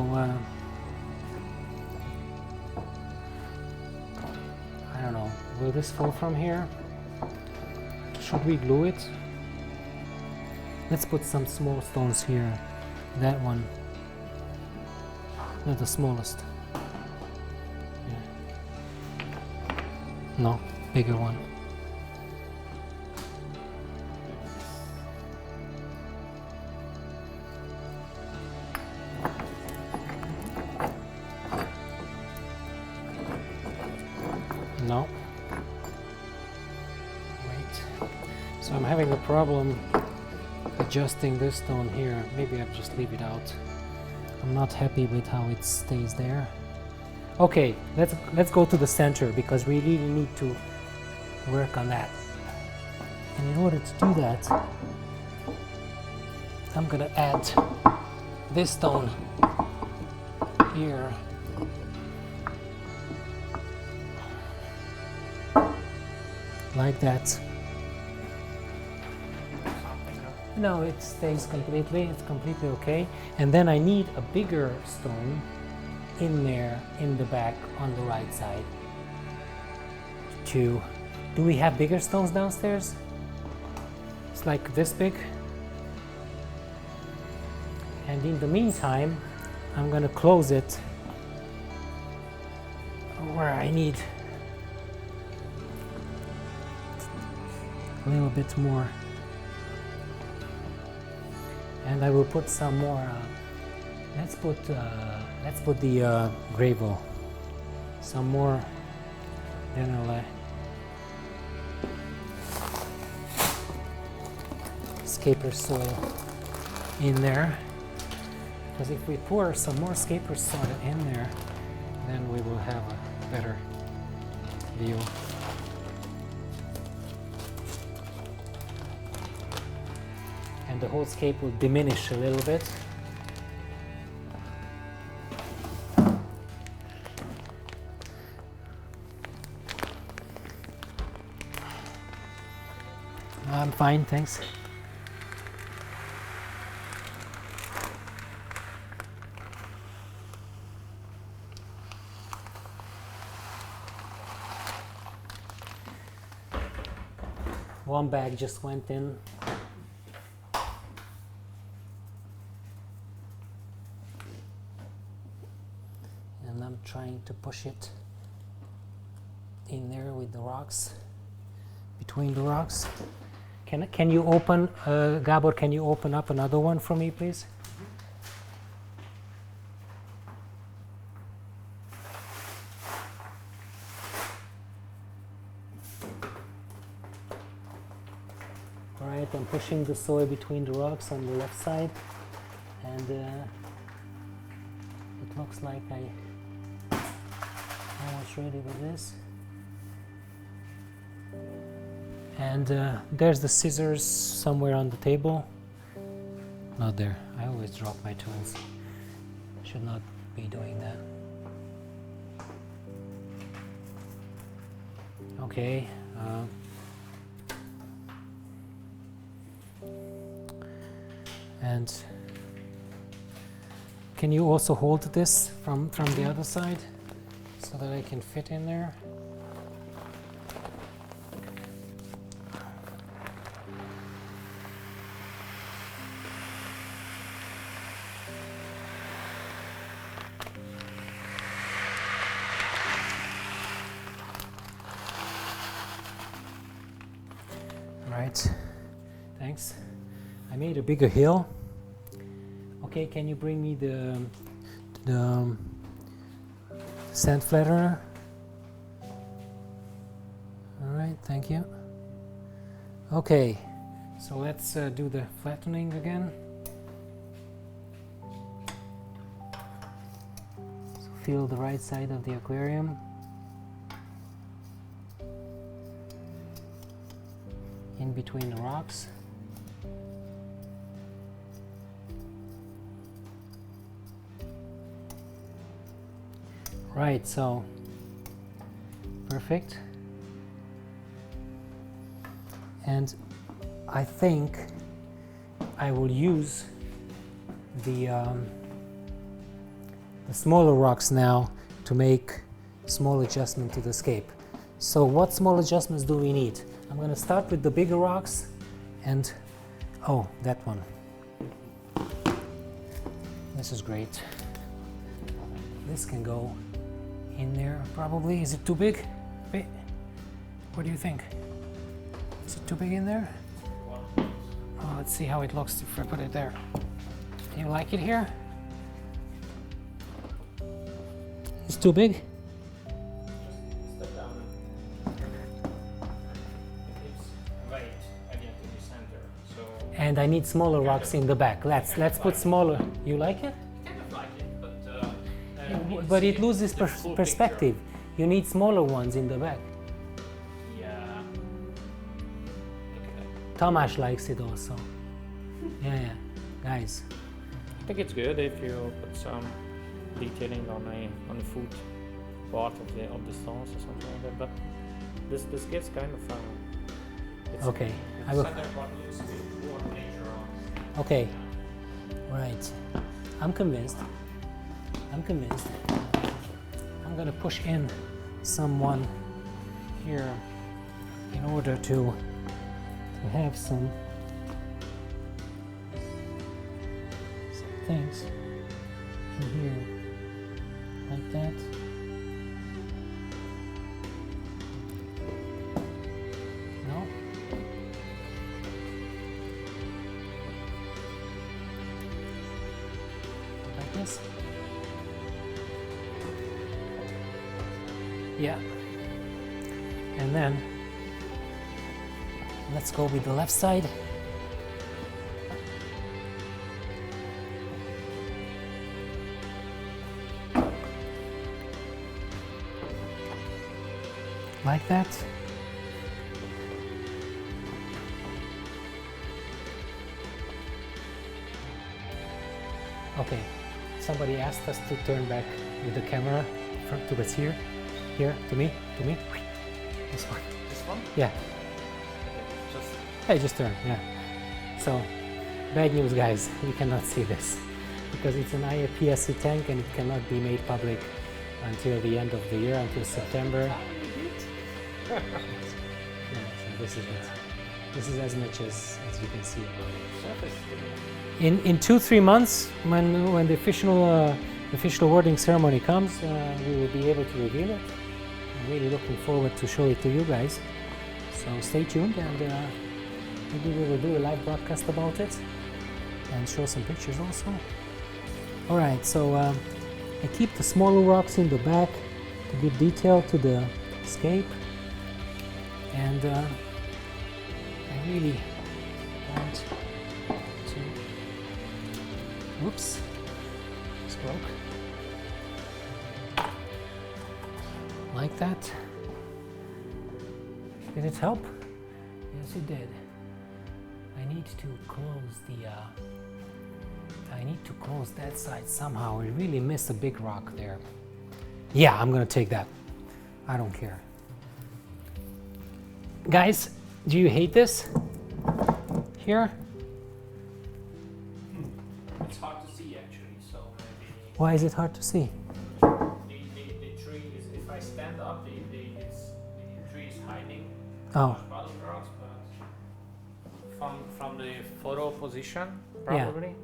I don't know, will this fall from here? Should we glue it? Let's put some small stones here. That one, not the smallest. Yeah. No, bigger one. No. Wait. So I'm having a problem adjusting this stone here. Maybe I'll just leave it out. I'm not happy with how it stays there. Okay, let's go to the center, because we really need to work on that. And in order to do that, I'm gonna add this stone here. Like that. No, it stays completely, it's completely okay. And then I need a bigger stone in there, in the back, on the right side. Do we have bigger stones downstairs? It's like this big. And in the meantime, I'm gonna close it where I need a little bit more, and I will put some more. Let's put the gravel, some more. Then I'll scaper soil in there, because if we pour some more scaper soil in there, then we will have a better view. And the whole scape will diminish a little bit. I'm fine, thanks. One bag just went in. And I'm trying to push it in there with the rocks, between the rocks. Can you open, Gabor, can you open up another one for me, please? like I'm pushing the soil between the rocks on the left side, and it looks like I'm almost ready with this. And there's the scissors somewhere on the table. Not there. I always drop my tools. Should not be doing that. Okay. And can you also hold this from the other side so that I can fit in there? Right, thanks. I made a bigger hill. Okay, can you bring me the sand flattener? All right, thank you. Okay, so let's do the flattening again. So feel the right side of the aquarium. In between the rocks. Right, so perfect. And I think I will use the smaller rocks now to make small adjustment to the scape. So what small adjustments do we need? I'm going to start with the bigger rocks and, oh, that one. This is great. This can go in there probably. Is it too big? Wait, what do you think? Is it too big in there? Oh, let's see how it looks if I put it there. Do you like it here? It's too big? Step down. It's right again to the center. So And I need smaller rocks in the back. Let's put smaller. You like it? kind of like it, but But it loses the full perspective. You need smaller ones in the back. picture. Yeah. Look at that. Tamás likes it also. Yeah, guys. I think it's good if you put some detailing on the foot part of the stones or something like that. But this gives kind of it's, Okay, it's I will. center part looks a bit more nature on. Okay, right. I'm convinced. I'm convinced. I'm gonna push in someone here in order to have some things in here like that. No? Like this? Yeah. And then let's go with the left side. Like that. Okay, somebody asked us to turn back with the camera towards here, to me. This one. This one? Yeah, Okay, just hey, just turn, yeah. So, bad news guys, you cannot see this because it's an IPSC tank and it cannot be made public until the end of the year, until September. Yeah, so this is it. This is as much as you can see. surface. In 2-3 months, when the official awarding ceremony comes, we will be able to reveal it. I'm really looking forward to show it to you guys. So stay tuned, and maybe we will do a live broadcast about it and show some pictures also. All right, so I keep the smaller rocks in the back to give detail to the scape, and I really 1, 2. Whoops. It's broke. Like that. Did it help? Yes, it did. I need to close the. I need to close that side somehow. I really missed a big rock there. Yeah, I'm gonna take that. I don't care. Guys, do you hate this? Here? It's hard to see actually, so maybe Why is it hard to see? the tree is, if I stand up, the tree is hiding Oh, bottom rocks, but from the photo position, probably.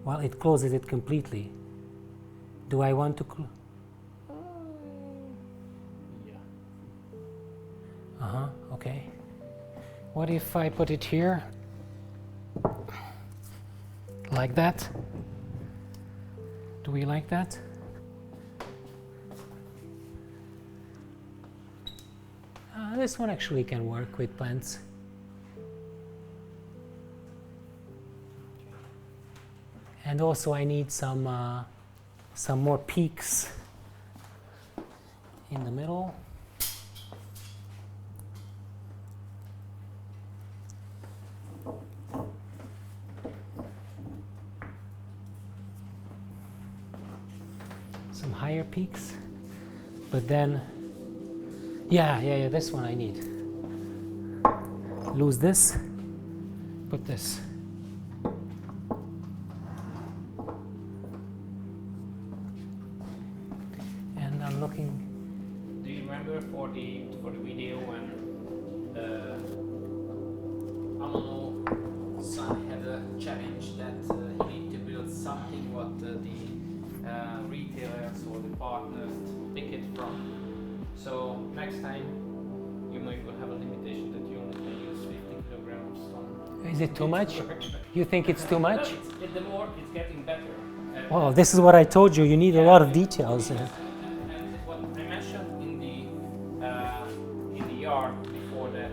well, it closes it completely. Do I want to Yeah. Uh-huh, okay. What if I put it here? Like that? Do we like that? This one actually can work with plants. And also I need some more peaks in the middle. Some higher peaks, but then, yeah, this one I need. Lose this, put this. And I'm looking. Do you remember for the video when Amano-san had a challenge that he need to build something what the retailers or the partners pick it from. So next time you might have a limitation that you only can use 50 kilograms stone. Is it too much? You think it's too much? The more it's getting better. Well, this is what I told you. You need a lot of details. And what I mentioned in the yard before that,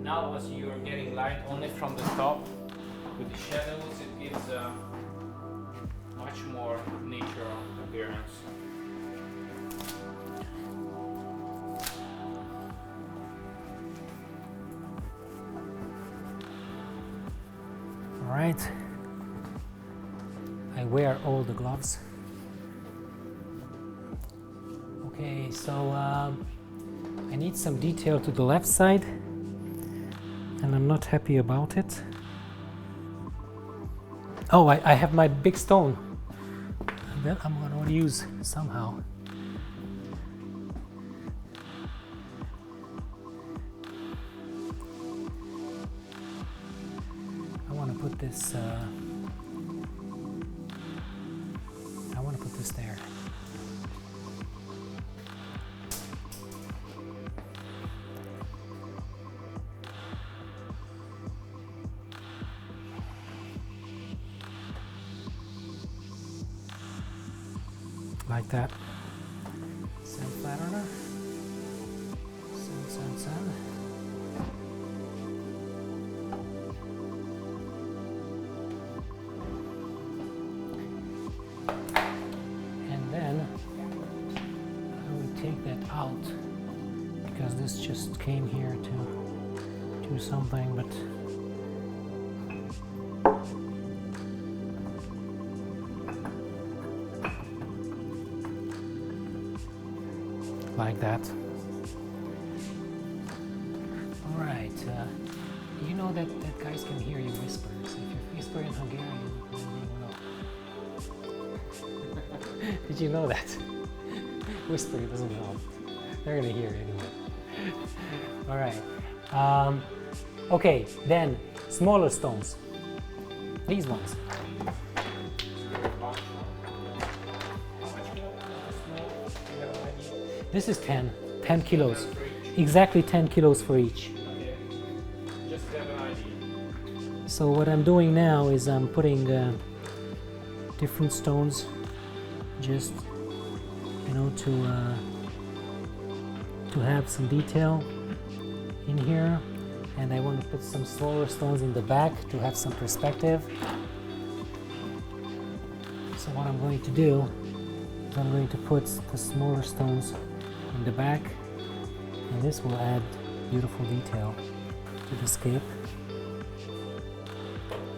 now as you're getting light only from the top with the shadows, it gives a much more natural appearance. All right. I wear all the gloves. Okay, so I need some detail to the left side, and I'm not happy about it. Oh, I have my big stone that I'm going to use somehow. I want to put this. I want to put this there. Like that. Sand flat earner. Sand. And then I will take that out because this just came here to do something, but like that. All right. You know that guys can hear you whisper. So if you whisper in Hungarian, then they will know. Did you know that? Whispering doesn't help. They're gonna hear it anyway. All right. Okay. Then smaller stones. These ones. This is 10 kilos. Exactly 10 kilos for each. Okay. Just to have an idea. So what I'm doing now is I'm putting different stones, just to have some detail in here, and I want to put some smaller stones in the back to have some perspective. So what I'm going to do is I'm going to put the smaller stones in the back, and this will add beautiful detail to the scape.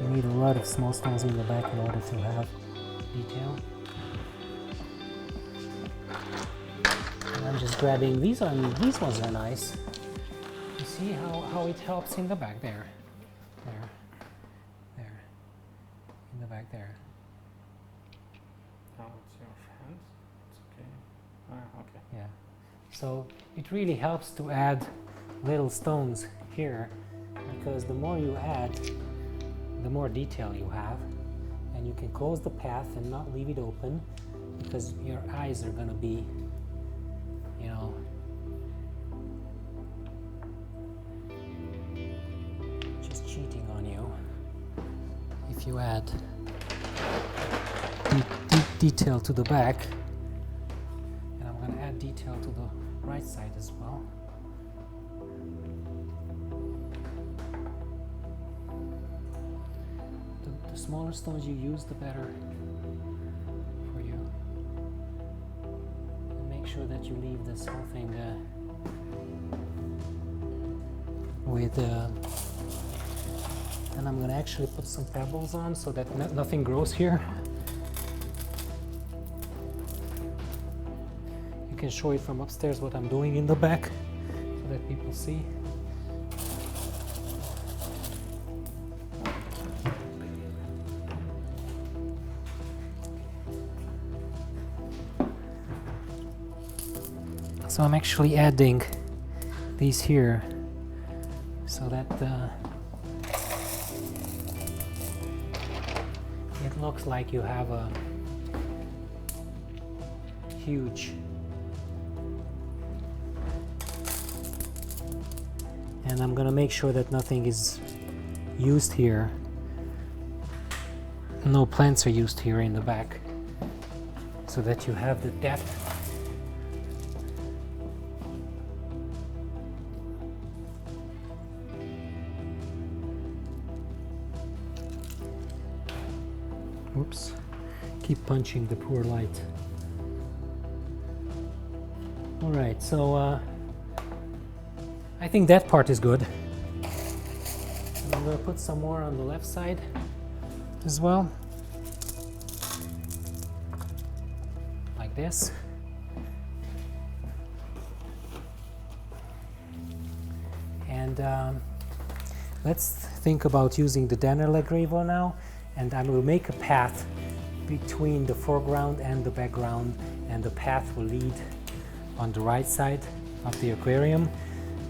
You need a lot of small stones in the back in order to have detail. And I'm just grabbing these ones are nice. You see how it helps in the back there. There. In the back there. Oh, it's your hand. It's okay. Ah, okay. Yeah. So it really helps to add little stones here, because the more you add, the more detail you have, and you can close the path and not leave it open, because your eyes are gonna be, you know, just cheating on you if you add detail to the back. And I'm gonna add detail to the right side as well. The smaller stones you use, the better for you. And make sure that you leave this whole thing with and I'm gonna actually put some pebbles on so that nothing grows here. You can show it from upstairs what I'm doing in the back so that people see. So I'm actually adding these here so that it looks like you have a huge, and I'm gonna make sure that nothing is used here. No plants are used here in the back, so that you have the depth. Oops, keep punching the poor light. All right, so I think that part is good. And I'm gonna put some more on the left side as well, like this. And let's think about using the Dannerle gravel now. And I will make a path between the foreground and the background, and the path will lead on the right side of the aquarium,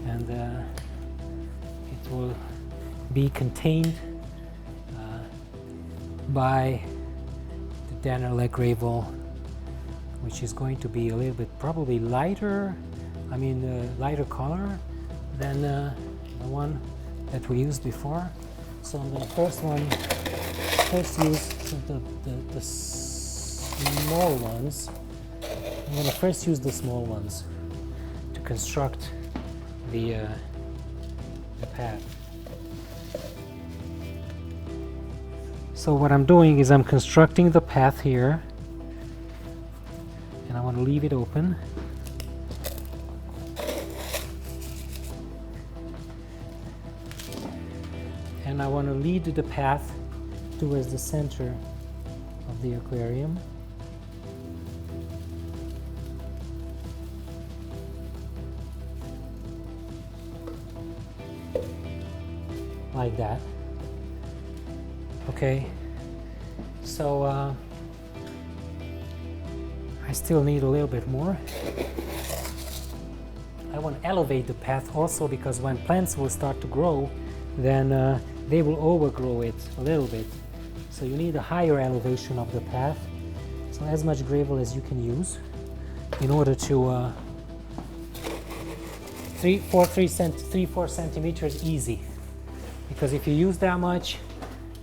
and it will be contained by the Dannerle gravel, which is going to be a little bit probably lighter, lighter color than the one that we used before. So I'm going to first use the small ones. I'm going to first use the small ones to construct the path. So what I'm doing is I'm constructing the path here, and I want to leave it open. And I want to lead the path towards the center of the aquarium. Like that. Okay, so I still need a little bit more. I want to elevate the path also, because when plants will start to grow, then they will overgrow it a little bit. So you need a higher elevation of the path. So as much gravel as you can use in order to 3-4 centimeters easy. Because if you use that much,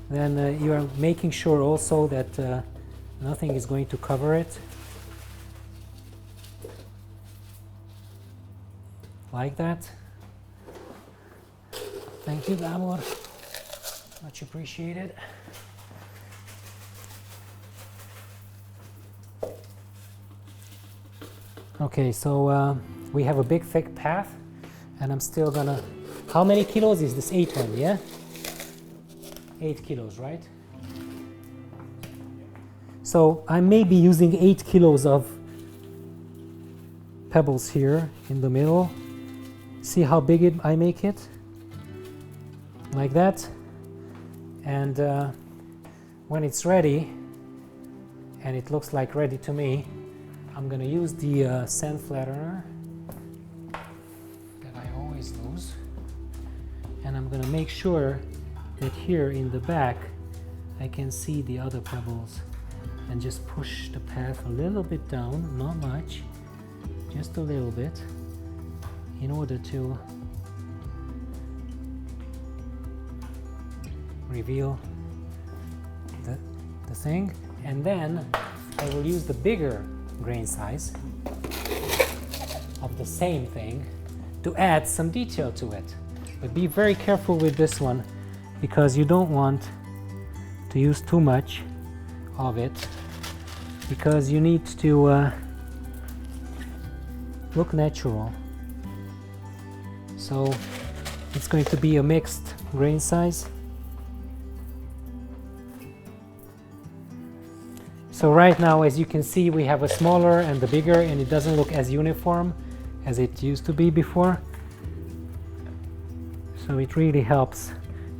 then you are making sure also that nothing is going to cover it. Like that. Thank you, Gabor. Much appreciated. Okay, so we have a big thick path, and I'm still gonna... How many kilos is this? 8 one, yeah? 8 kilos, right? So I may be using 8 kilos of pebbles here in the middle. See how big I make it? Like that. And when it's ready, and it looks like ready to me, I'm gonna use the sand flattener that I always lose, and I'm gonna make sure that here in the back I can see the other pebbles, and just push the path a little bit down, not much, just a little bit, in order to reveal the thing. And then I will use the bigger grain size of the same thing to add some detail to it. But be very careful with this one, because you don't want to use too much of it, because you need to look natural. So it's going to be a mixed grain size. So right now, as you can see, we have a smaller and the bigger, and it doesn't look as uniform as it used to be before. So it really helps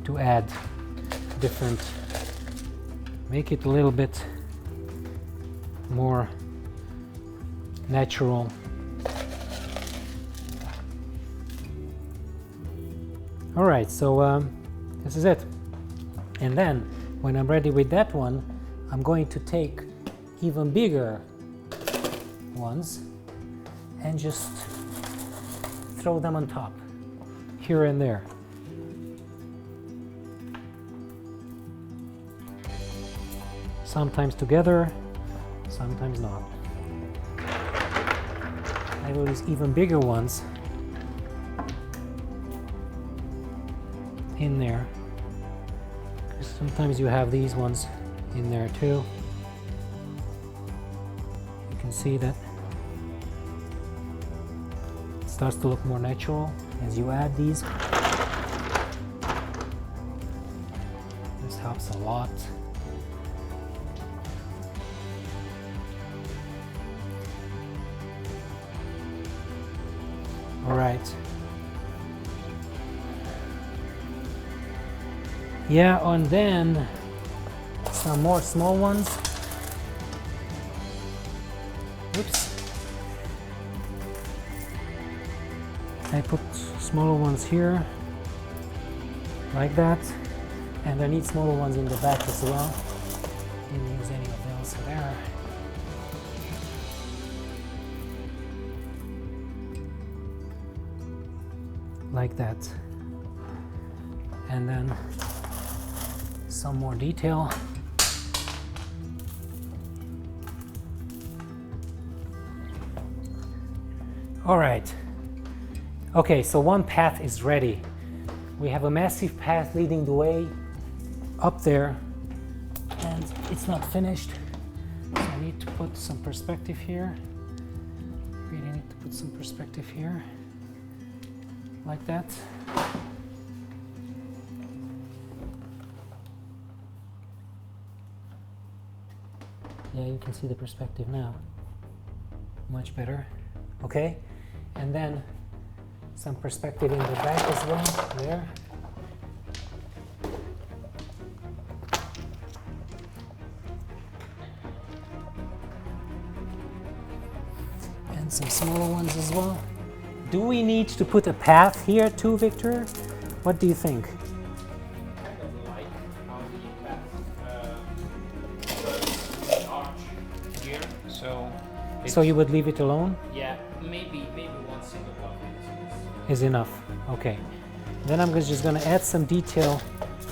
to add different, make it a little bit more natural. All right, so this is it. And then when I'm ready with that one, I'm going to take even bigger ones and just throw them on top, here and there. Sometimes together, sometimes not. I will use even bigger ones in there. Sometimes you have these ones in there too. You can see that it starts to look more natural as you add these. This helps a lot. All right. Yeah, and then some more small ones. Oops. I put smaller ones here, like that. And I need smaller ones in the back as well. Didn't use any of those there. Like that. And then some more detail. All right. Okay, so one path is ready. We have a massive path leading the way up there, and it's not finished. So I need to put some perspective here. Really need to put some perspective here, like that. Yeah, you can see the perspective now. Much better. Okay, and then some perspective in the back as well, there. And some smaller ones as well. Do we need to put a path here too, Victor? What do you think? Kind of like how the path arch here, so You would leave it alone? yeah, maybe one single block Is enough. Okay. Then I'm just going to add some detail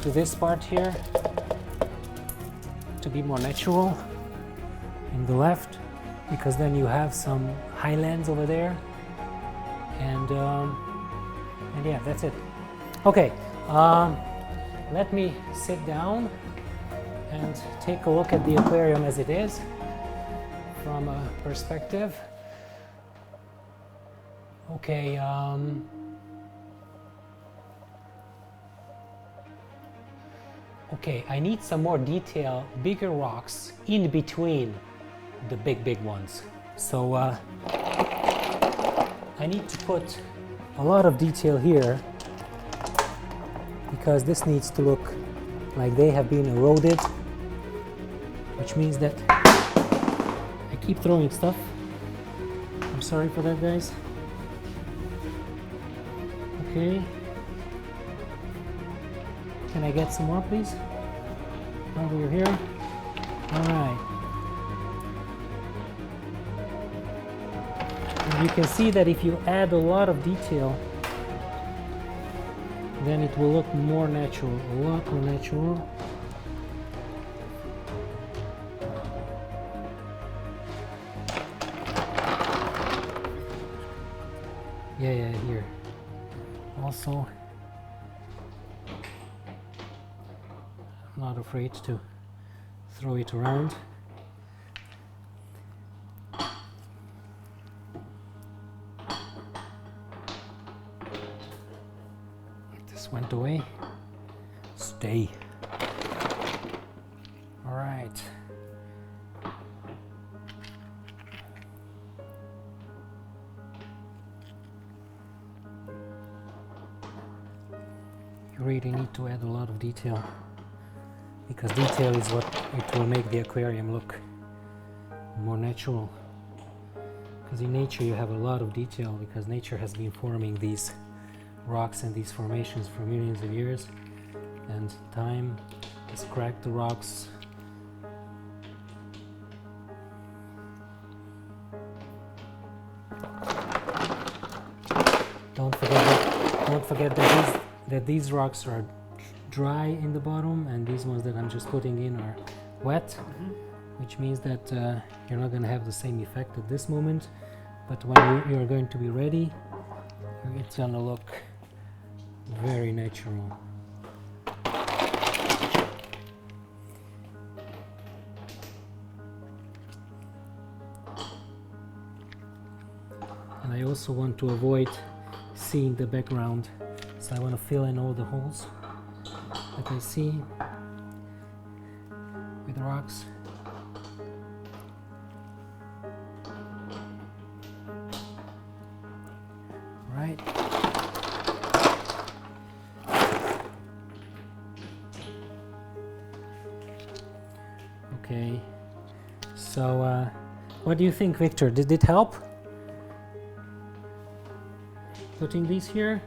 to this part here to be more natural in the left, because then you have some highlands over there, and yeah, that's it. Okay, Let me sit down and take a look at the aquarium as it is from a perspective. Okay, okay, I need some more detail, bigger rocks in between the big ones. So I need to put a lot of detail here because this needs to look like they have been eroded, which means that I keep throwing stuff. I'm sorry for that, guys. Okay. Can I get some more, please? Over here. All right. And you can see that if you add a lot of detail, then it will look more natural, a lot more natural. Yeah, here. Also, I'm not afraid to throw it around. This went away. Stay. All right. You really need to add a lot of detail, because detail is what it will make the aquarium look more natural. Because in nature you have a lot of detail, because nature has been forming these rocks and these formations for millions of years, and time has cracked the rocks. Don't forget that these rocks are dry in the bottom, and these ones that I'm just putting in are wet, which means that you're not going to have the same effect at this moment, but when you're going to be ready, it's going to look very natural. And I also want to avoid seeing the background, so I want to fill in all the holes that I see with rocks. Right. Okay. So, what do you think, Victor? Did it help? Putting these here?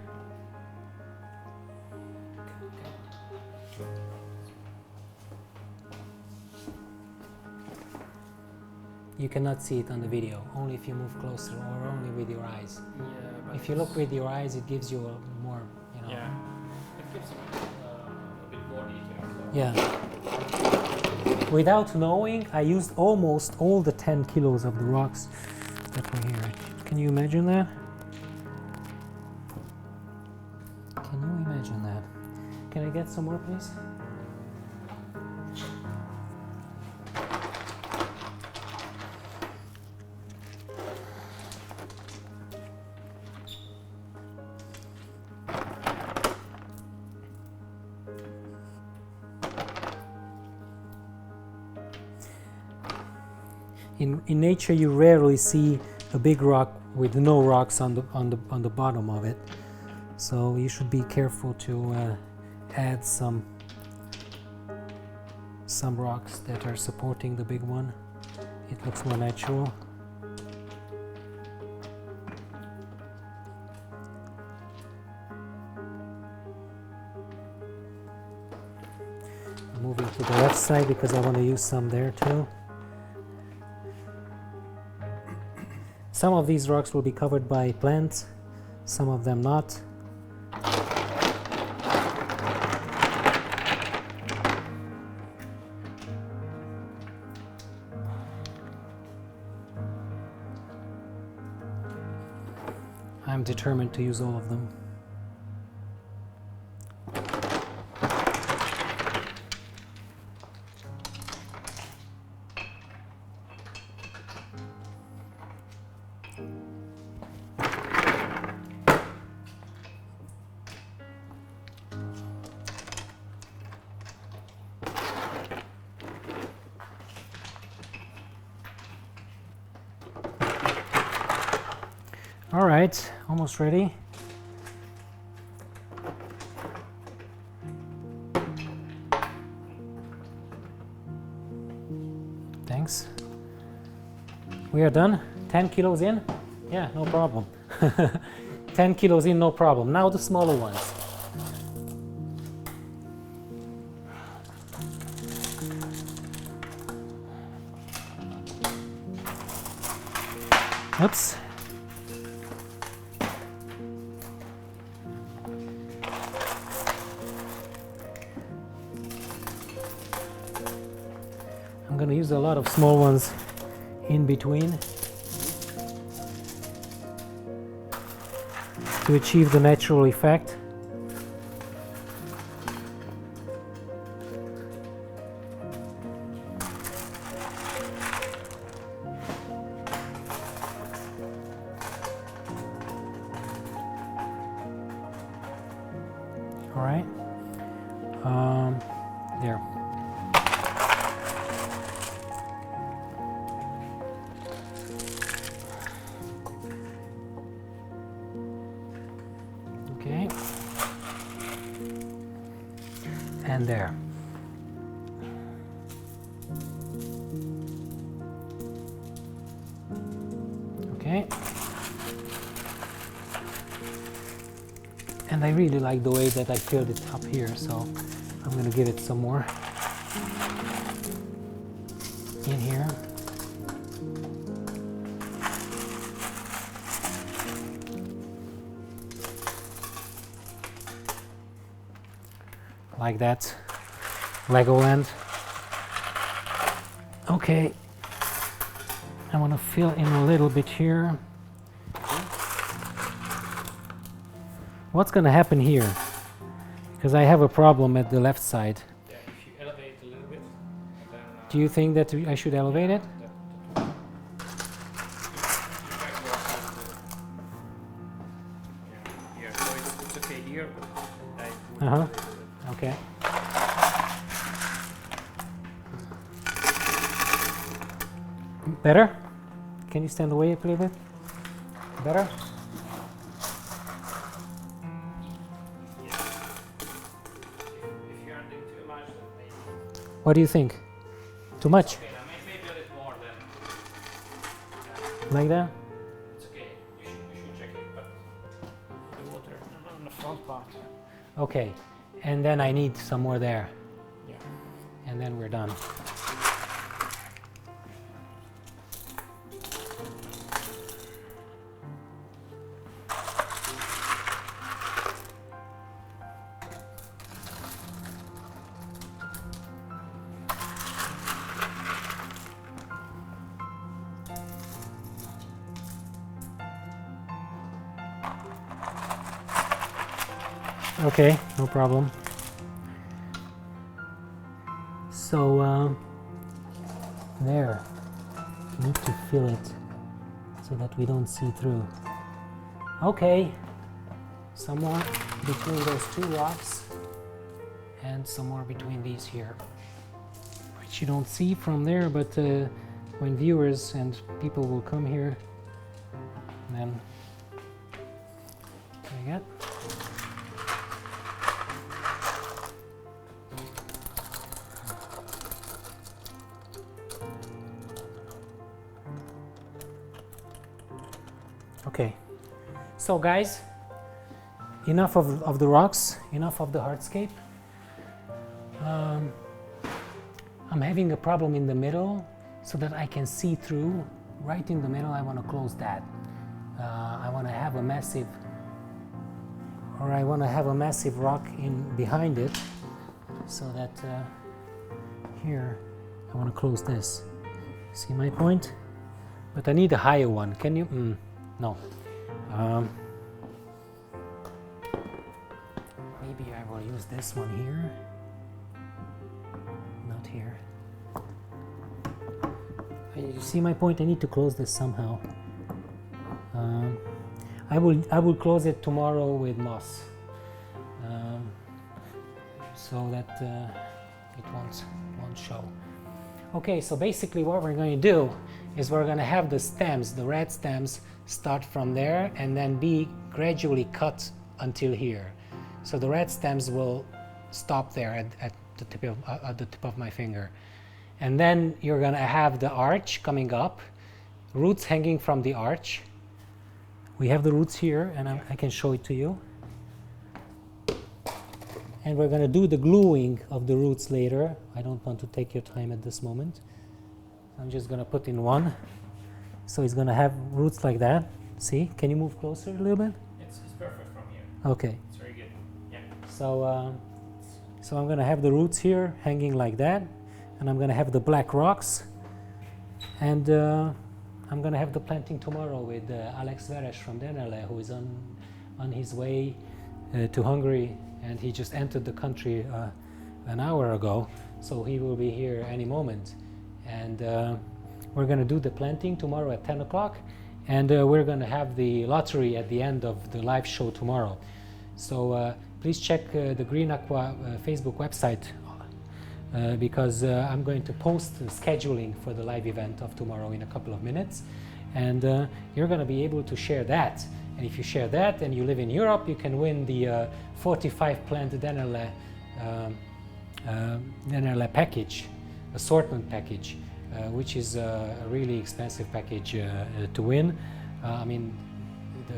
You cannot see it on the video, only if you move closer or only with your eyes. Yeah, but If you look with your eyes, it gives you a more, you know. yeah, it gives a bit more detail. So. Yeah. Without knowing, I used almost all the 10 kilos of the rocks that were here. Can you imagine that? Can you imagine that? Can I get some more, please? In nature, you rarely see a big rock with no rocks on the bottom of it, so you should be careful to add some rocks that are supporting the big one. It looks more natural. I'm moving to the left side because I want to use some there too. Some of these rocks will be covered by plants, some of them not. I'm determined to use all of them. All right, almost ready. Thanks. We are done. 10 kilos in? Yeah, no problem. 10 kilos in, no problem. Now the smaller ones. Oops. I'm going to use a lot of small ones in between to achieve the natural effect. All right. There. Okay. And there. Okay. And I really like the way that I filled it up here, so I'm going to give it some more in here. Like that, Legoland. Okay, I want to fill in a little bit here. What's going to happen here? Because I have a problem at the left side. Yeah, if you elevate a little bit, then Do you think that I should elevate it? yeah, so it's okay here, but I Uh-huh. Okay. Better? Can you stand away a little bit? Better? if you aren't doing too much, then maybe What do you think? Too much? okay, now maybe a little more than Like that? it's okay. You should check it, but the water on the front part. Okay. And then I need some more there. Yeah. And then we're done. Okay, no problem. So there, need to fill it so that we don't see through. Okay, some more between those two rocks and some more between these here, which you don't see from there, but when viewers and people will come here, then there you go. Okay, so guys, enough of the rocks, enough of the hardscape. I'm having a problem in the middle so that I can see through. Right in the middle, I want to close that. I want to have a massive, or I want to have a massive rock in behind it, so that here I want to close this. See my point? But I need a higher one. Can you? No. Maybe I will use this one here. Not here. You see my point? I need to close this somehow. I will close it tomorrow with moss, so that it won't show. Okay, so basically what we're going to do is we're going to have the stems, the red stems, start from there and then be gradually cut until here. So the red stems will stop there at the tip of my finger. And then you're going to have the arch coming up, roots hanging from the arch. We have the roots here, and I can show it to you. And we're going to do the gluing of the roots later. I don't want to take your time at this moment. I'm just going to put in one. So it's going to have roots like that. See? Can you move closer a little bit? It's perfect from here. Okay. It's very good. Yeah. So, so I'm going to have the roots here hanging like that. And I'm going to have the black rocks. And I'm going to have the planting tomorrow with Alex Veres from Denele, who is on his way to Hungary. And he just entered the country an hour ago, so he will be here any moment. And we're going to do the planting tomorrow at 10 o'clock, and we're going to have the lottery at the end of the live show tomorrow. So please check the Green Aqua Facebook website because I'm going to post the scheduling for the live event of tomorrow in a couple of minutes, and you're going to be able to share that. And if you share that and you live in Europe, you can win the 45 plant Denele package, assortment package, which is a really expensive package to win. I mean,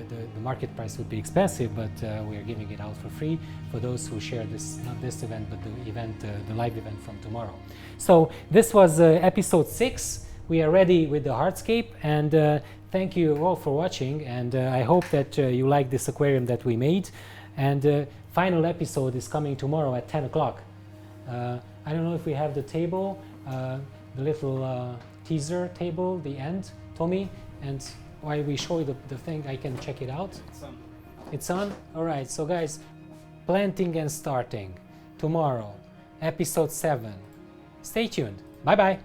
the market price would be expensive, but we are giving it out for free for those who share this, not this event, but the event, the live event from tomorrow. So this was episode 6. We are ready with the hardscape, and thank you all for watching, and I hope that you like this aquarium that we made. And final episode is coming tomorrow at 10 o'clock. I don't know if we have the table, the little teaser table, the end, Tommy, and while we show you the thing, I can check it out. It's on. It's on? Alright, so guys, planting and starting tomorrow, episode 7. Stay tuned. Bye-bye.